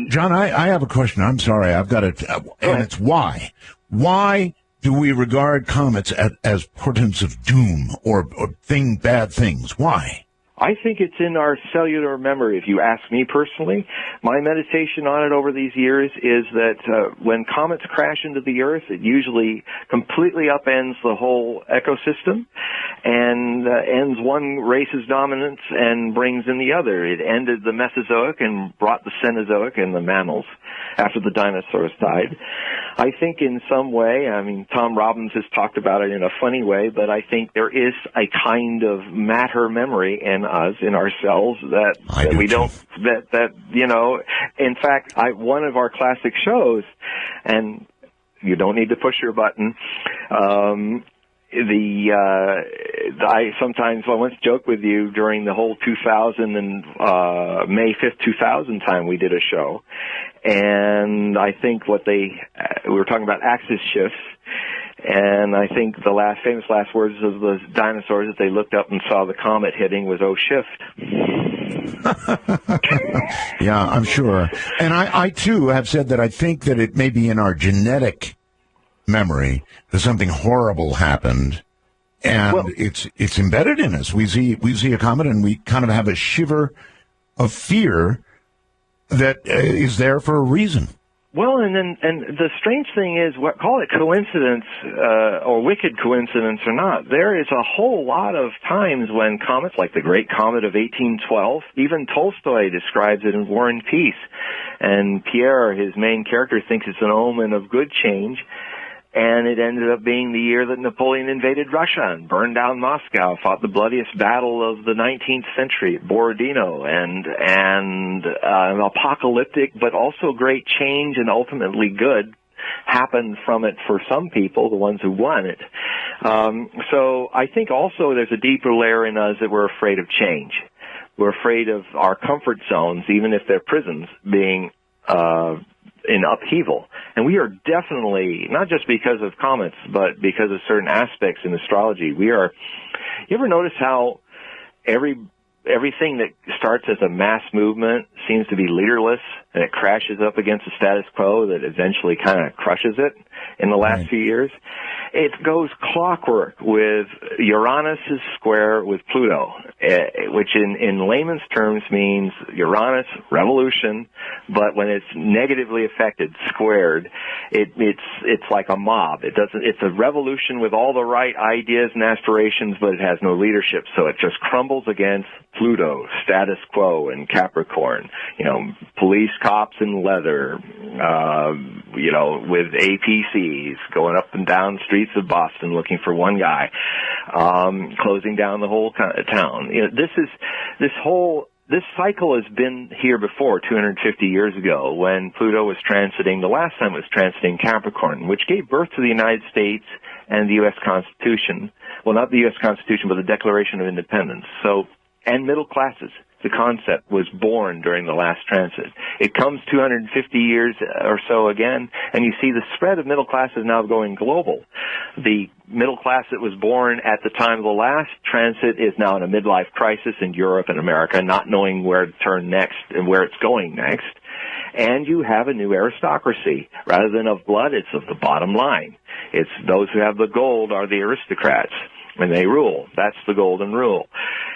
[SPEAKER 2] John, I have a question. I'm sorry. I've got it. And it's why. Why do we regard comets as portents of doom or bad things? Why?
[SPEAKER 3] I think it's in our cellular memory, if you ask me personally. My meditation on it over these years is that when comets crash into the Earth, it usually completely upends the whole ecosystem and ends one race's dominance and brings in the other. It ended the Mesozoic and brought the Cenozoic and the mammals after the dinosaurs died. I think in some way, I mean, Tom Robbins has talked about it in a funny way, but I think there is a kind of matter memory in us, in ourselves, that we don't, that, you know, in fact, one of our classic shows, and you don't need to push your button, I sometimes, I once joked with you during the whole 2000 and May 5th, 2000 time we did a show, and I think we were talking about axis shifts, and I think the famous last words of the dinosaurs that they looked up and saw the comet hitting was, "Oh, shift."
[SPEAKER 2] Yeah, I'm sure. And I too have said that I think that it may be in our genetic memory that something horrible happened, and it's embedded in us. We see a comet and we kind of have a shiver of fear that is there for a reason.
[SPEAKER 3] Well, and the strange thing is, call it coincidence or wicked coincidence or not, there is a whole lot of times when comets, like the Great Comet of 1812, even Tolstoy describes it in War and Peace, and Pierre, his main character, thinks it's an omen of good change. And it ended up being the year that Napoleon invaded Russia and burned down Moscow, fought the bloodiest battle of the 19th century at Borodino, and an apocalyptic but also great change and ultimately good happened from it for some people, the ones who won it. So I think also there's a deeper layer in us that we're afraid of change. We're afraid of our comfort zones, even if they're prisons, being in upheaval. And we are definitely, not just because of comets, but because of certain aspects in astrology, you ever notice how everything that starts as a mass movement seems to be leaderless, and it crashes up against the status quo that eventually kind of crushes it in the last few years? It goes clockwork with Uranus's square with Pluto, which in layman's terms means Uranus, revolution, but when it's negatively affected, squared, it's like a mob. It's a revolution with all the right ideas and aspirations, but it has no leadership, so it just crumbles against Pluto, status quo, and Capricorn. You know, police cops in leather, with APCs going up and down streets of Boston looking for one guy, closing down the whole town. This cycle has been here before, 250 years ago, when Pluto was transiting, the last time it was transiting Capricorn, which gave birth to the United States and the U.S. Constitution. Well, not the U.S. Constitution, but the Declaration of Independence. And middle classes. The concept was born during the last transit. It comes 250 years or so again, and you see the spread of middle class is now going global. The middle class that was born at the time of the last transit is now in a midlife crisis in Europe and America, not knowing where to turn next and where it's going next. And you have a new aristocracy. Rather than of blood, it's of the bottom line. It's those who have the gold are the aristocrats, and they rule. That's the golden rule.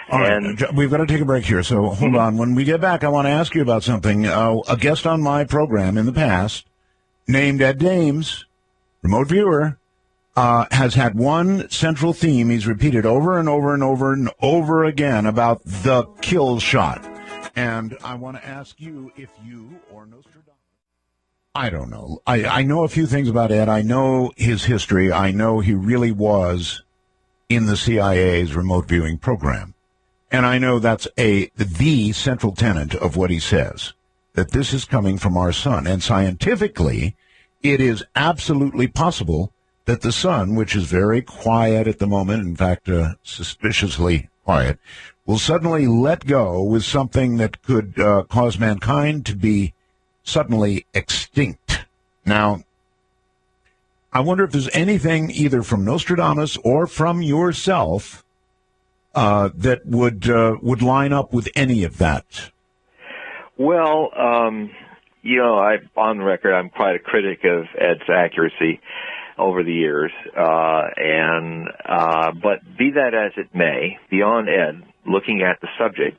[SPEAKER 2] All right, we've got to take a break here, so hold on. When we get back, I want to ask you about something. A guest on my program in the past, named Ed Dames, remote viewer, has had one central theme he's repeated over and over and over and over again about the kill shot. And I want to ask you if you or Nostradamus... I don't know. I know a few things about Ed. I know his history. I know he really was in the CIA's remote viewing program. And I know that's the central tenet of what he says, that this is coming from our sun. And scientifically, it is absolutely possible that the sun, which is very quiet at the moment, in fact, suspiciously quiet, will suddenly let go with something that could cause mankind to be suddenly extinct. Now, I wonder if there's anything either from Nostradamus or from yourself that would line up with any of that.
[SPEAKER 3] Well, on the record, I'm quite a critic of Ed's accuracy over the years, but be that as it may, beyond Ed, looking at the subject,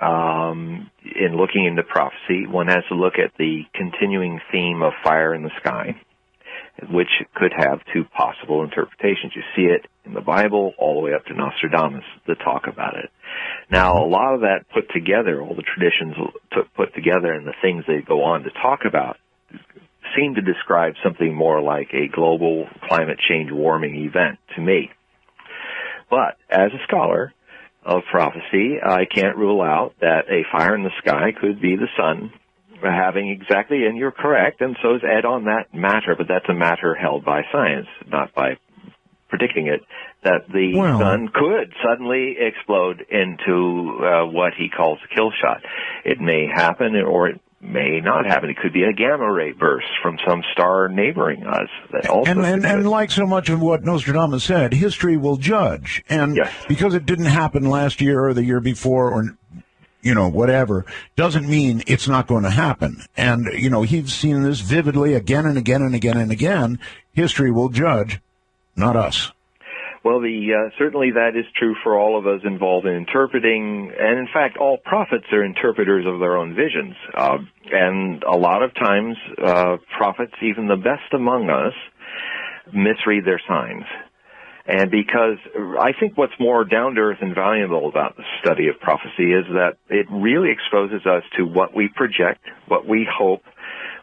[SPEAKER 3] in looking into prophecy, one has to look at the continuing theme of fire in the sky, which could have two possible interpretations. You see it in the Bible all the way up to Nostradamus, the talk about it. Now, a lot of that put together, all the traditions put together and the things they go on to talk about, seem to describe something more like a global climate change warming event to me. But as a scholar of prophecy, I can't rule out that a fire in the sky could be the sun having exactly, and you're correct, and so is Ed on that matter, but that's a matter held by science, not by predicting it, that the sun could suddenly explode into what he calls a kill shot. It may happen, or it may not happen. It could be a gamma ray burst from some star neighboring us. That also and
[SPEAKER 2] like so much of what Nostradamus said, history will judge. And because it didn't happen last year or the year before or whatever, doesn't mean it's not going to happen. And, he's seen this vividly again and again and again and again. History will judge, not us.
[SPEAKER 3] Well, certainly that is true for all of us involved in interpreting, and in fact, all prophets are interpreters of their own visions. And a lot of times, prophets, even the best among us, misread their signs. And because I think what's more down-to-earth and valuable about the study of prophecy is that it really exposes us to what we project, what we hope,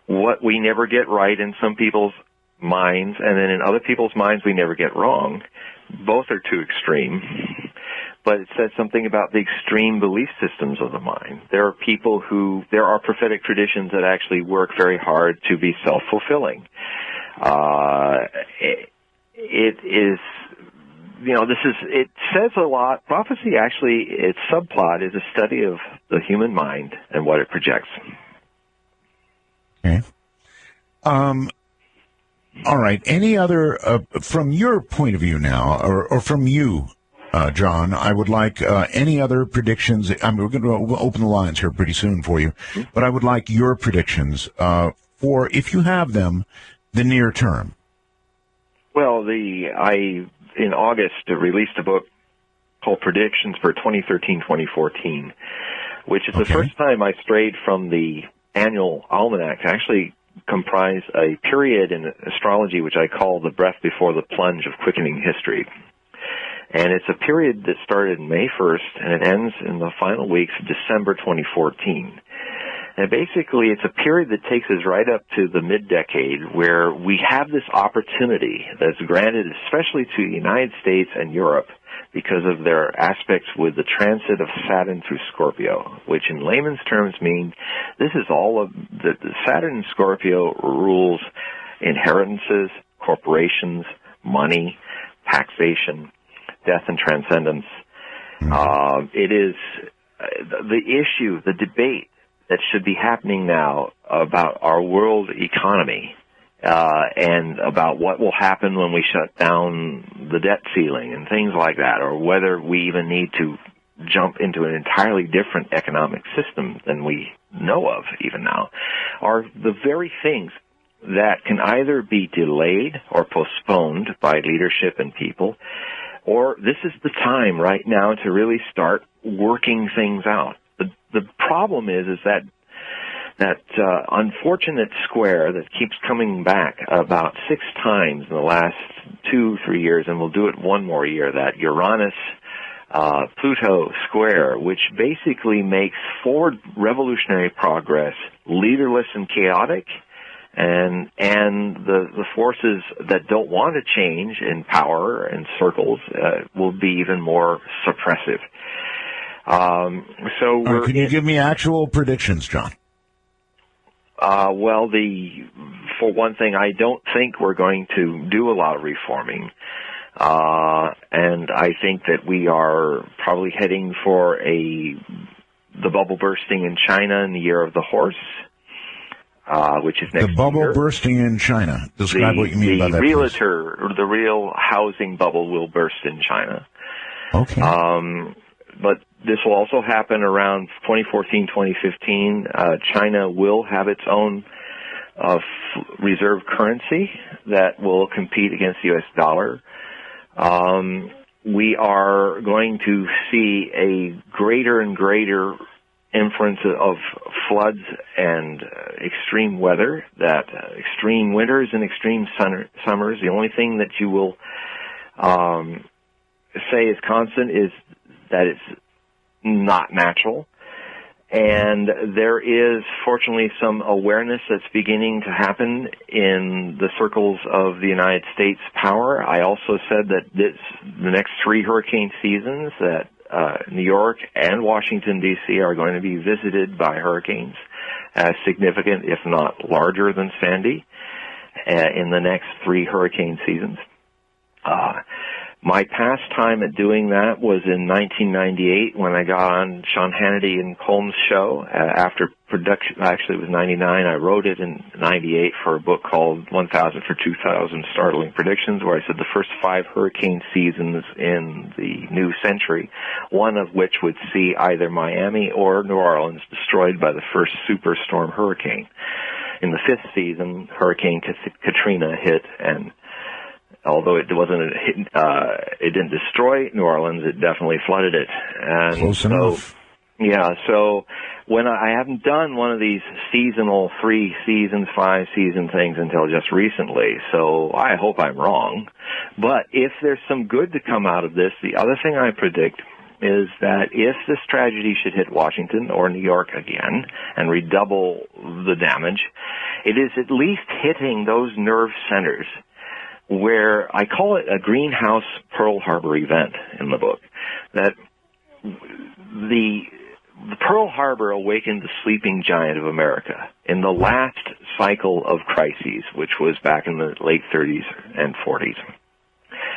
[SPEAKER 3] what we never get right in some people's minds, and then in other people's minds we never get wrong. Both are too extreme. But it says something about the extreme belief systems of the mind. There are prophetic traditions that actually work very hard to be self-fulfilling. It says a lot. Prophecy actually, its subplot is a study of the human mind and what it projects.
[SPEAKER 2] Okay. All right. Any other, from your point of view now, or from you, John, I would like any other predictions. We're going to open the lines here pretty soon for you, but I would like your predictions for, if you have them, the near term.
[SPEAKER 3] Well, in August, released a book called Predictions for 2013-2014, which is the first time I strayed from the annual almanac to actually comprise a period in astrology which I call the breath before the plunge of quickening history. And it's a period that started May 1st, and it ends in the final weeks of December 2014. And basically, it's a period that takes us right up to the mid-decade where we have this opportunity that's granted especially to the United States and Europe because of their aspects with the transit of Saturn through Scorpio, which in layman's terms mean this is all of the Saturn in Scorpio rules inheritances, corporations, money, taxation, death and transcendence. It is the issue, the debate that should be happening now about our world economy and about what will happen when we shut down the debt ceiling and things like that, or whether we even need to jump into an entirely different economic system than we know of even now, are the very things that can either be delayed or postponed by leadership and people, or this is the time right now to really start working things out. The problem is that unfortunate square that keeps coming back about 6 times in the last 2-3 years, and we'll do it one more year, that Uranus Pluto square, which basically makes forward revolutionary progress leaderless and chaotic, and the forces that don't want to change in power and circles will be even more suppressive.
[SPEAKER 2] Can you give me actual predictions, John?
[SPEAKER 3] Well, for one thing, I don't think we're going to do a lot of reforming. And I think that we are probably heading for the bubble bursting in China in the year of the horse, which is next year.
[SPEAKER 2] The bubble bursting in China. Describe what you mean by that.
[SPEAKER 3] The real housing bubble will burst in China.
[SPEAKER 2] Okay.
[SPEAKER 3] But this will also happen around 2014, 2015. China will have its own reserve currency that will compete against the U.S. dollar. We are going to see a greater and greater inference of floods and extreme weather, that extreme winters and extreme summers. The only thing that you will say is constant is that it's not natural. And there is, fortunately, some awareness that's beginning to happen in the circles of the United States power. I also said that the next 3 hurricane seasons, that New York and Washington, D.C. are going to be visited by hurricanes as significant, if not larger than Sandy, in the next 3 hurricane seasons. My past time at doing that was in 1998 when I got on Sean Hannity and Colm's show after production. Actually, it was 99. I wrote it in 98 for a book called 1000 for 2000 Startling Predictions, where I said the first 5 hurricane seasons in the new century, one of which would see either Miami or New Orleans destroyed by the first superstorm hurricane. In the 5th season, Hurricane Katrina hit, and although it didn't destroy New Orleans, it definitely flooded it. And
[SPEAKER 2] close enough.
[SPEAKER 3] Yeah, so when I haven't done one of these seasonal 3 seasons, 5 season things until just recently, so I hope I'm wrong. But if there's some good to come out of this, the other thing I predict is that if this tragedy should hit Washington or New York again and redouble the damage, it is at least hitting those nerve centers where I call it a greenhouse Pearl Harbor event in the book, that the Pearl Harbor awakened the sleeping giant of America in the last cycle of crises, which was back in the late 30s and 40s.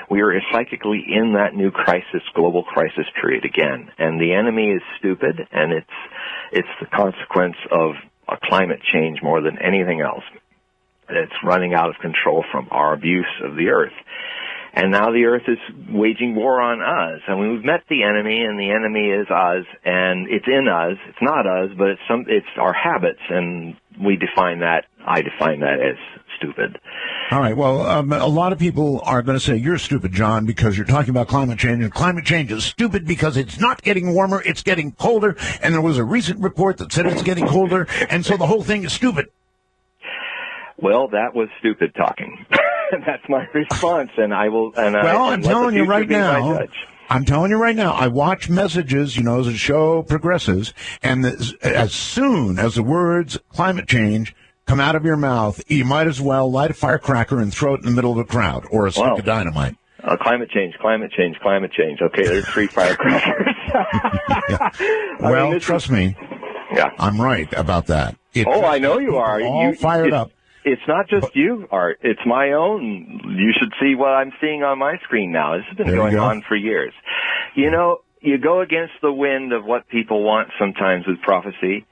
[SPEAKER 3] We are psychically in that new crisis, global crisis period again, and the enemy is stupid, and it's the consequence of a climate change more than anything else. It's running out of control from our abuse of the earth. And now the earth is waging war on us. And we've met the enemy, and the enemy is us, and it's in us. It's not us, but it's our habits, and I define that as stupid.
[SPEAKER 2] All right. Well, a lot of people are going to say, you're stupid, John, because you're talking about climate change, and climate change is stupid because it's not getting warmer, it's getting colder, and there was a recent report that said it's getting colder, and so the whole thing is stupid.
[SPEAKER 3] Well, that was stupid talking. That's my response, and I will.
[SPEAKER 2] I'm telling you right now. I'm telling you right now, I watch messages, as the show progresses, and as soon as the words climate change come out of your mouth, you might as well light a firecracker and throw it in the middle of a crowd or a stick of dynamite.
[SPEAKER 3] Climate change. Okay, there's 3 firecrackers.
[SPEAKER 2] Yeah. Well, trust me.
[SPEAKER 3] Yeah.
[SPEAKER 2] I'm right about that.
[SPEAKER 3] I know you are.
[SPEAKER 2] All fired up.
[SPEAKER 3] It's not just you, Art. It's my own. You should see what I'm seeing on my screen now. This has been going on for years. You go against the wind of what people want sometimes with prophecy,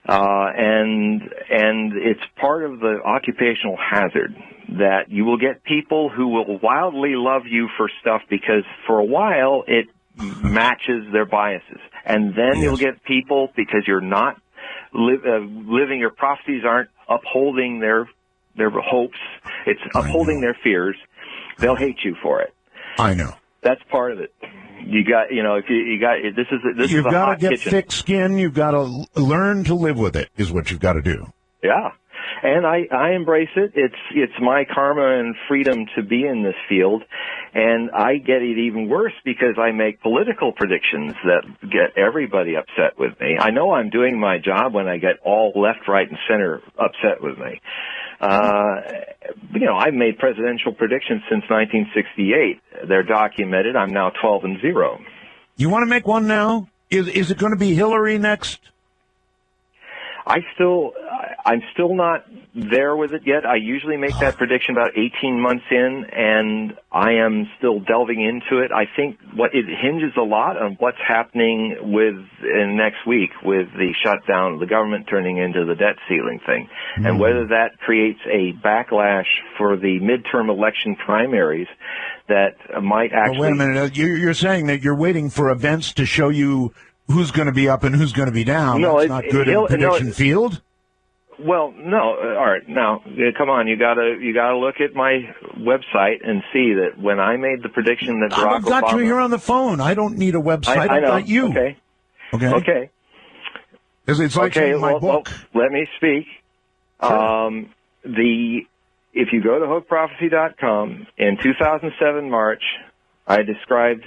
[SPEAKER 3] and it's part of the occupational hazard that you will get people who will wildly love you for stuff because for a while it matches their biases, and then you'll get people because you're not living, your prophecies aren't upholding their hopes, it's upholding their fears. They'll hate you for it.
[SPEAKER 2] I know.
[SPEAKER 3] That's part of it. You got, if you got, this
[SPEAKER 2] you've
[SPEAKER 3] is a
[SPEAKER 2] got
[SPEAKER 3] hot
[SPEAKER 2] to get
[SPEAKER 3] kitchen.
[SPEAKER 2] thick skin. You've got to learn to live with it is what you've got to do.
[SPEAKER 3] Yeah. And I embrace it. It's my karma and freedom to be in this field. And I get it even worse because I make political predictions that get everybody upset with me. I know I'm doing my job when I get all left, right, and center upset with me. I've made presidential predictions since 1968. They're documented. I'm now 12-0.
[SPEAKER 2] You want to make one now? Is it going to be Hillary next?
[SPEAKER 3] I'm still not there with it yet. I usually make that prediction about 18 months in, and I am still delving into it. I think it hinges a lot on what's happening in next week with the shutdown of the government turning into the debt ceiling thing, and whether that creates a backlash for the midterm election primaries that might actually...
[SPEAKER 2] Wait a minute. You're saying that you're waiting for events to show you who's going to be up and who's going to be down.
[SPEAKER 3] No,
[SPEAKER 2] that's not good in prediction field.
[SPEAKER 3] Well, no. All right. Now, come on. You gotta look at my website and see that when I made the prediction that Barack
[SPEAKER 2] I've got
[SPEAKER 3] Obama...
[SPEAKER 2] you here on the phone. I don't need a website.
[SPEAKER 3] I know.
[SPEAKER 2] I've got you.
[SPEAKER 3] Okay.
[SPEAKER 2] It's like my book.
[SPEAKER 3] Well, let me speak.
[SPEAKER 2] Sure.
[SPEAKER 3] If you go to HogueProphecy.com, in 2007 March, I described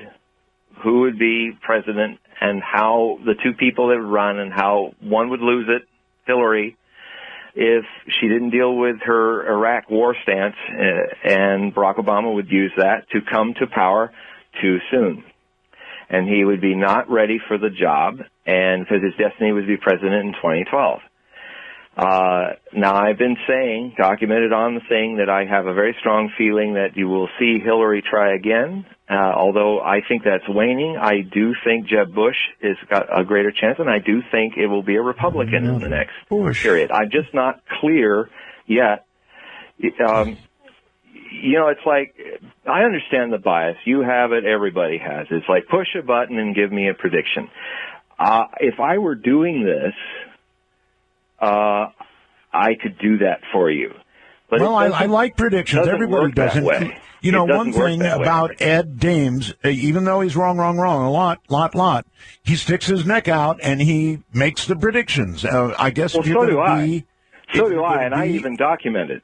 [SPEAKER 3] who would be president and how the two people that would run and how one would lose it, Hillary, if she didn't deal with her Iraq war stance, and Barack Obama would use that to come to power too soon. And he would be not ready for the job, and because his destiny was to be president in 2012. Now, I've been saying, documented on the thing, that I have a very strong feeling that you will see Hillary try again. Although I think that's waning, I do think Jeb Bush has got a greater chance, and I do think it will be a Republican in the next period. I'm just not clear yet. It's like, I understand the bias. You have it, everybody has. It's like, push a button and give me a prediction. If I were doing this, I could do that for you. But
[SPEAKER 2] I like predictions. Everybody doesn't. One thing about Ed Dames, even though he's wrong a lot, he sticks his neck out and he makes the predictions. I guess.
[SPEAKER 3] Well, so do I. So do I, and I even documented.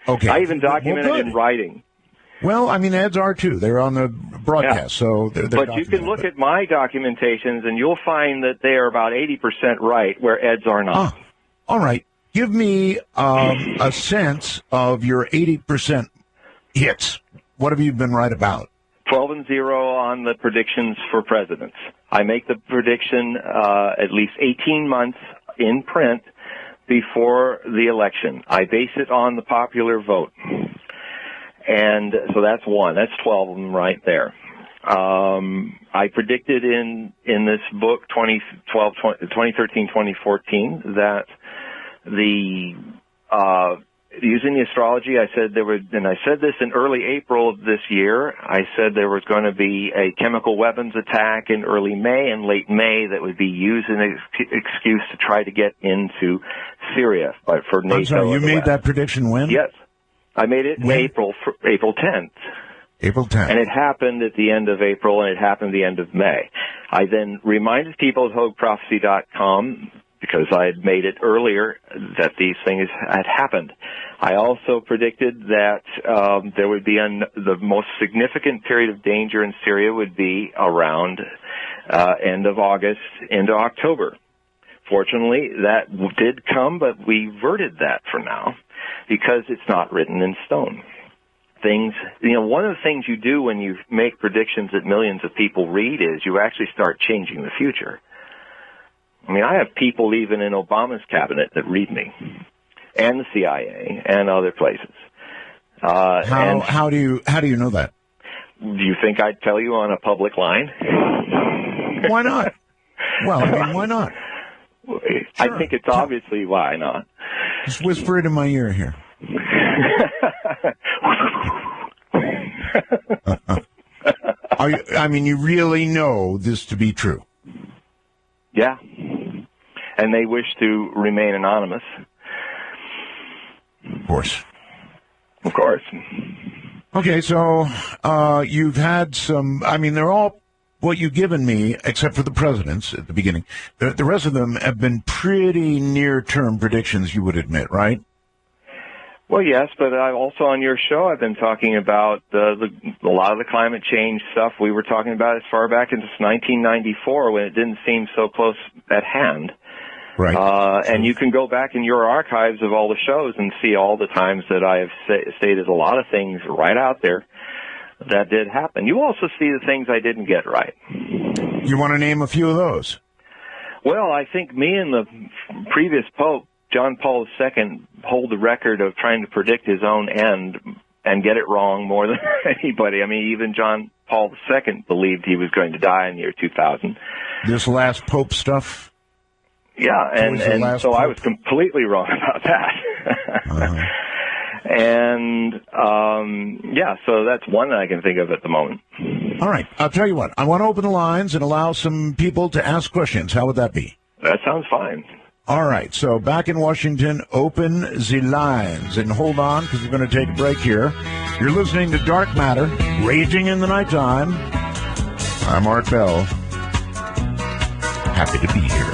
[SPEAKER 2] Okay.
[SPEAKER 3] I even documented in writing.
[SPEAKER 2] Well, I mean, Ed's are too. They're on the broadcast, so they're
[SPEAKER 3] But you can look at my documentations, and you'll find that they are about 80% right, where Ed's are not.
[SPEAKER 2] All right. Give me a sense of your 80% hits. What have you been right about?
[SPEAKER 3] 12-0 on the predictions for presidents. I make the prediction at least 18 months in print before the election. I base it on the popular vote. And so that's one. That's 12 of them right there. I predicted in this book, 2013-2014, that using the astrology, I said and I said this in early April of this year, I said there was going to be a chemical weapons attack in early May and late May that would be used as an excuse to try to get into Syria, but for NATO.
[SPEAKER 2] I'm sorry, you made that prediction when?
[SPEAKER 3] Yes. I made it in April 10th.
[SPEAKER 2] April 10th.
[SPEAKER 3] And it happened at the end of April, and it happened at the end of May. I then reminded people at HogueProphecy.com because I had made it earlier that these things had happened. I also predicted that there would be the most significant period of danger in Syria would be around end of August into October. Fortunately, that did come, but we verted that for now because it's not written in stone. Things, one of the things you do when you make predictions that millions of people read is you actually start changing the future. I mean, I have people even in Obama's cabinet that read me, and the CIA, and other places.
[SPEAKER 2] How do you know that?
[SPEAKER 3] Do you think I'd tell you on a public line?
[SPEAKER 2] Why not? Well, I mean, why not?
[SPEAKER 3] Sure. I think it's obviously why not.
[SPEAKER 2] Just whisper it in my ear here. You really know this to be true?
[SPEAKER 3] Yeah. And they wish to remain anonymous.
[SPEAKER 2] Of course.
[SPEAKER 3] Of course.
[SPEAKER 2] Okay, so you've had some, they're all what you've given me, except for the presidents at the beginning. The rest of them have been pretty near-term predictions, you would admit, right?
[SPEAKER 3] Well, yes, but also on your show I've been talking about a lot of the climate change stuff we were talking about as far back as 1994 when it didn't seem so close at hand.
[SPEAKER 2] Right.
[SPEAKER 3] And you can go back in your archives of all the shows and see all the times that I have stated a lot of things right out there that did happen. You also see the things I didn't get right.
[SPEAKER 2] You want to name a few of those?
[SPEAKER 3] Well, I think me and the previous Pope, John Paul II, hold the record of trying to predict his own end and get it wrong more than anybody. I mean, even John Paul II believed he was going to die in the year 2000.
[SPEAKER 2] This last Pope stuff?
[SPEAKER 3] Yeah, and so Pope? I was completely wrong about that.
[SPEAKER 2] Uh-huh.
[SPEAKER 3] And, so that's one that I can think of at the moment.
[SPEAKER 2] All right. I'll tell you what. I want to open the lines and allow some people to ask questions. How would that be?
[SPEAKER 3] That sounds fine.
[SPEAKER 2] All right. So back in Washington, open the lines. And hold on, because we're going to take a break here. You're listening to Dark Matter, Raging in the Nighttime. I'm Art Bell. Happy to be here.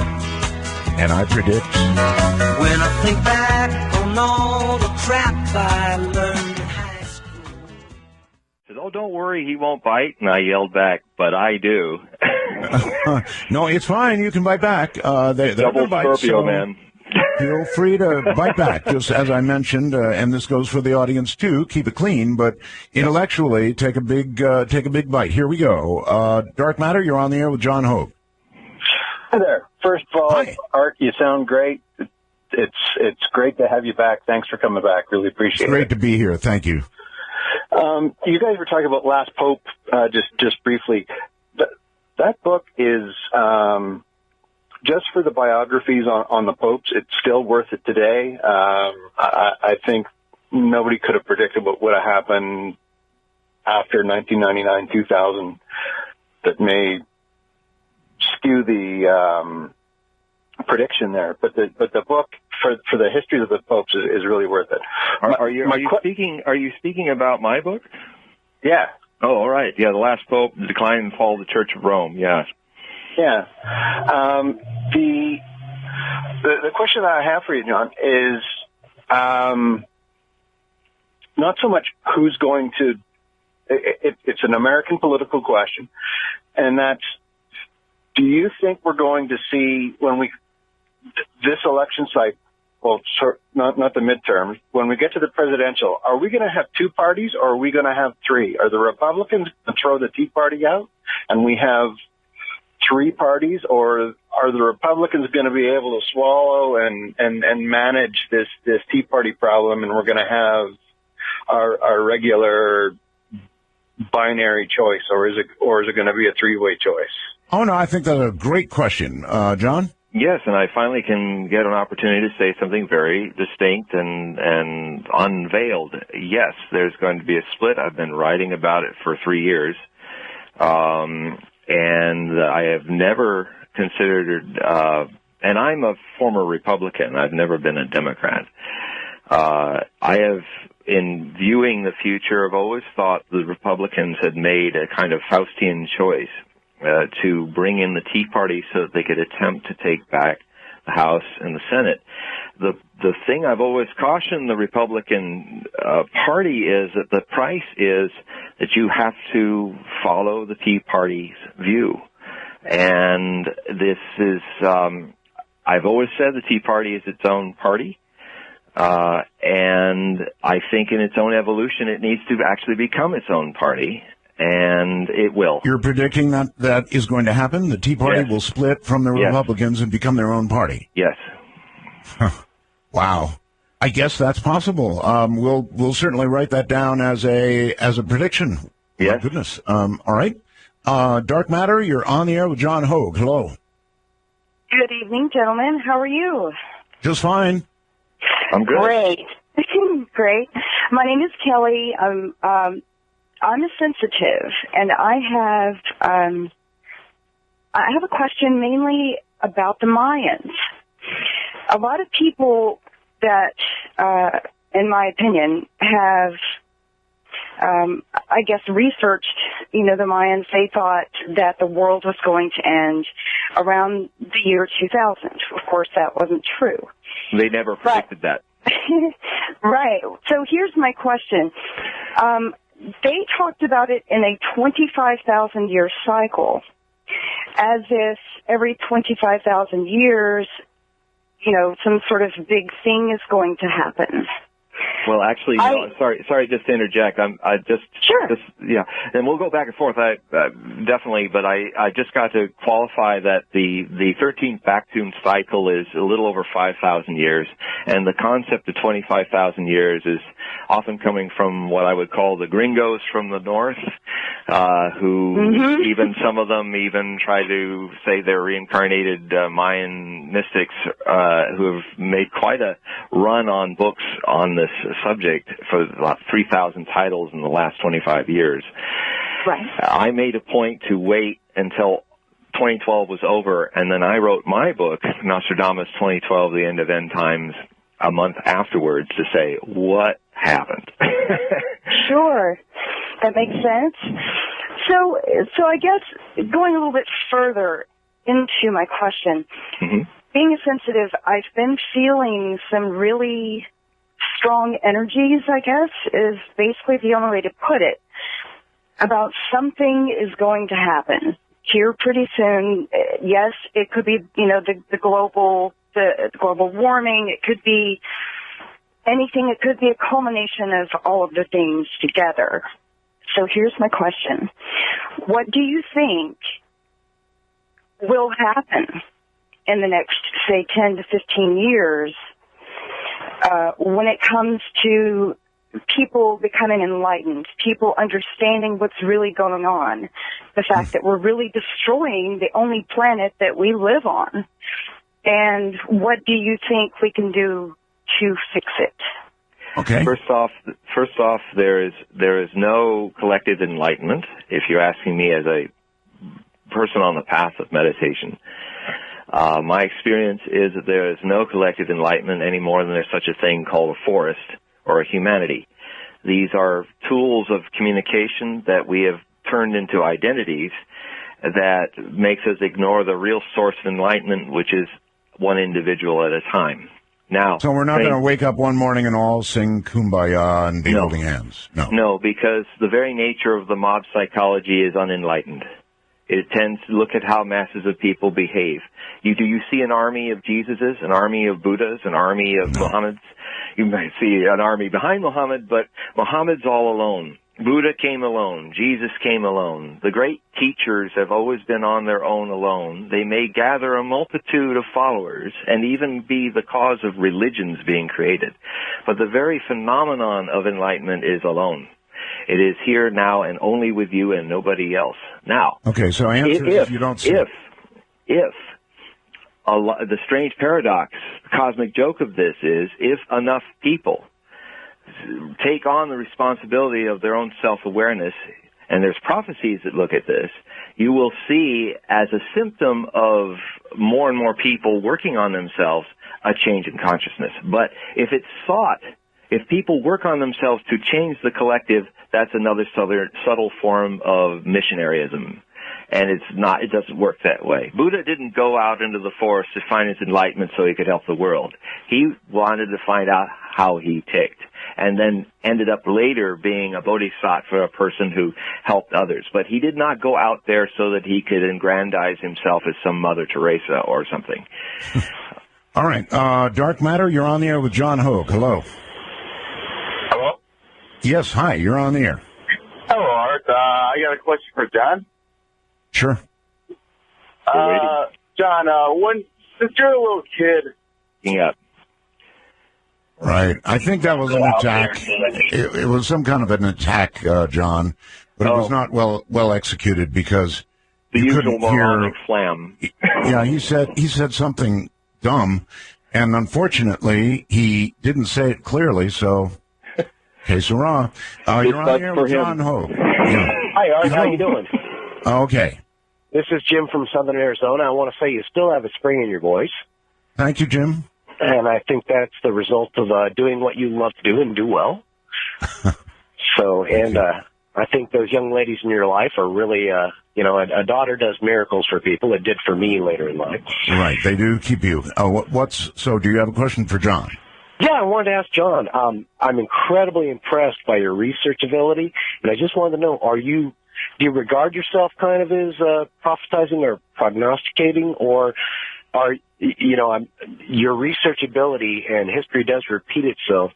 [SPEAKER 2] And I predict...
[SPEAKER 4] When I think back on all the crap I learned in high school.
[SPEAKER 3] He said, "Oh, don't worry, he won't bite." And I yelled back, "But I do."
[SPEAKER 2] No, it's fine. You can bite back.
[SPEAKER 3] Double
[SPEAKER 2] bite,
[SPEAKER 3] Scorpio,
[SPEAKER 2] so
[SPEAKER 3] man.
[SPEAKER 2] Feel free to bite back. Just as I mentioned, and this goes for the audience too. Keep it clean, but intellectually, take a big bite. Here we go. Dark Matter, you're on the air with John Hogue.
[SPEAKER 5] Hi there. First of all,
[SPEAKER 2] Hi.
[SPEAKER 5] Art, you sound great. It's great to have you back. Thanks for coming back. Really appreciate it.
[SPEAKER 2] It's great to be here. Thank you.
[SPEAKER 5] You guys were talking about Last Pope just briefly. That book is just for the biographies on the popes. It's still worth it today. I think nobody could have predicted what would have happened after 1999, 2000 that may skew the prediction there, but the book for the history of the popes is really worth it.
[SPEAKER 3] Are you speaking about my book?
[SPEAKER 5] Yeah.
[SPEAKER 3] Oh, all right. Yeah, The Last Pope, The Decline and Fall of the Church of Rome. Yes.
[SPEAKER 5] Yeah. The question that I have for you, John, is not so much who's going to. It's an American political question, and that's: do you think we're going to see this election cycle? Well, not the midterms. When we get to the presidential, are we going to have two parties or are we going to have three? Are the Republicans going to throw the Tea Party out and we have three parties, or are the Republicans going to be able to swallow and manage this Tea Party problem, and we're going to have our regular binary choice, or is it going to be a three-way choice?
[SPEAKER 2] Oh no, I think that's a great question, John.
[SPEAKER 3] Yes, and I finally can get an opportunity to say something very distinct and unveiled. Yes, there's going to be a split. I've been writing about it for 3 years, and I have never considered, and I'm a former Republican. I've never been a Democrat. I have, in viewing the future, I've always thought the Republicans had made a kind of Faustian choice to bring in the Tea Party so that they could attempt to take back the House and the Senate. The thing I've always cautioned the Republican Party is that the price is that you have to follow the Tea Party's view. And this is, I've always said the Tea Party is its own party. And I think in its own evolution, it needs to actually become its own party. And it will.
[SPEAKER 2] You're predicting that is going to happen? The Tea Party will split from the Republicans and become their own party?
[SPEAKER 3] Yes.
[SPEAKER 2] Wow. I guess that's possible. We'll certainly write that down as a prediction.
[SPEAKER 3] Yes.
[SPEAKER 2] My goodness. All right. Dark Matter, you're on the air with John Hogue. Hello.
[SPEAKER 6] Good evening, gentlemen. How are you?
[SPEAKER 2] Just fine.
[SPEAKER 3] I'm good.
[SPEAKER 6] Great. Great. My name is Kelly. I'm a sensitive, and I have a question mainly about the Mayans. A lot of people that, in my opinion, have, I guess, researched, the Mayans. They thought that the world was going to end around the year 2000. Of course, that wasn't true.
[SPEAKER 3] They never predicted that.
[SPEAKER 6] Right. So here's my question. They talked about it in a 25,000-year cycle, as if every 25,000 years, some sort of big thing is going to happen.
[SPEAKER 3] Well, actually, sorry, just to interject.
[SPEAKER 6] Sure.
[SPEAKER 3] And we'll go back and forth. Definitely, but I just got to qualify that the 13th back-tuned cycle is a little over 5,000 years, and the concept of 25,000 years is often coming from what I would call the gringos from the north, who even some of them even try to say they're reincarnated Mayan mystics who have made quite a run on books on this subject for about 3,000 titles in the last 25 years.
[SPEAKER 6] Right.
[SPEAKER 3] I made a point to wait until 2012 was over, and then I wrote my book, Nostradamus 2012, The End of End Times, a month afterwards to say, what happened?
[SPEAKER 6] Sure. That makes sense. So I guess going a little bit further into my question, being a sensitive, I've been feeling some really strong energies, I guess, is basically the only way to put it, about something is going to happen here pretty soon. Yes, it could be, the global warming. It could be anything. It could be a culmination of all of the things together. So here's my question. What do you think will happen in the next, say, 10 to 15 years when it comes to people becoming enlightened, people understanding what's really going on, the fact that we're really destroying the only planet that we live on? And what do you think we can do to fix it?
[SPEAKER 2] Okay.
[SPEAKER 3] First off, there is no collective enlightenment. If you're asking me as a person on the path of meditation, my experience is that there is no collective enlightenment any more than there's such a thing called a forest or a humanity. These are tools of communication that we have turned into identities that makes us ignore the real source of enlightenment, which is one individual at a time. Now,
[SPEAKER 2] so we're not going to wake up one morning and all sing Kumbaya and be holding hands.
[SPEAKER 3] No, because the very nature of the mob psychology is unenlightened. It tends to look at how masses of people behave. Do you see an army of Jesuses, an army of Buddhas, an army of Muhammads? You might see an army behind Muhammad, but Muhammad's all alone. Buddha came alone. Jesus came alone. The great teachers have always been on their own alone. They may gather a multitude of followers and even be the cause of religions being created. But the very phenomenon of enlightenment is alone. It is here now and only with you and nobody else. Now,
[SPEAKER 2] okay, so if you don't see
[SPEAKER 3] the strange paradox, the cosmic joke of this is, if enough people take on the responsibility of their own self-awareness, and there's prophecies that look at this, you will see as a symptom of more and more people working on themselves, a change in consciousness. But if it's sought, if people work on themselves to change the collective, that's another subtle form of missionaryism. And it doesn't work that way. Buddha didn't go out into the forest to find his enlightenment so he could help the world. He wanted to find out how he ticked, and then ended up later being a bodhisattva, a person who helped others. But he did not go out there so that he could aggrandize himself as some Mother Teresa or something.
[SPEAKER 2] All right. Dark Matter, you're on the air with John Hogue. Hello.
[SPEAKER 7] Hello?
[SPEAKER 2] Yes, hi, you're on the air.
[SPEAKER 7] Hello, Art. I got a question for John.
[SPEAKER 2] Sure.
[SPEAKER 7] John, since you're a little kid...
[SPEAKER 3] Yeah.
[SPEAKER 2] Right. I think that was an attack. It was some kind of an attack, John, but it was not well executed because
[SPEAKER 3] the
[SPEAKER 2] you
[SPEAKER 3] usual
[SPEAKER 2] couldn't
[SPEAKER 3] moronic
[SPEAKER 2] hear.
[SPEAKER 3] slam.
[SPEAKER 2] Yeah, he said something dumb, and unfortunately, he didn't say it clearly. So, que sera. You're on the air with John Hogue. Yeah.
[SPEAKER 8] Hi, Art. How you doing?
[SPEAKER 2] Okay.
[SPEAKER 8] This is Jim from Southern Arizona. I want to say you still have a spring in your voice.
[SPEAKER 2] Thank you, Jim.
[SPEAKER 8] And I think that's the result of doing what you love to do and do well. I think those young ladies in your life are really, a daughter does miracles for people. It did for me later in life.
[SPEAKER 2] Right. They do keep you. So do you have a question for John?
[SPEAKER 8] Yeah, I wanted to ask John. I'm incredibly impressed by your research ability, and I just wanted to know, do you regard yourself kind of as prophesizing or prognosticating, or your research ability and history does repeat itself?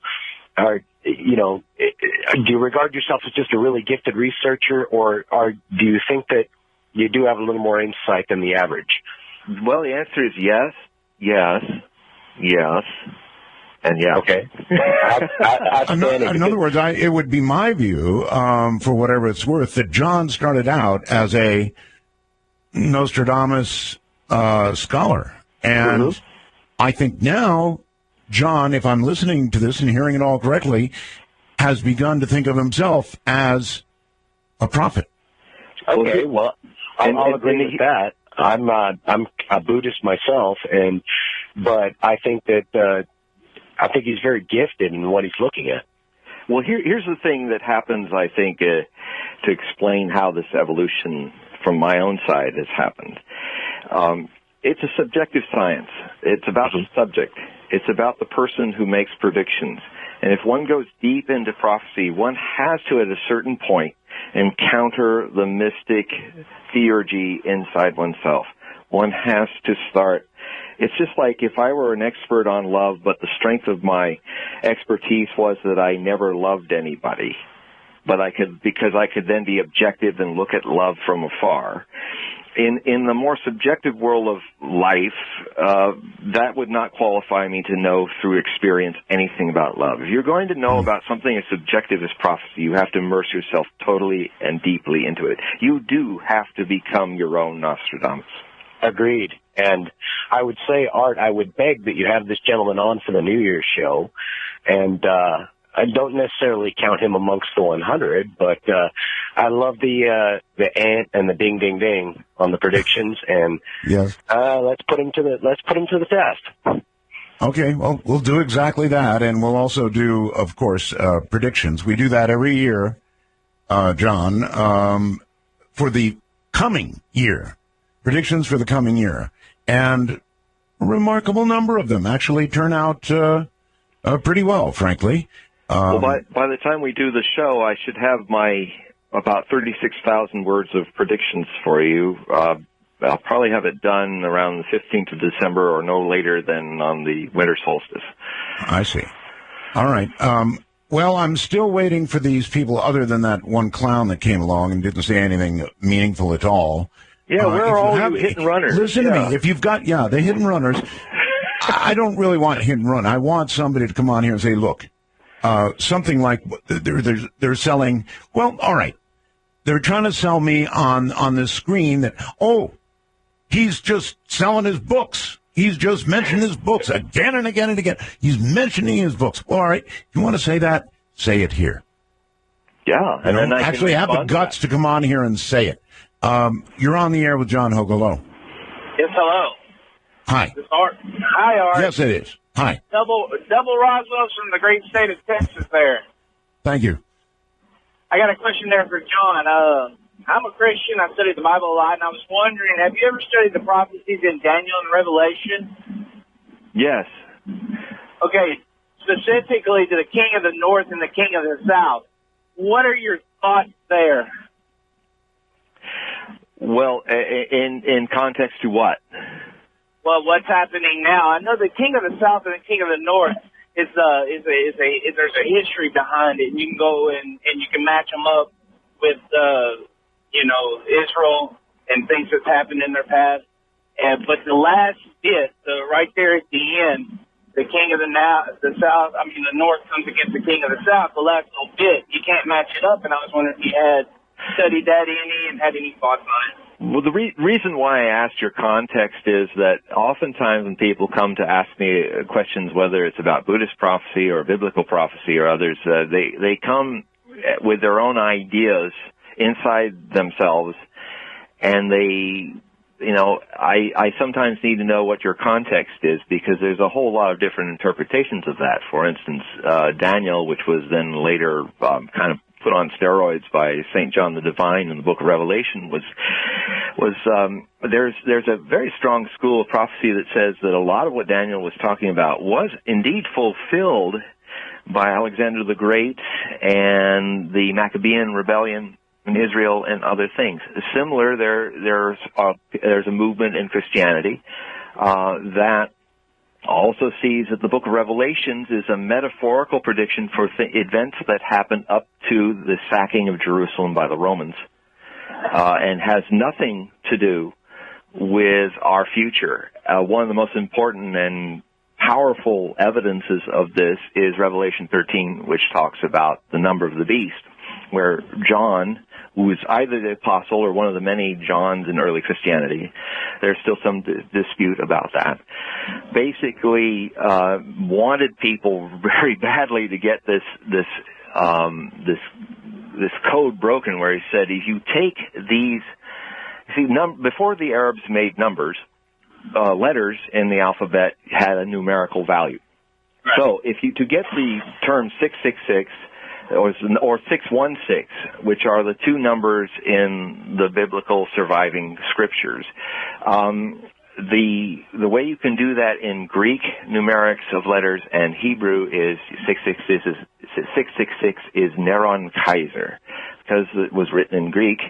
[SPEAKER 8] Do you regard yourself as just a really gifted researcher, or do you think that you do have a little more insight than the average?
[SPEAKER 3] Well, the answer is yes, and yes.
[SPEAKER 8] Okay.
[SPEAKER 2] In other words, it would be my view, for whatever it's worth, that John started out as a Nostradamus scholar. And I think now, John, if I'm listening to this and hearing it all correctly, has begun to think of himself as a prophet.
[SPEAKER 8] Okay, well, I'll agree with that. I'm a Buddhist myself, but I think that I think he's very gifted in what he's looking at.
[SPEAKER 3] Well, here's the thing that happens, I think, to explain how this evolution from my own side has happened. It's a subjective science. It's about the subject. It's about the person who makes predictions. And if one goes deep into prophecy, one has to, at a certain point, encounter the mystic theurgy inside oneself. One has to start. It's just like if I were an expert on love, but the strength of my expertise was that I never loved anybody, because I could then be objective and look at love from afar. In the more subjective world of life, that would not qualify me to know through experience anything about love. If you're going to know about something as subjective as prophecy, you have to immerse yourself totally and deeply into it. You do have to become your own Nostradamus.
[SPEAKER 8] Agreed. And I would say, Art, I would beg that you have this gentleman on for the New Year's show. And I don't necessarily count him amongst the 100, but I love the ant and the ding ding ding on the predictions, and
[SPEAKER 2] yes,
[SPEAKER 8] let's put him to the test.
[SPEAKER 2] Okay, well, we'll do exactly that, and we'll also do, of course, predictions. We do that every year, John, for the coming year, predictions for the coming year, and a remarkable number of them actually turn out pretty well, frankly.
[SPEAKER 3] Well, by the time we do the show, I should have my about 36,000 words of predictions for you. I'll probably have it done around the 15th of December or no later than on the winter solstice.
[SPEAKER 2] I see. All right. Well, I'm still waiting for these people other than that one clown that came along and didn't say anything meaningful at all.
[SPEAKER 3] Yeah, where are all you hit and runners?
[SPEAKER 2] Listen to me. If you've got, the hit and runners, I don't really want hit and run. I want somebody to come on here and say, look, something like they're selling. Well, all right. They're trying to sell me on this screen that, he's just selling his books. He's just mentioning his books again and again and again. He's mentioning his books. Well, all right. If you want to say that, say it here.
[SPEAKER 3] Yeah. And then I
[SPEAKER 2] actually have the guts to come on here and say it. You're on the air with John Hogue. Hello.
[SPEAKER 7] Yes, hello.
[SPEAKER 2] Hi.
[SPEAKER 7] This Art. Hi, Art.
[SPEAKER 2] Yes, it is. Hi.
[SPEAKER 7] Double Roswell's from the great state of Texas there.
[SPEAKER 2] Thank you.
[SPEAKER 7] I got a question there for John. I'm a Christian. I studied the Bible a lot, and I was wondering, have you ever studied the prophecies in Daniel and Revelation?
[SPEAKER 3] Yes.
[SPEAKER 7] Okay, specifically to the king of the north and the king of the south. What are your thoughts there?
[SPEAKER 3] Well, in context to what?
[SPEAKER 7] Well, what's happening now? I know the king of the south and the king of the north there's a history behind it. You can go and you can match them up with Israel and things that's happened in their past. But the last bit, right there at the end, the king of the north comes against the king of the south. The last little bit, you can't match it up. And I was wondering if you had studied that any and had any thoughts on it.
[SPEAKER 3] Well, the reason why I asked your context is that oftentimes when people come to ask me questions, whether it's about Buddhist prophecy or biblical prophecy or others, they come with their own ideas inside themselves, and I sometimes need to know what your context is, because there's a whole lot of different interpretations of that. For instance, Daniel, which was then later kind of put on steroids by St. John the Divine in the book of Revelation, there's a very strong school of prophecy that says that a lot of what Daniel was talking about was indeed fulfilled by Alexander the Great and the Maccabean rebellion in Israel and other things. Similar, there's a movement in Christianity that also sees that the book of Revelations is a metaphorical prediction for events that happened up to the sacking of Jerusalem by the Romans, and has nothing to do with our future. One of the most important and powerful evidences of this is Revelation 13, which talks about the number of the beast, where John, who is either the apostle or one of the many Johns in early Christianity, there's still some dispute about that, basically wanted people very badly to get this code broken, where he said, if you take these, before the Arabs made numbers, letters in the alphabet had a numerical value. Right. So to get the term 666 or 616, which are the two numbers in the biblical surviving scriptures, the way you can do that in Greek numerics of letters and Hebrew is 666 is Neron Kaiser, because it was written in Greek,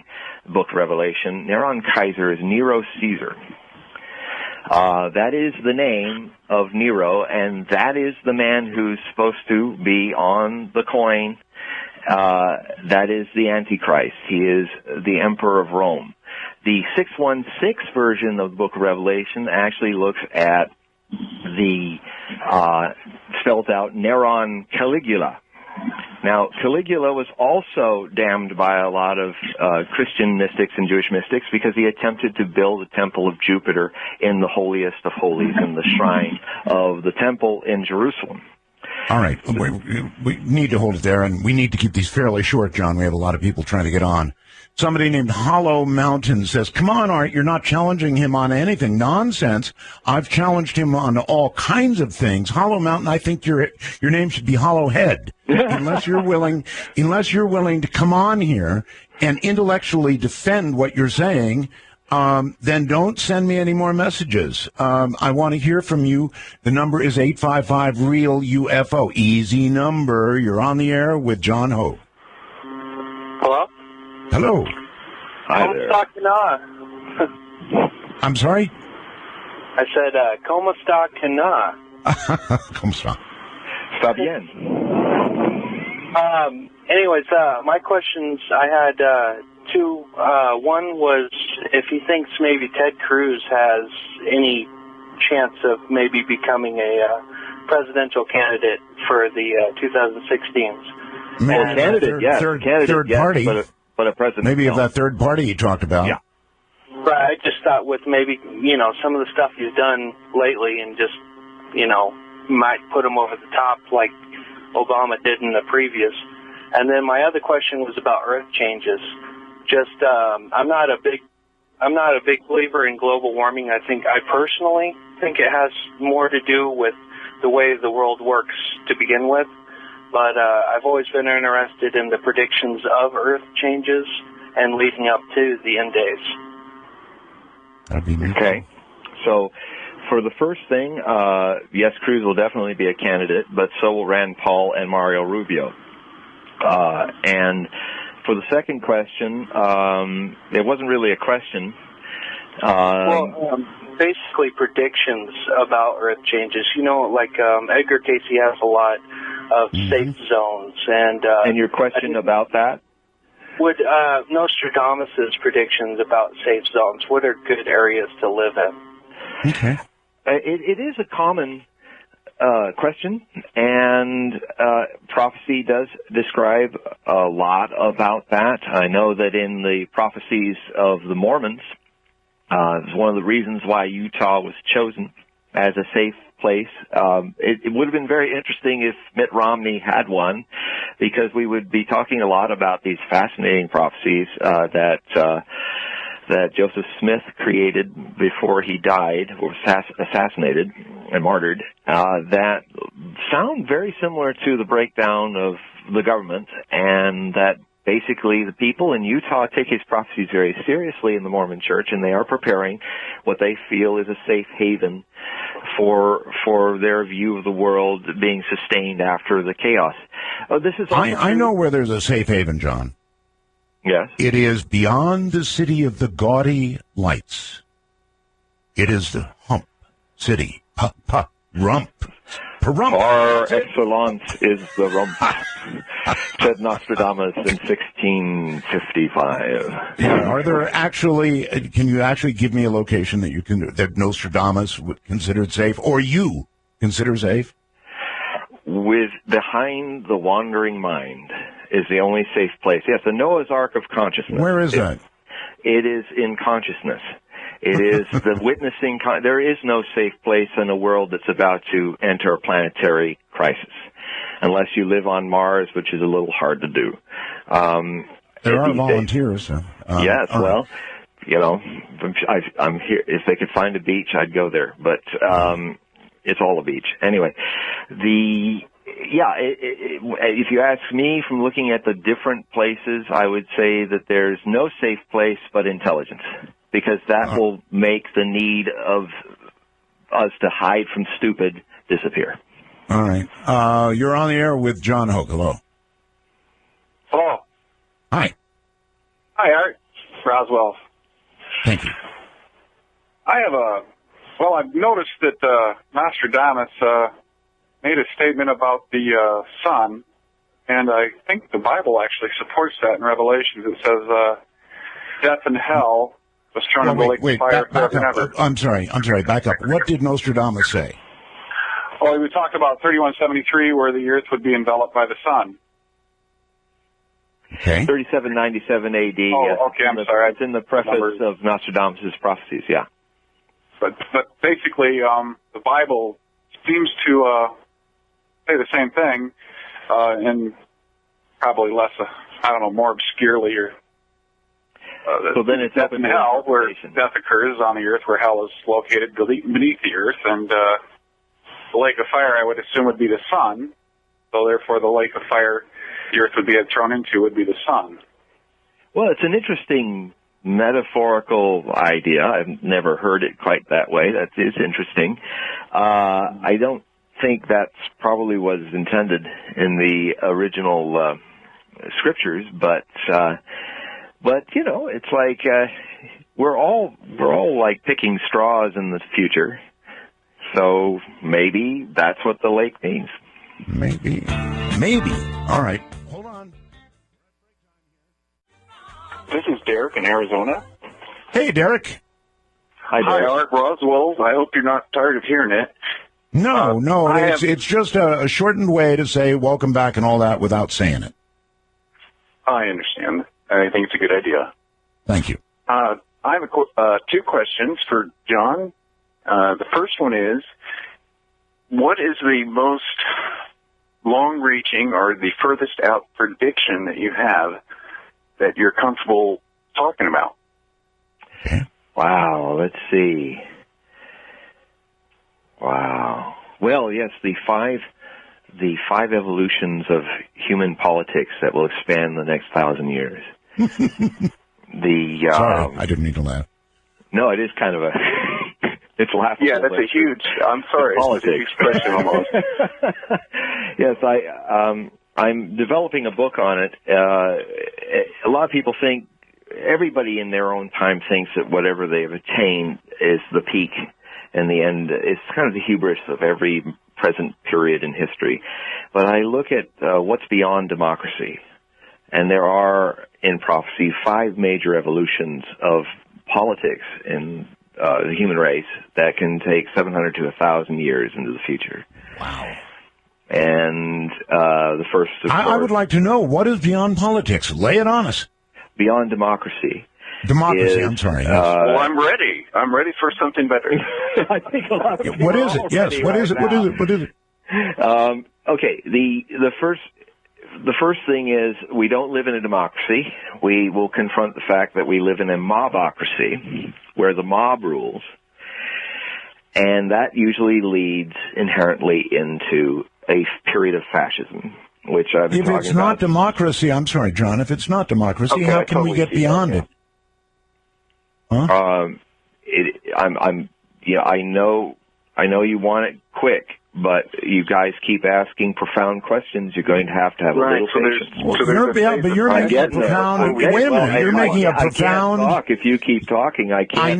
[SPEAKER 3] book of Revelation. Neron Kaiser is Nero Caesar. That is the name of Nero, and that is the man who's supposed to be on the coin. That is the Antichrist. He is the Emperor of Rome. The 616 version of the book of Revelation actually looks at the spelled out Neron Caligula. Now, Caligula was also damned by a lot of Christian mystics and Jewish mystics because he attempted to build a temple of Jupiter in the holiest of holies, in the shrine of the temple in Jerusalem.
[SPEAKER 2] All right. We need to hold it there, and we need to keep these fairly short, John. We have a lot of people trying to get on. Somebody named Hollow Mountain says, come on, Art, you're not challenging him on anything. Nonsense. I've challenged him on all kinds of things. Hollow Mountain, I think your name should be Hollow Head. unless you're willing to come on here and intellectually defend what you're saying, then don't send me any more messages. I want to hear from you. The number is 855-REAL-UFO. Easy number. You're on the air with John Hogue.
[SPEAKER 7] Hello?
[SPEAKER 2] Hello.
[SPEAKER 3] Hi there.
[SPEAKER 2] I'm sorry?
[SPEAKER 5] I said, ¿Cómo está Cana?
[SPEAKER 2] ¿Cómo está?
[SPEAKER 3] Está bien.
[SPEAKER 5] Anyways, my questions, I had two. One was if he thinks maybe Ted Cruz has any chance of maybe becoming a presidential candidate for the 2016s.
[SPEAKER 3] Candidate, yes.
[SPEAKER 2] Third party.
[SPEAKER 3] But a president.
[SPEAKER 2] Maybe of that third party you talked about.
[SPEAKER 3] Yeah.
[SPEAKER 5] Right. I just thought with maybe, some of the stuff he's done lately and just, might put him over the top like Obama did in the previous. And then my other question was about Earth changes. Just, I'm not a big believer in global warming. I personally think it has more to do with the way the world works to begin with. But I've always been interested in the predictions of Earth changes
[SPEAKER 9] and leading up to the end days.
[SPEAKER 2] That'd be neat.
[SPEAKER 3] Okay. So for the first thing, yes, Cruz will definitely be a candidate, but so will Rand Paul and Mario Rubio. And for the second question, it wasn't really a question.
[SPEAKER 9] Basically predictions about Earth changes. You know, like Edgar Casey has a lot of safe zones. And
[SPEAKER 3] your question about that?
[SPEAKER 9] Would Nostradamus' predictions about safe zones, what are good areas to live in?
[SPEAKER 2] Okay.
[SPEAKER 3] It is a common question, and prophecy does describe a lot about that. I know that in the prophecies of the Mormons, it's one of the reasons why Utah was chosen as a safe place. It would have been very interesting if Mitt Romney had one, because we would be talking a lot about these fascinating prophecies that Joseph Smith created before he died, or was assassinated and martyred, that sound very similar to the breakdown of the government, and that basically the people in Utah take his prophecies very seriously in the Mormon Church, and they are preparing what they feel is a safe haven for their view of the world being sustained after the chaos. This is
[SPEAKER 2] I know where there's a safe haven, John.
[SPEAKER 3] Yes.
[SPEAKER 2] It is beyond the city of the gaudy lights. It is the hump city. Rump. Parump.
[SPEAKER 3] Par excellence is the rump, said Nostradamus in 1655.
[SPEAKER 2] Yeah, are there actually, can you actually give me a location that Nostradamus would consider safe, or you consider safe?
[SPEAKER 3] With behind the wandering mind is the only safe place. Yes, the Noah's Ark of consciousness.
[SPEAKER 2] Where is that?
[SPEAKER 3] It is in consciousness. It is the witnessing. There is no safe place in a world that's about to enter a planetary crisis, unless you live on Mars, which is a little hard to do.
[SPEAKER 2] There are volunteers.
[SPEAKER 3] Yes, well, you know, I'm here. If they could find a beach, I'd go there. But it's all a beach. Anyway, if you ask me, from looking at the different places, I would say that there's no safe place but intelligence, because that will make the need of us to hide from stupid disappear.
[SPEAKER 2] All right. You're on the air with John Hogue. Hello.
[SPEAKER 5] Hello.
[SPEAKER 2] Hi.
[SPEAKER 5] Hi, Art. Roswell.
[SPEAKER 2] Thank you.
[SPEAKER 5] I've noticed that Nostradamus made a statement about the sun, and I think the Bible actually supports that in Revelations. It says death and hell was thrown in the lake of fire forever and ever.
[SPEAKER 2] I'm sorry, back up. What did Nostradamus say?
[SPEAKER 5] Oh, we talked about 3173, where the earth would be enveloped by the sun.
[SPEAKER 2] Okay.
[SPEAKER 3] 3797 AD.
[SPEAKER 5] Oh,
[SPEAKER 3] yes.
[SPEAKER 5] okay, I'm sorry.
[SPEAKER 3] It's in the preface of Nostradamus' prophecies, yeah.
[SPEAKER 5] But basically, the Bible seems to say the same thing, and probably less, more obscurely, or
[SPEAKER 3] so then it's
[SPEAKER 5] death and hell, where death occurs on the earth, where hell is located beneath the earth, and the lake of fire, I would assume, would be the sun. So therefore, the lake of fire the earth would be thrown into would be the sun.
[SPEAKER 3] Well, it's an interesting metaphorical idea. I've never heard it quite that way. That is interesting. I don't think that's probably was intended in the original scriptures, but you know, it's like we're all like picking straws in the future. So maybe that's what the lake means.
[SPEAKER 2] Maybe. All right. Hold on.
[SPEAKER 5] This is Derek in Arizona.
[SPEAKER 2] Hey, Derek.
[SPEAKER 3] Hi, Derek.
[SPEAKER 5] Art Roswell. I hope you're not tired of hearing it.
[SPEAKER 2] No. It's just a shortened way to say welcome back and all that without saying it.
[SPEAKER 5] I understand. I think it's a good idea.
[SPEAKER 2] Thank you.
[SPEAKER 5] I have two questions for John. The first one is, what is the most long-reaching or the furthest out prediction that you have that you're comfortable talking about?
[SPEAKER 2] Okay.
[SPEAKER 3] Wow, let's see. Wow. Well, yes, the five evolutions of human politics that will expand the next 1,000 years.
[SPEAKER 2] Sorry, I didn't mean to laugh.
[SPEAKER 3] No, it is kind of a... It's laughable.
[SPEAKER 10] Yeah, that's a huge... I'm sorry. It's a huge question almost.
[SPEAKER 3] Yes, I'm developing a book on it. A lot of people think, everybody in their own time thinks that whatever they've attained is the peak and the end. It's kind of the hubris of every present period in history. But I look at what's beyond democracy. And there are, in prophecy, 5 major evolutions of politics in the human race that can take 700 to 1,000 years into the future.
[SPEAKER 2] Wow.
[SPEAKER 3] And the first, of course,
[SPEAKER 2] I would like to know, what is beyond politics? Lay it on us.
[SPEAKER 3] Beyond democracy.
[SPEAKER 2] Democracy, I'm sorry. Yes.
[SPEAKER 10] Well, I'm ready. I'm ready for something better.
[SPEAKER 3] I think a lot of people
[SPEAKER 2] what is it? Yes, what is it? What is it? What is it?
[SPEAKER 3] Okay, the first thing is, we don't live in a democracy. We will confront the fact that we live in a mobocracy, where the mob rules, and that usually leads inherently into a period of fascism, which I've been talking about.
[SPEAKER 2] If it's not democracy, I'm sorry, John, if it's not democracy,
[SPEAKER 3] okay,
[SPEAKER 2] how can we get beyond it? Huh?
[SPEAKER 3] I know you want it quick, but you guys keep asking profound questions. You're going to have a little patience.
[SPEAKER 2] But you're making a profound. Wait a minute, you're making a profound.
[SPEAKER 3] I can't talk if you keep talking. I can't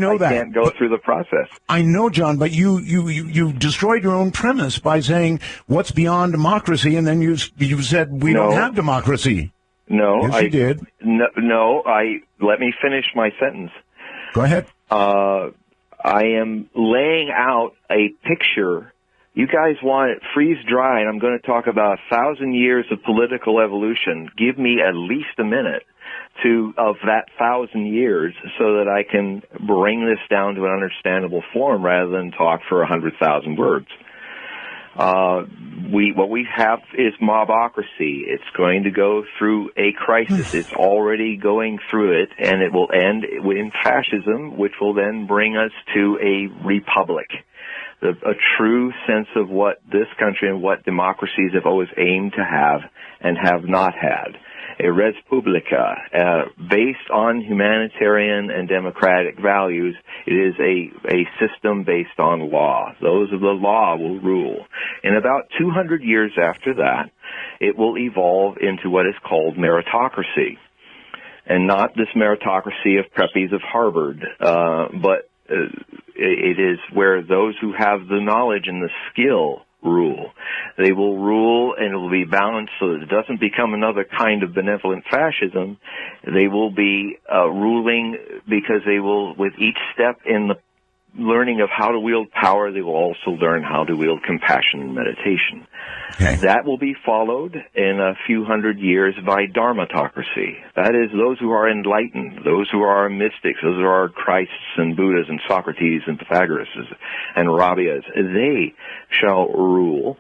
[SPEAKER 3] go through the process.
[SPEAKER 2] I know, John, but you destroyed your own premise by saying what's beyond democracy, and then you said we don't have democracy.
[SPEAKER 3] No,
[SPEAKER 2] yes, you did.
[SPEAKER 3] No, let me finish my sentence.
[SPEAKER 2] Go ahead.
[SPEAKER 3] I am laying out a picture. You guys want it freeze dry, and I'm going to talk about 1,000 years of political evolution. Give me at least a minute of that 1,000 years so that I can bring this down to an understandable form rather than talk for 100,000 words. What we have is mobocracy. It's going to go through a crisis. It's already going through it, and it will end in fascism, which will then bring us to a republic. A true sense of what this country and what democracies have always aimed to have and have not had. A res publica, based on humanitarian and democratic values. It is a system based on law. Those of the law will rule. In about 200 years after that, it will evolve into what is called meritocracy. And not this meritocracy of preppies of Harvard, but it is where those who have the knowledge and the skill rule. They will rule, and it will be balanced so that it doesn't become another kind of benevolent fascism. They will be ruling because they will, with each step in the learning of how to wield power, they will also learn how to wield compassion and meditation. Okay. That will be followed in a few hundred years by dharmatocracy. That is, those who are enlightened, those who are mystics, those who are Christs and Buddhas and Socrates and Pythagoras and Rabias, they shall rule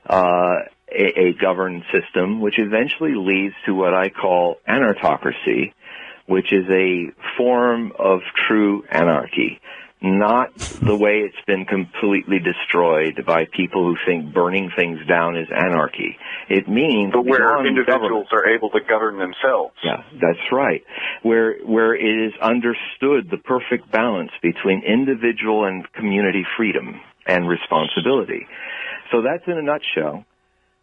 [SPEAKER 3] a governed system, which eventually leads to what I call anarchocracy, which is a form of true anarchy. Not the way it's been completely destroyed by people who think burning things down is anarchy. It means...
[SPEAKER 10] But where individuals are able to govern themselves.
[SPEAKER 3] Yeah, that's right. Where it is understood the perfect balance between individual and community freedom and responsibility. So that's in a nutshell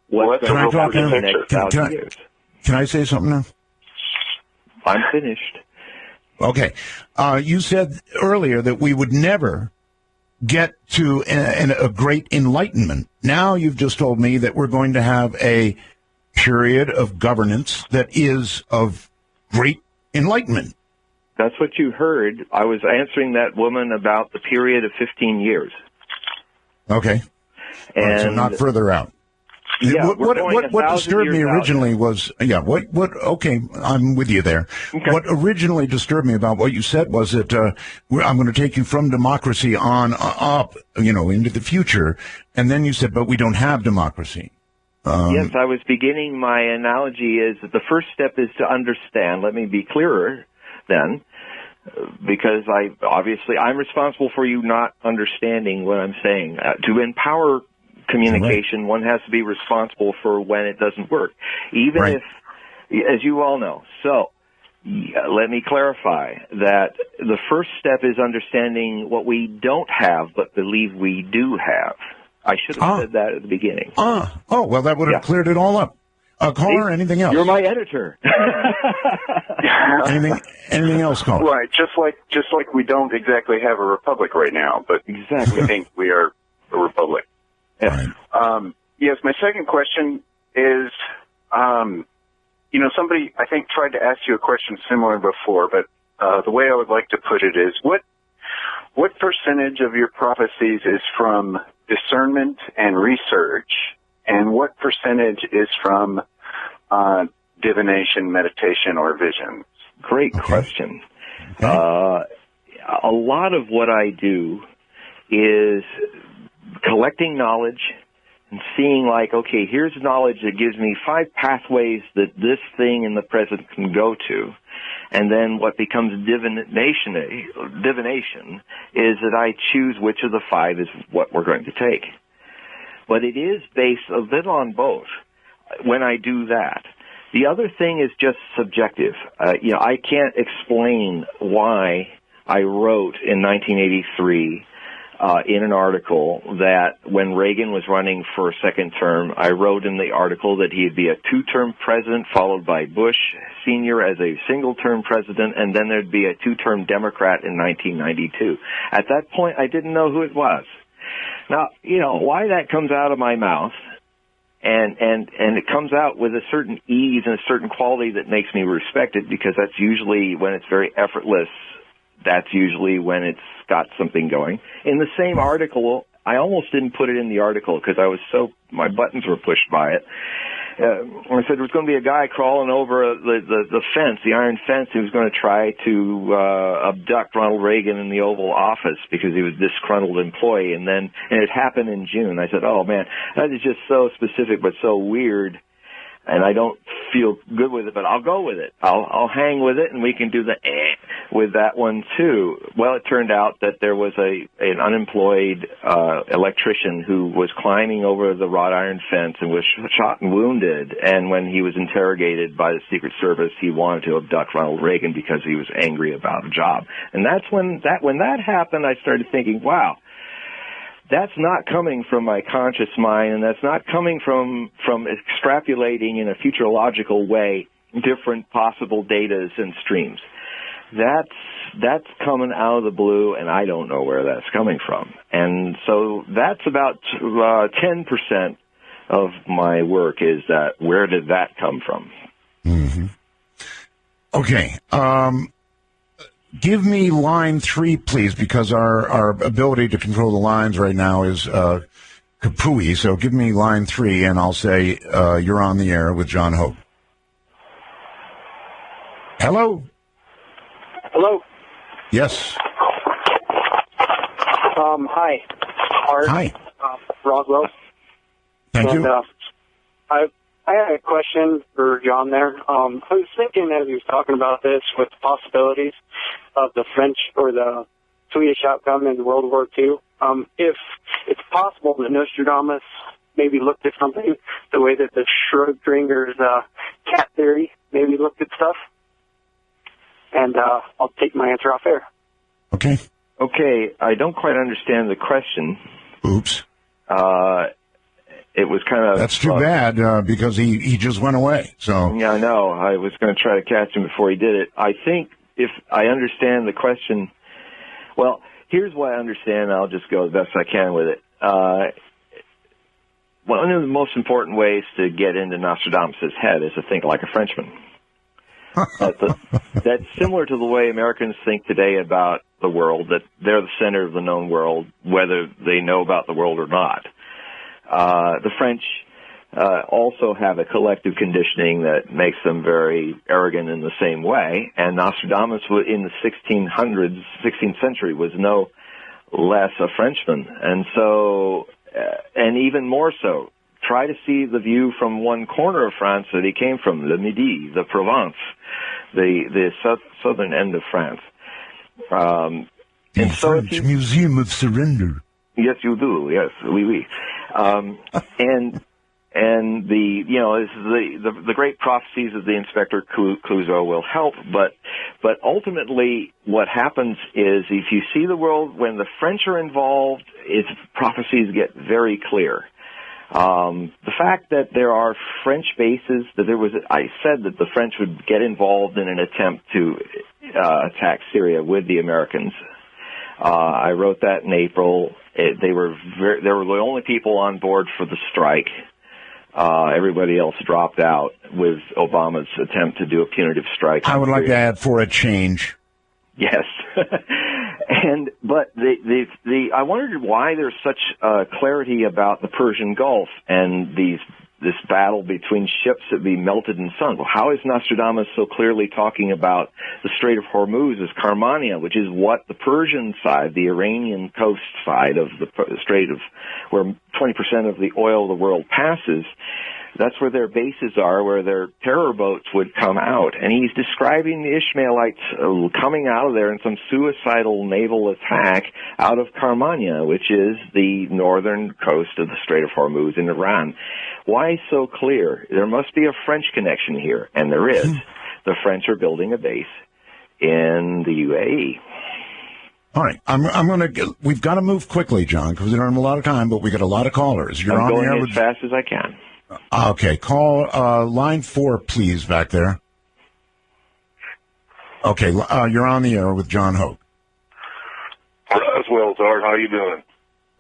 [SPEAKER 3] what's going to happen in the next 1,000 years.
[SPEAKER 2] Can I say something now?
[SPEAKER 3] I'm finished.
[SPEAKER 2] Okay. You said earlier that we would never get to a great enlightenment. Now you've just told me that we're going to have a period of governance that is of great enlightenment.
[SPEAKER 3] That's what you heard. I was answering that woman about the period of 15 years.
[SPEAKER 2] Okay.
[SPEAKER 3] And
[SPEAKER 2] so not further out.
[SPEAKER 3] Yeah,
[SPEAKER 2] what disturbed me originally was, okay, I'm with you there. Okay. What originally disturbed me about what you said was that I'm going to take you from democracy on up, into the future. And then you said, but we don't have democracy.
[SPEAKER 3] Yes, I was beginning my analogy is that the first step is to understand. Let me be clearer then, because I'm responsible for you not understanding what I'm saying. To empower communication, one has to be responsible for when it doesn't work, even if, as you all know. So, Let me clarify that the first step is understanding what we don't have but believe we do have. I should have said that at the beginning.
[SPEAKER 2] Oh, well, that would have cleared it all up. Caller, anything else?
[SPEAKER 3] You're my editor.
[SPEAKER 2] anything else, caller?
[SPEAKER 10] Right, just like we don't exactly have a republic right now, but
[SPEAKER 3] exactly
[SPEAKER 10] we think we are a republic.
[SPEAKER 3] Yeah.
[SPEAKER 2] Right.
[SPEAKER 10] Yes, my second question is, somebody I think tried to ask you a question similar before, but the way I would like to put it is, what percentage of your prophecies is from discernment and research, and what percentage is from divination, meditation, or visions?
[SPEAKER 3] Great question. A lot of what I do is collecting knowledge and seeing okay, here's knowledge that gives me 5 pathways that this thing in the present can go to. And then what becomes divination is that I choose which of the 5 is what we're going to take. But it is based a bit on both when I do that. The other thing is just subjective. I can't explain why I wrote in 1983 in an article that when Reagan was running for a second term, I wrote in the article that he'd be a 2-term president followed by Bush Sr. as a single-term president, and then there'd be a 2-term Democrat in 1992. At that point, I didn't know who it was. Now, why that comes out of my mouth, and it comes out with a certain ease and a certain quality that makes me respect it, because that's usually when it's very effortless. That's usually when it's got something going. In the same article, I almost didn't put it in the article because my buttons were pushed by it. I said there was going to be a guy crawling over the fence, the iron fence, who was going to try to abduct Ronald Reagan in the Oval Office because he was a disgruntled employee. And it happened in June. I said, oh, man, that is just so specific but so weird. And I don't feel good with it, but I'll go with it. I'll hang with it, and we can do the with that one too. Well, it turned out that there was an unemployed electrician who was climbing over the wrought iron fence and was shot and wounded. And when he was interrogated by the Secret Service, he wanted to abduct Ronald Reagan because he was angry about a job. And that's when that happened, I started thinking, wow. That's not coming from my conscious mind, and that's not coming from extrapolating in a futurological way different possible datas and streams. That's coming out of the blue, and I don't know where that's coming from. And so that's about 10% of my work is that where did that come from?
[SPEAKER 2] Mm-hmm. Okay. Give me line 3, please, because our ability to control the lines right now is kapooey. So give me line 3, and I'll say you're on the air with John Hogue. Hello?
[SPEAKER 11] Hello?
[SPEAKER 2] Yes.
[SPEAKER 11] Hi. Art.
[SPEAKER 2] Hi.
[SPEAKER 11] Roswell.
[SPEAKER 2] Thank you.
[SPEAKER 11] I had a question for John there. I was thinking as he was talking about this with the possibilities of the French or the Swedish outcome in World War II. If it's possible that Nostradamus maybe looked at something the way that the Schrodinger's cat theory maybe looked at stuff. And I'll take my answer off air.
[SPEAKER 2] Okay.
[SPEAKER 3] Okay, I don't quite understand the question.
[SPEAKER 2] Oops.
[SPEAKER 3] It was kind of...
[SPEAKER 2] That's too bad, because he just went away, so...
[SPEAKER 3] Yeah, I know. I was going to try to catch him before he did it. I think if I understand the question... Well, here's what I understand, and I'll just go the best I can with it. One of the most important ways to get into Nostradamus' head is to think like a Frenchman. That's similar to the way Americans think today about the world, that they're the center of the known world, whether they know about the world or not. The French also have a collective conditioning that makes them very arrogant in the same way, and Nostradamus in the 1600s, 16th century, was no less a Frenchman. And so, and even more so, try to see the view from one corner of France that he came from, the Midi, the Provence, the southern end of France.
[SPEAKER 2] The French Museum of Surrender.
[SPEAKER 3] Yes, you do. Yes, oui, oui. And And the great prophecies of the Inspector Clouseau will help, but ultimately what happens is if you see the world when the French are involved, its prophecies get very clear. The fact that there are French bases, I said that the French would get involved in an attempt to attack Syria with the Americans. I wrote that in April. They were the only people on board for the strike. Everybody else dropped out with Obama's attempt to do a punitive strike.
[SPEAKER 2] I would like to add for a change.
[SPEAKER 3] Yes. But I wondered why there's such clarity about the Persian Gulf and this battle between ships that be melted and sunk. Well, how is Nostradamus so clearly talking about the Strait of Hormuz as Karmania, which is what the Persian side, the Iranian coast side of the Strait of, where 20% of the oil of the world passes, that's where their bases are, where their terror boats would come out. And he's describing the Ishmaelites coming out of there in some suicidal naval attack out of Karmania, which is the northern coast of the Strait of Hormuz in Iran. Why so clear? There must be a French connection here, and there is. The French are building a base in the UAE.
[SPEAKER 2] All right, we've got to move quickly, John, because we don't have a lot of time, but we got a lot of callers.
[SPEAKER 3] I'm going as fast as I can.
[SPEAKER 2] Okay, call line 4, please, back there. Okay, you're on the air with John Hogue.
[SPEAKER 12] As well as Art, how you doing?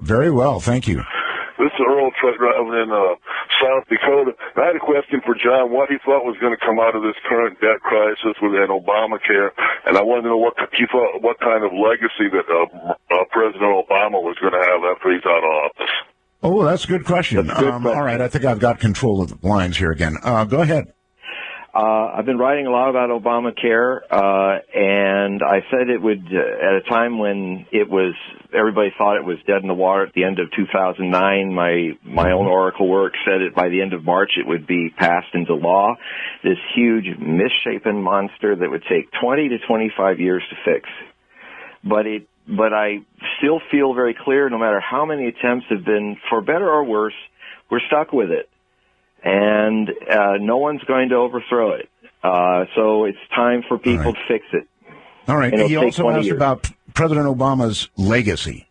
[SPEAKER 2] Very well, thank you.
[SPEAKER 12] This is Earl truck driving in South Dakota. I had a question for John, what he thought was going to come out of this current debt crisis within Obamacare, and I wanted to know what he thought, what kind of legacy that President Obama was going to have after he's out of office.
[SPEAKER 2] Oh, that's a good question. All right, I think I've got control of the lines here again. Go ahead.
[SPEAKER 3] I've been writing a lot about Obamacare, and I said it would, at a time when everybody thought it was dead in the water at the end of 2009, my own oracle work said it by the end of March it would be passed into law. This huge misshapen monster that would take 20 to 25 years to fix. But I still feel very clear, no matter how many attempts have been, for better or worse, we're stuck with it. And no one's going to overthrow it. So it's time for people to fix it.
[SPEAKER 2] All right. He also asked about President Obama's legacy.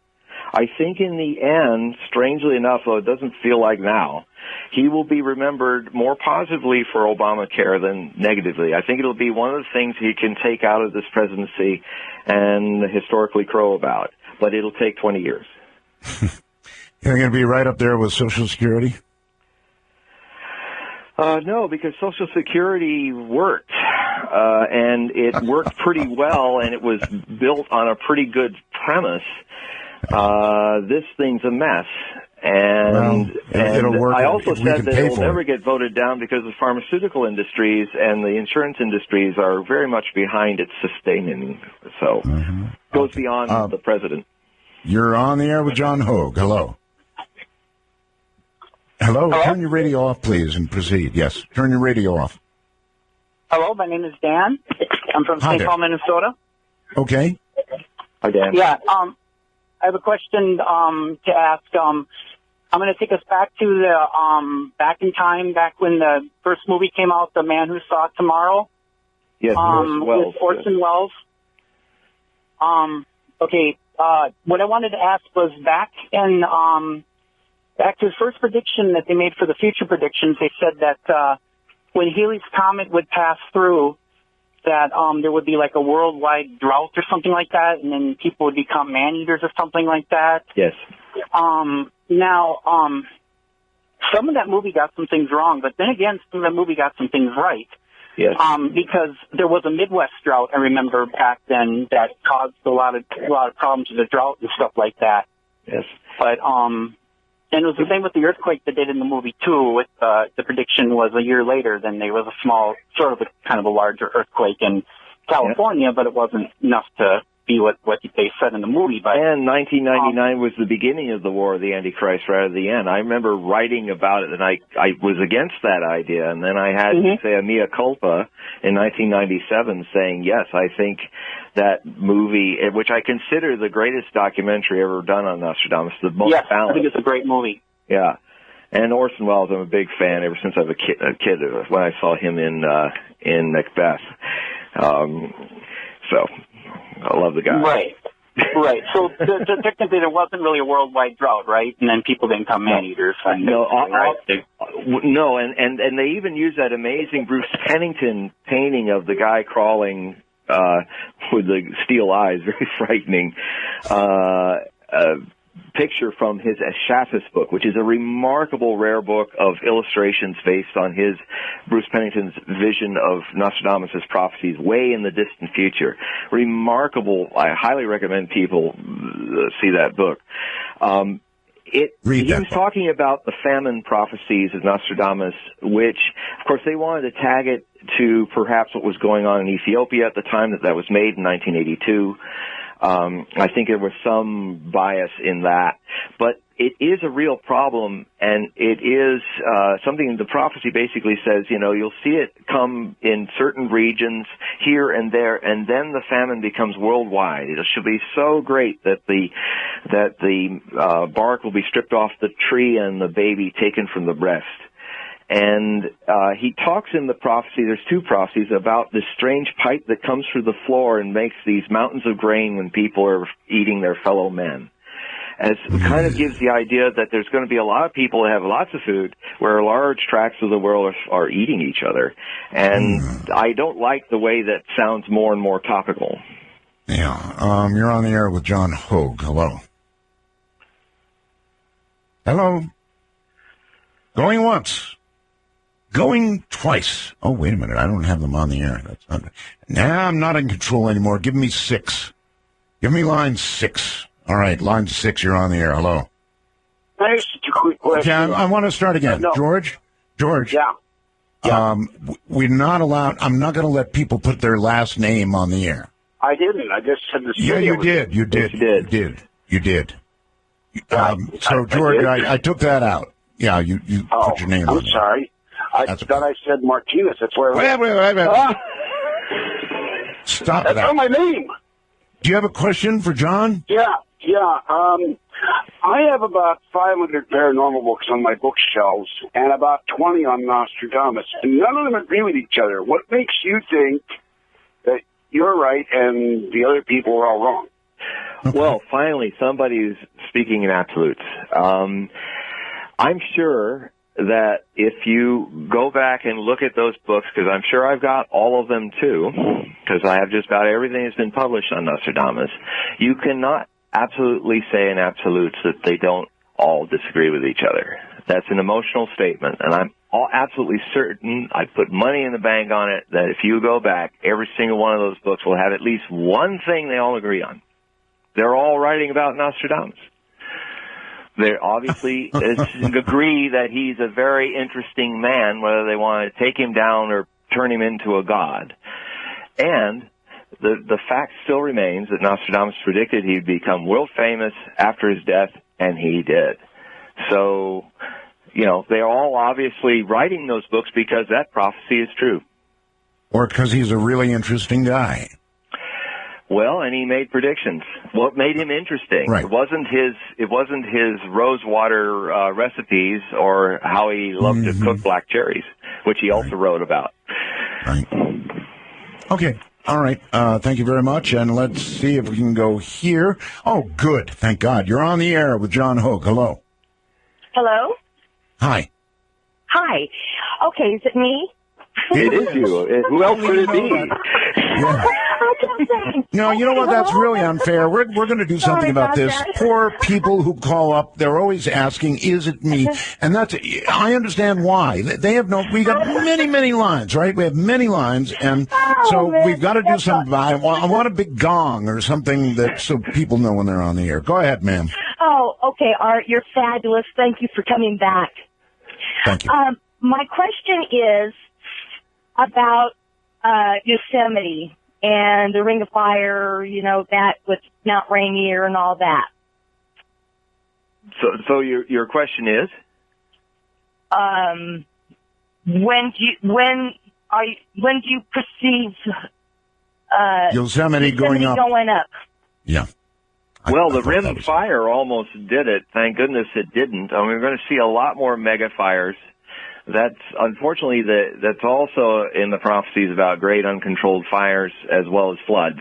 [SPEAKER 3] I think in the end, strangely enough, though it doesn't feel like now, he will be remembered more positively for Obamacare than negatively. I think it'll be one of the things he can take out of this presidency and historically crow about. But it'll take 20 years.
[SPEAKER 2] You're going to be right up there with Social Security?
[SPEAKER 3] No, because Social Security worked, and it worked pretty well, and it was built on a pretty good premise. This thing's a mess. And I also said that it will never get voted down because the pharmaceutical industries and the insurance industries are very much behind its sustaining. So it goes beyond the president.
[SPEAKER 2] You're on the air with John Hogue. Hello. Hello? Turn your radio off, please, and proceed. Yes, turn your radio off.
[SPEAKER 13] Hello, my name is Dan. I'm from St. Paul, Minnesota.
[SPEAKER 2] Okay.
[SPEAKER 3] Hi, Dan.
[SPEAKER 13] Yeah, I have a question to ask. I'm going to take us back to the back in time, back when the first movie came out, The Man Who Saw Tomorrow.
[SPEAKER 3] Yes,
[SPEAKER 13] with Orson Welles. Okay, what I wanted to ask was back to his first prediction that they made for the future predictions, they said that when Halley's Comet would pass through, that there would be like a worldwide drought or something like that, and then people would become man-eaters or something like that.
[SPEAKER 3] Yes.
[SPEAKER 13] Now, some of that movie got some things wrong, but then again, some of that movie got some things right.
[SPEAKER 3] Yes.
[SPEAKER 13] Because there was a Midwest drought, I remember back then, that caused a lot of problems with the drought and stuff like that.
[SPEAKER 3] Yes.
[SPEAKER 13] But and it was the same with the earthquake they did in the movie, too. With the prediction was a year later, then there was a small, sort of a kind of a larger earthquake in California, but it wasn't enough to be what they said in the movie. But
[SPEAKER 3] and 1999 was the beginning of the War of the Antichrist right at the end. I remember writing about it, and I was against that idea, and then I had to say a mea culpa in 1997 saying, yes, I think that movie, which I consider the greatest documentary ever done on Nostradamus, the most balanced.
[SPEAKER 13] I think it's a great movie.
[SPEAKER 3] Yeah. And Orson Welles, I'm a big fan ever since I was a kid when I saw him in Macbeth. So I love the guy.
[SPEAKER 13] Right. Right. So technically there wasn't really a worldwide drought, right? And then people didn't become man-eaters.
[SPEAKER 3] No, and they even use that amazing Bruce Pennington painting of the guy crawling with the steel eyes, very frightening, picture from his Ashatus book, which is a remarkable rare book of illustrations based on his Bruce Pennington's vision of Nostradamus' prophecies way in the distant future. Remarkable. I highly recommend people see that book. He was talking about the famine prophecies of Nostradamus, which, of course, they wanted to tag it to perhaps what was going on in Ethiopia at the time that was made in 1982. I think there was some bias in that, but it is a real problem, and it is something the prophecy basically says, you'll see it come in certain regions here and there, and then the famine becomes worldwide. It should be so great that the bark will be stripped off the tree and the baby taken from the breast. And he talks in the prophecy, there's two prophecies, about this strange pipe that comes through the floor and makes these mountains of grain when people are eating their fellow men. And it kind of gives the idea that there's going to be a lot of people that have lots of food where large tracts of the world are eating each other. And I don't like the way that sounds more and more topical.
[SPEAKER 2] Yeah. You're on the air with John Hogue. Hello. Hello. Going once. Going twice. Oh, wait a minute. I don't have them on the air. I'm not in control anymore. Give me 6. Give me line 6. All right, line 6, you're on the air. Hello.
[SPEAKER 14] Thanks. A quick question.
[SPEAKER 2] Okay, I want to start again. No. George?
[SPEAKER 14] Yeah.
[SPEAKER 2] We're not allowed. I'm not going to let people put their last name on the air.
[SPEAKER 14] I didn't. I just said the
[SPEAKER 2] Yeah, you did. You did. So, George, I took that out. Yeah, you put your name on it.
[SPEAKER 14] I'm sorry. I thought I said Martinez. That's where
[SPEAKER 2] Wait. Stop that.
[SPEAKER 14] That's not my name.
[SPEAKER 2] Do you have a question for John?
[SPEAKER 14] Yeah. I have about 500 paranormal books on my bookshelves and about 20 on Nostradamus, and none of them agree with each other. What makes you think that you're right and the other people are all wrong?
[SPEAKER 3] Okay. Well, finally, somebody's speaking in absolutes. I'm sure that if you go back and look at those books, because I'm sure I've got all of them too, because I have just about everything that's been published on Nostradamus, you cannot absolutely say in absolutes that they don't all disagree with each other. That's an emotional statement, and I'm absolutely certain, I put money in the bank on it, that if you go back, every single one of those books will have at least one thing they all agree on. They're all writing about Nostradamus. They obviously agree that he's a very interesting man, whether they want to take him down or turn him into a god. And the fact still remains that Nostradamus predicted he'd become world famous after his death, and he did. So, they're all obviously writing those books because that prophecy is true.
[SPEAKER 2] Or because he's a really interesting guy.
[SPEAKER 3] Well, and he made predictions. What made him interesting?
[SPEAKER 2] Right.
[SPEAKER 3] It wasn't his rosewater recipes or how he loved to cook black cherries, which he also wrote about.
[SPEAKER 2] Right. Okay. All right. Thank you very much. And let's see if we can go here. Oh, good. Thank God. You're on the air with John Hogue. Hello.
[SPEAKER 15] Hello?
[SPEAKER 2] Hi.
[SPEAKER 15] Hi. Okay, is it me?
[SPEAKER 3] It is you. Who else could it be?
[SPEAKER 2] Yeah. No, you know what? That's really unfair. We're going to do something about this. Poor people who call up, they're always asking, is it me? And I understand why. They have we got many lines, right? We have many lines, and so we've got to do something. I want a big gong or something so people know when they're on the air. Go ahead, ma'am.
[SPEAKER 15] Oh, okay, Art, you're fabulous. Thank you for coming back.
[SPEAKER 2] Thank you.
[SPEAKER 15] My question is about Yosemite and the Ring of Fire, that with Mount Rainier and all that.
[SPEAKER 3] So your question is?
[SPEAKER 15] When do you perceive
[SPEAKER 2] Yosemite going up?
[SPEAKER 15] Going up?
[SPEAKER 2] Yeah.
[SPEAKER 3] Well, the rim fire almost did it. Thank goodness it didn't. We're going to see a lot more mega fires. That's unfortunately that's also in the prophecies about great uncontrolled fires as well as floods.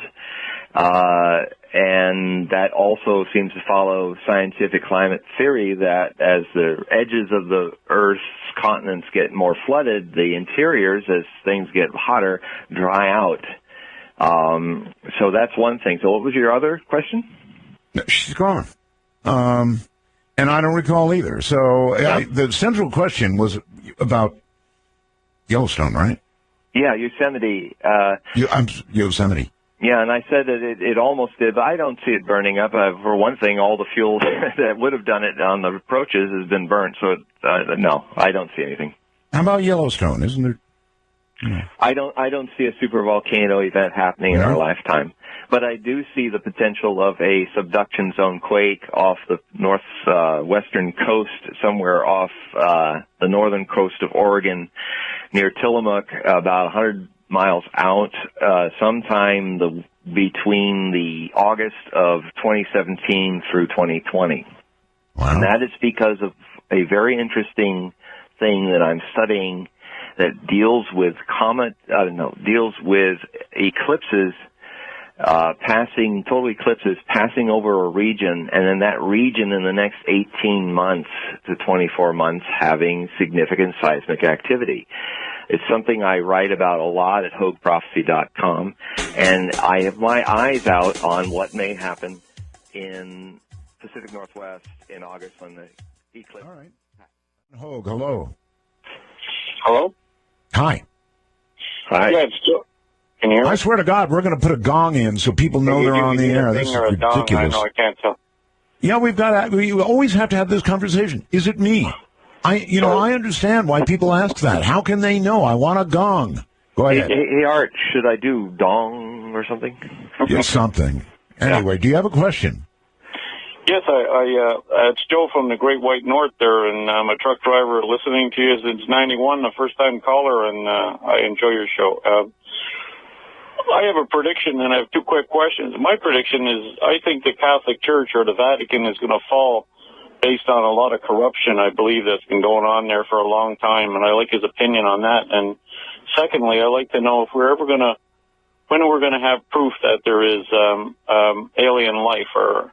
[SPEAKER 3] And that also seems to follow scientific climate theory that as the edges of the Earth's continents get more flooded, the interiors, as things get hotter, dry out. So that's one thing. So what was your other question?
[SPEAKER 2] She's gone. And I don't recall either. So the central question was about Yellowstone, right?
[SPEAKER 3] Yeah, Yosemite.
[SPEAKER 2] Yosemite.
[SPEAKER 3] Yeah, and I said that it almost did, but I don't see it burning up. For one thing, all the fuel that would have done it on the approaches has been burnt, so no, I don't see anything.
[SPEAKER 2] How about Yellowstone? Isn't there? Yeah.
[SPEAKER 3] I don't see a supervolcano event happening in our lifetime, but I do see the potential of a subduction zone quake off the northwestern coast, somewhere off the northern coast of Oregon, near Tillamook, about 100 miles out, sometime between the August of 2017 through 2020.
[SPEAKER 2] Wow.
[SPEAKER 3] And that is because of a very interesting thing that I'm studying that deals with deals with eclipses, total eclipses passing over a region, and then that region in the next 18 months to 24 months having significant seismic activity. It's something I write about a lot at HogueProphecy.com, and I have my eyes out on what may happen in Pacific Northwest in August when the eclipse.
[SPEAKER 2] All right. Hogue, hello.
[SPEAKER 16] Hello?
[SPEAKER 2] Hi.
[SPEAKER 3] Hi.
[SPEAKER 16] Yeah, can you hear me?
[SPEAKER 2] I swear to God, we're going to put a gong in so people know they're on the air. This is ridiculous.
[SPEAKER 16] I know, I can't tell.
[SPEAKER 2] Yeah, we always have to have this conversation. Is it me? I understand why people ask that. How can they know? I want a gong. Go ahead.
[SPEAKER 3] Hey, Art, should I do dong or something?
[SPEAKER 2] Yes, something. Anyway, do you have a question?
[SPEAKER 16] Yes, it's Joe from the Great White North there, and I'm a truck driver listening to you since 91, a first-time caller, and I enjoy your show. I have a prediction, and I have two quick questions. My prediction is I think the Catholic Church or the Vatican is going to fall based on a lot of corruption, I believe, that's been going on there for a long time, and I like his opinion on that. And secondly, I'd like to know if when we're going to have proof that there is alien life or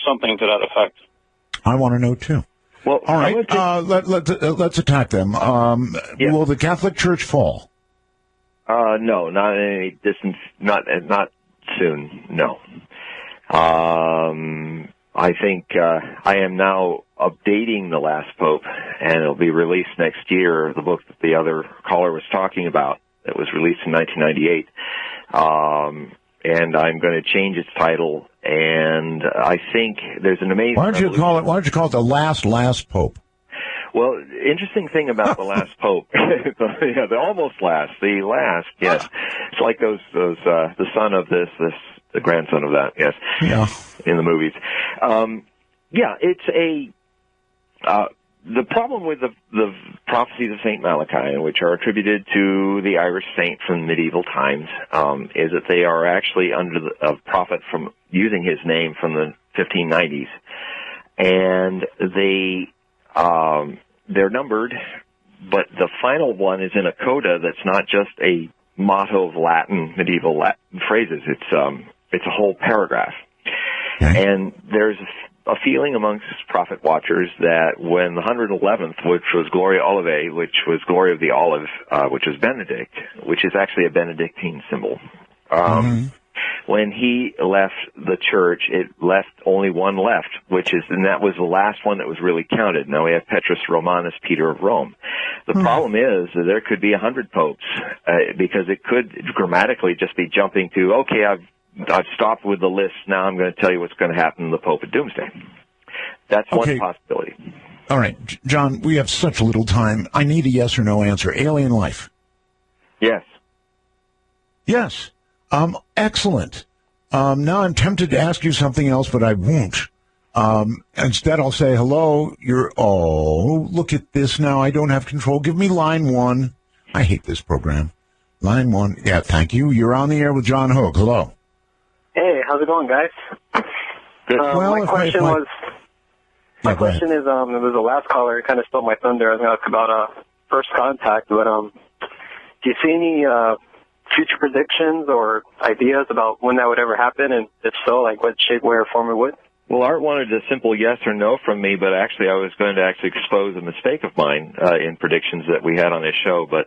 [SPEAKER 16] something to that effect.
[SPEAKER 2] I want to know too.
[SPEAKER 3] Well,
[SPEAKER 2] all right. Let's attack them. Will the Catholic Church fall?
[SPEAKER 3] No, not in any distance. Not soon. No. I think I am now updating The Last Pope, and it'll be released next year. The book that the other caller was talking about that was released in 1998. And I'm going to change its title, and I think there's an amazing...
[SPEAKER 2] Why don't you call it The Last Pope?
[SPEAKER 3] Well, interesting thing about The Last Pope, the almost last, the last, yes. It's like those the son of this, the grandson of that, yes.
[SPEAKER 2] Yeah.
[SPEAKER 3] In the movies. It's the problem with the prophecies of St. Malachi, which are attributed to the Irish saint from medieval times, is that they are actually under a prophet from using his name from the 1590s, and they're numbered, but the final one is in a coda that's not just a motto of medieval Latin phrases. It's a whole paragraph, and there's a feeling amongst prophet watchers that when the 111th, which was Gloria Olivae, which was Glory of the Olive, which was Benedict, which is actually a Benedictine symbol, when he left the church, it left only one left, and that was the last one that was really counted. Now we have Petrus Romanus, Peter of Rome. The problem is that there could be 100 popes, because it could grammatically just be jumping to, okay, I've stopped with the list. Now I'm going to tell you what's going to happen to the Pope at Doomsday. That's one possibility.
[SPEAKER 2] All right, John, we have such little time. I need a yes or no answer. Alien life.
[SPEAKER 3] Yes.
[SPEAKER 2] Yes. Excellent. Now I'm tempted to ask you something else, but I won't. Instead, I'll say, hello, look at this now. I don't have control. Give me line one. I hate this program. Line one. Yeah, thank you. You're on the air with John Hogue. Hello.
[SPEAKER 17] Hey, how's it going, guys?
[SPEAKER 3] Good.
[SPEAKER 5] My question is, there was the last caller. It kind of stole my thunder. I was going to ask about first contact, but do you see any future predictions or ideas about when that would ever happen, and if so, like what shape, way, or form it would?
[SPEAKER 3] Well, Art wanted a simple yes or no from me, but actually I was going to actually expose a mistake of mine in predictions that we had on this show. But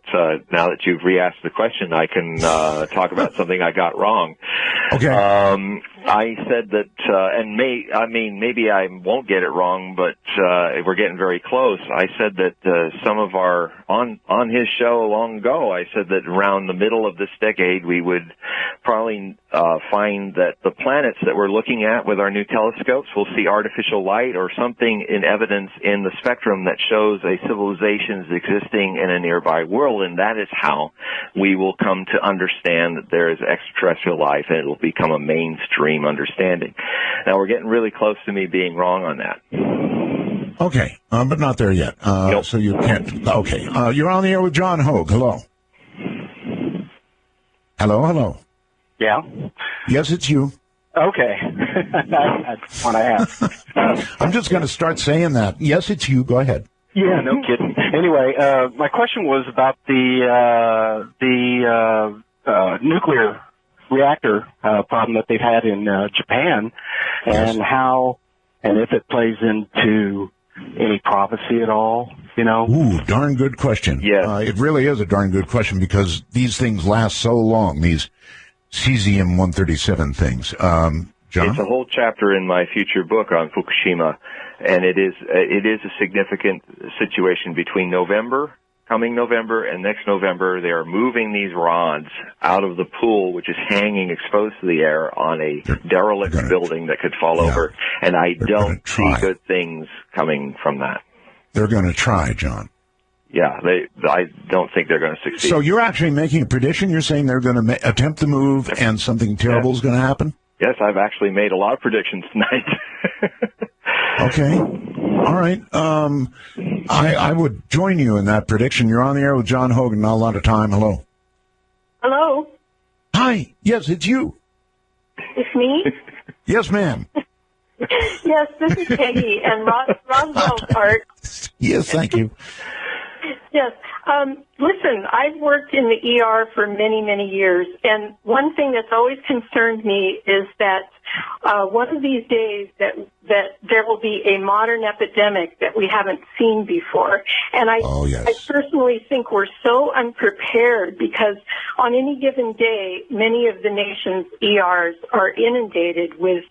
[SPEAKER 3] now that you've re-asked the question, I can talk about something I got wrong.
[SPEAKER 2] Okay.
[SPEAKER 3] I said that, maybe I won't get it wrong, but we're getting very close. I said that some of on his show long ago, I said that around the middle of this decade, we would probably find that the planets that we're looking at with our new telescopes will see artificial light or something in evidence in the spectrum that shows a civilization is existing in a nearby world, and that is how we will come to understand that there is extraterrestrial life, and it will become a mainstream understanding. Now, we're getting really close to me being wrong on that.
[SPEAKER 2] Okay, but not there yet.
[SPEAKER 3] Nope.
[SPEAKER 2] So you can't. Okay, you're on the air with John Hogue. Hello. Hello.
[SPEAKER 17] Yeah.
[SPEAKER 2] Yes, it's you.
[SPEAKER 17] Okay. That's what I asked.
[SPEAKER 2] I'm just going to start saying that. Yes, it's you. Go ahead.
[SPEAKER 17] Yeah, no kidding. Anyway, my question was about the nuclear reactor problem that they've had in Japan, and how and if it plays into any prophecy at all. You know?
[SPEAKER 2] Ooh, darn good question.
[SPEAKER 3] Yeah.
[SPEAKER 2] It really is a darn good question because these things last so long. These cesium-137 things. John?
[SPEAKER 3] It's a whole chapter in my future book on Fukushima, and it is a significant situation between coming November, and next November. They are moving these rods out of the pool, which is hanging exposed to the air on a derelict building that could fall over, and I don't see good things coming from that.
[SPEAKER 2] They're going to try, John.
[SPEAKER 3] Yeah, I don't think they're going to succeed.
[SPEAKER 2] So you're actually making a prediction? You're saying they're going to attempt to move and something terrible is going to happen?
[SPEAKER 3] Yes, I've actually made a lot of predictions tonight.
[SPEAKER 2] Okay. All right. I would join you in that prediction. You're on the air with John Hogue. Not a lot of time. Hello.
[SPEAKER 15] Hello.
[SPEAKER 2] Hi. Yes, it's you.
[SPEAKER 15] It's me?
[SPEAKER 2] Yes, ma'am.
[SPEAKER 15] Yes, this is Peggy and Roswell's Art.
[SPEAKER 2] Yes, thank you.
[SPEAKER 15] Yes. Listen, I've worked in the ER for many, many years, and one thing that's always concerned me is that one of these days that there will be a modern epidemic that we haven't seen before. And I personally think we're so unprepared because on any given day, many of the nation's ERs are inundated with,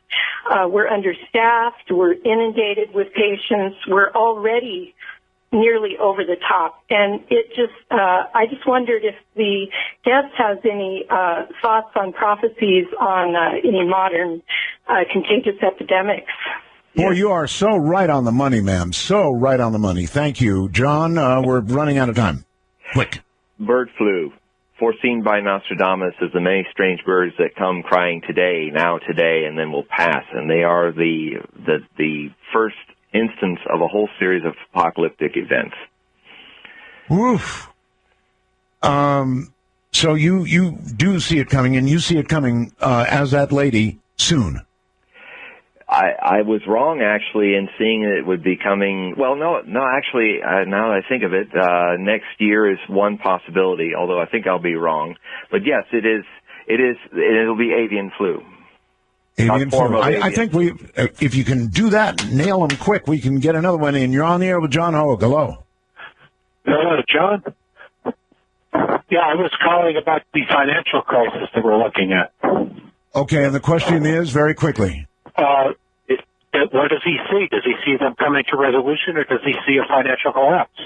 [SPEAKER 15] we're understaffed, we're inundated with patients, we're already nearly over the top. And it just, I just wondered if the guest has any thoughts on prophecies on any modern contagious epidemics.
[SPEAKER 2] Boy, you are so right on the money, ma'am. So right on the money. Thank you. John, we're running out of time. Quick.
[SPEAKER 3] Bird flu, foreseen by Nostradamus as the many strange birds that come crying today, and then will pass. And they are the first instance of a whole series of apocalyptic events.
[SPEAKER 2] Woof. So you do see it coming, and you see it coming as that lady soon.
[SPEAKER 3] I was wrong, actually, in seeing it would be coming. Well, no, actually, now that I think of it, next year is one possibility, although I think I'll be wrong. But yes, it'll be avian flu.
[SPEAKER 2] Avian flu. I think if you can do that, nail them quick, we can get another one in. You're on the air with John Hogue. Hello.
[SPEAKER 17] John? Yeah, I was calling about the financial crisis that we're looking at.
[SPEAKER 2] Okay, and the question is, very quickly.
[SPEAKER 17] What does he see? Does he see them coming to resolution, or does he see a financial collapse?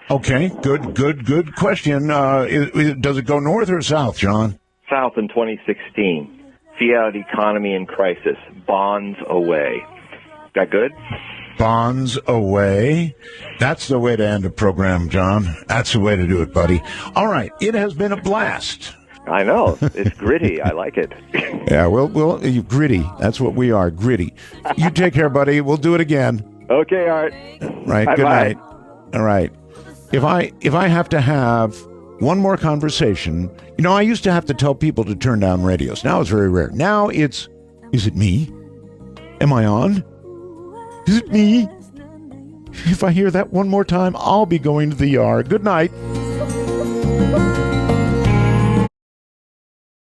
[SPEAKER 2] Okay, good question. Does it go north or south, John?
[SPEAKER 3] South in 2016. Fiat economy in crisis. Bonds away. That good?
[SPEAKER 2] Bonds away. That's the way to end a program, John. That's the way to do it, buddy. All right, it has been a blast.
[SPEAKER 3] I know. It's gritty. I like it.
[SPEAKER 2] Yeah, well, you gritty. That's what we are, gritty. You take care, buddy. We'll do it again.
[SPEAKER 3] Okay, Art.
[SPEAKER 2] Right,
[SPEAKER 3] Bye-bye.
[SPEAKER 2] Good night. All right. If I have to have one more conversation, I used to have to tell people to turn down radios. Now it's very rare. Now is it me? Am I on? Is it me? If I hear that one more time, I'll be going to the ER. Good night.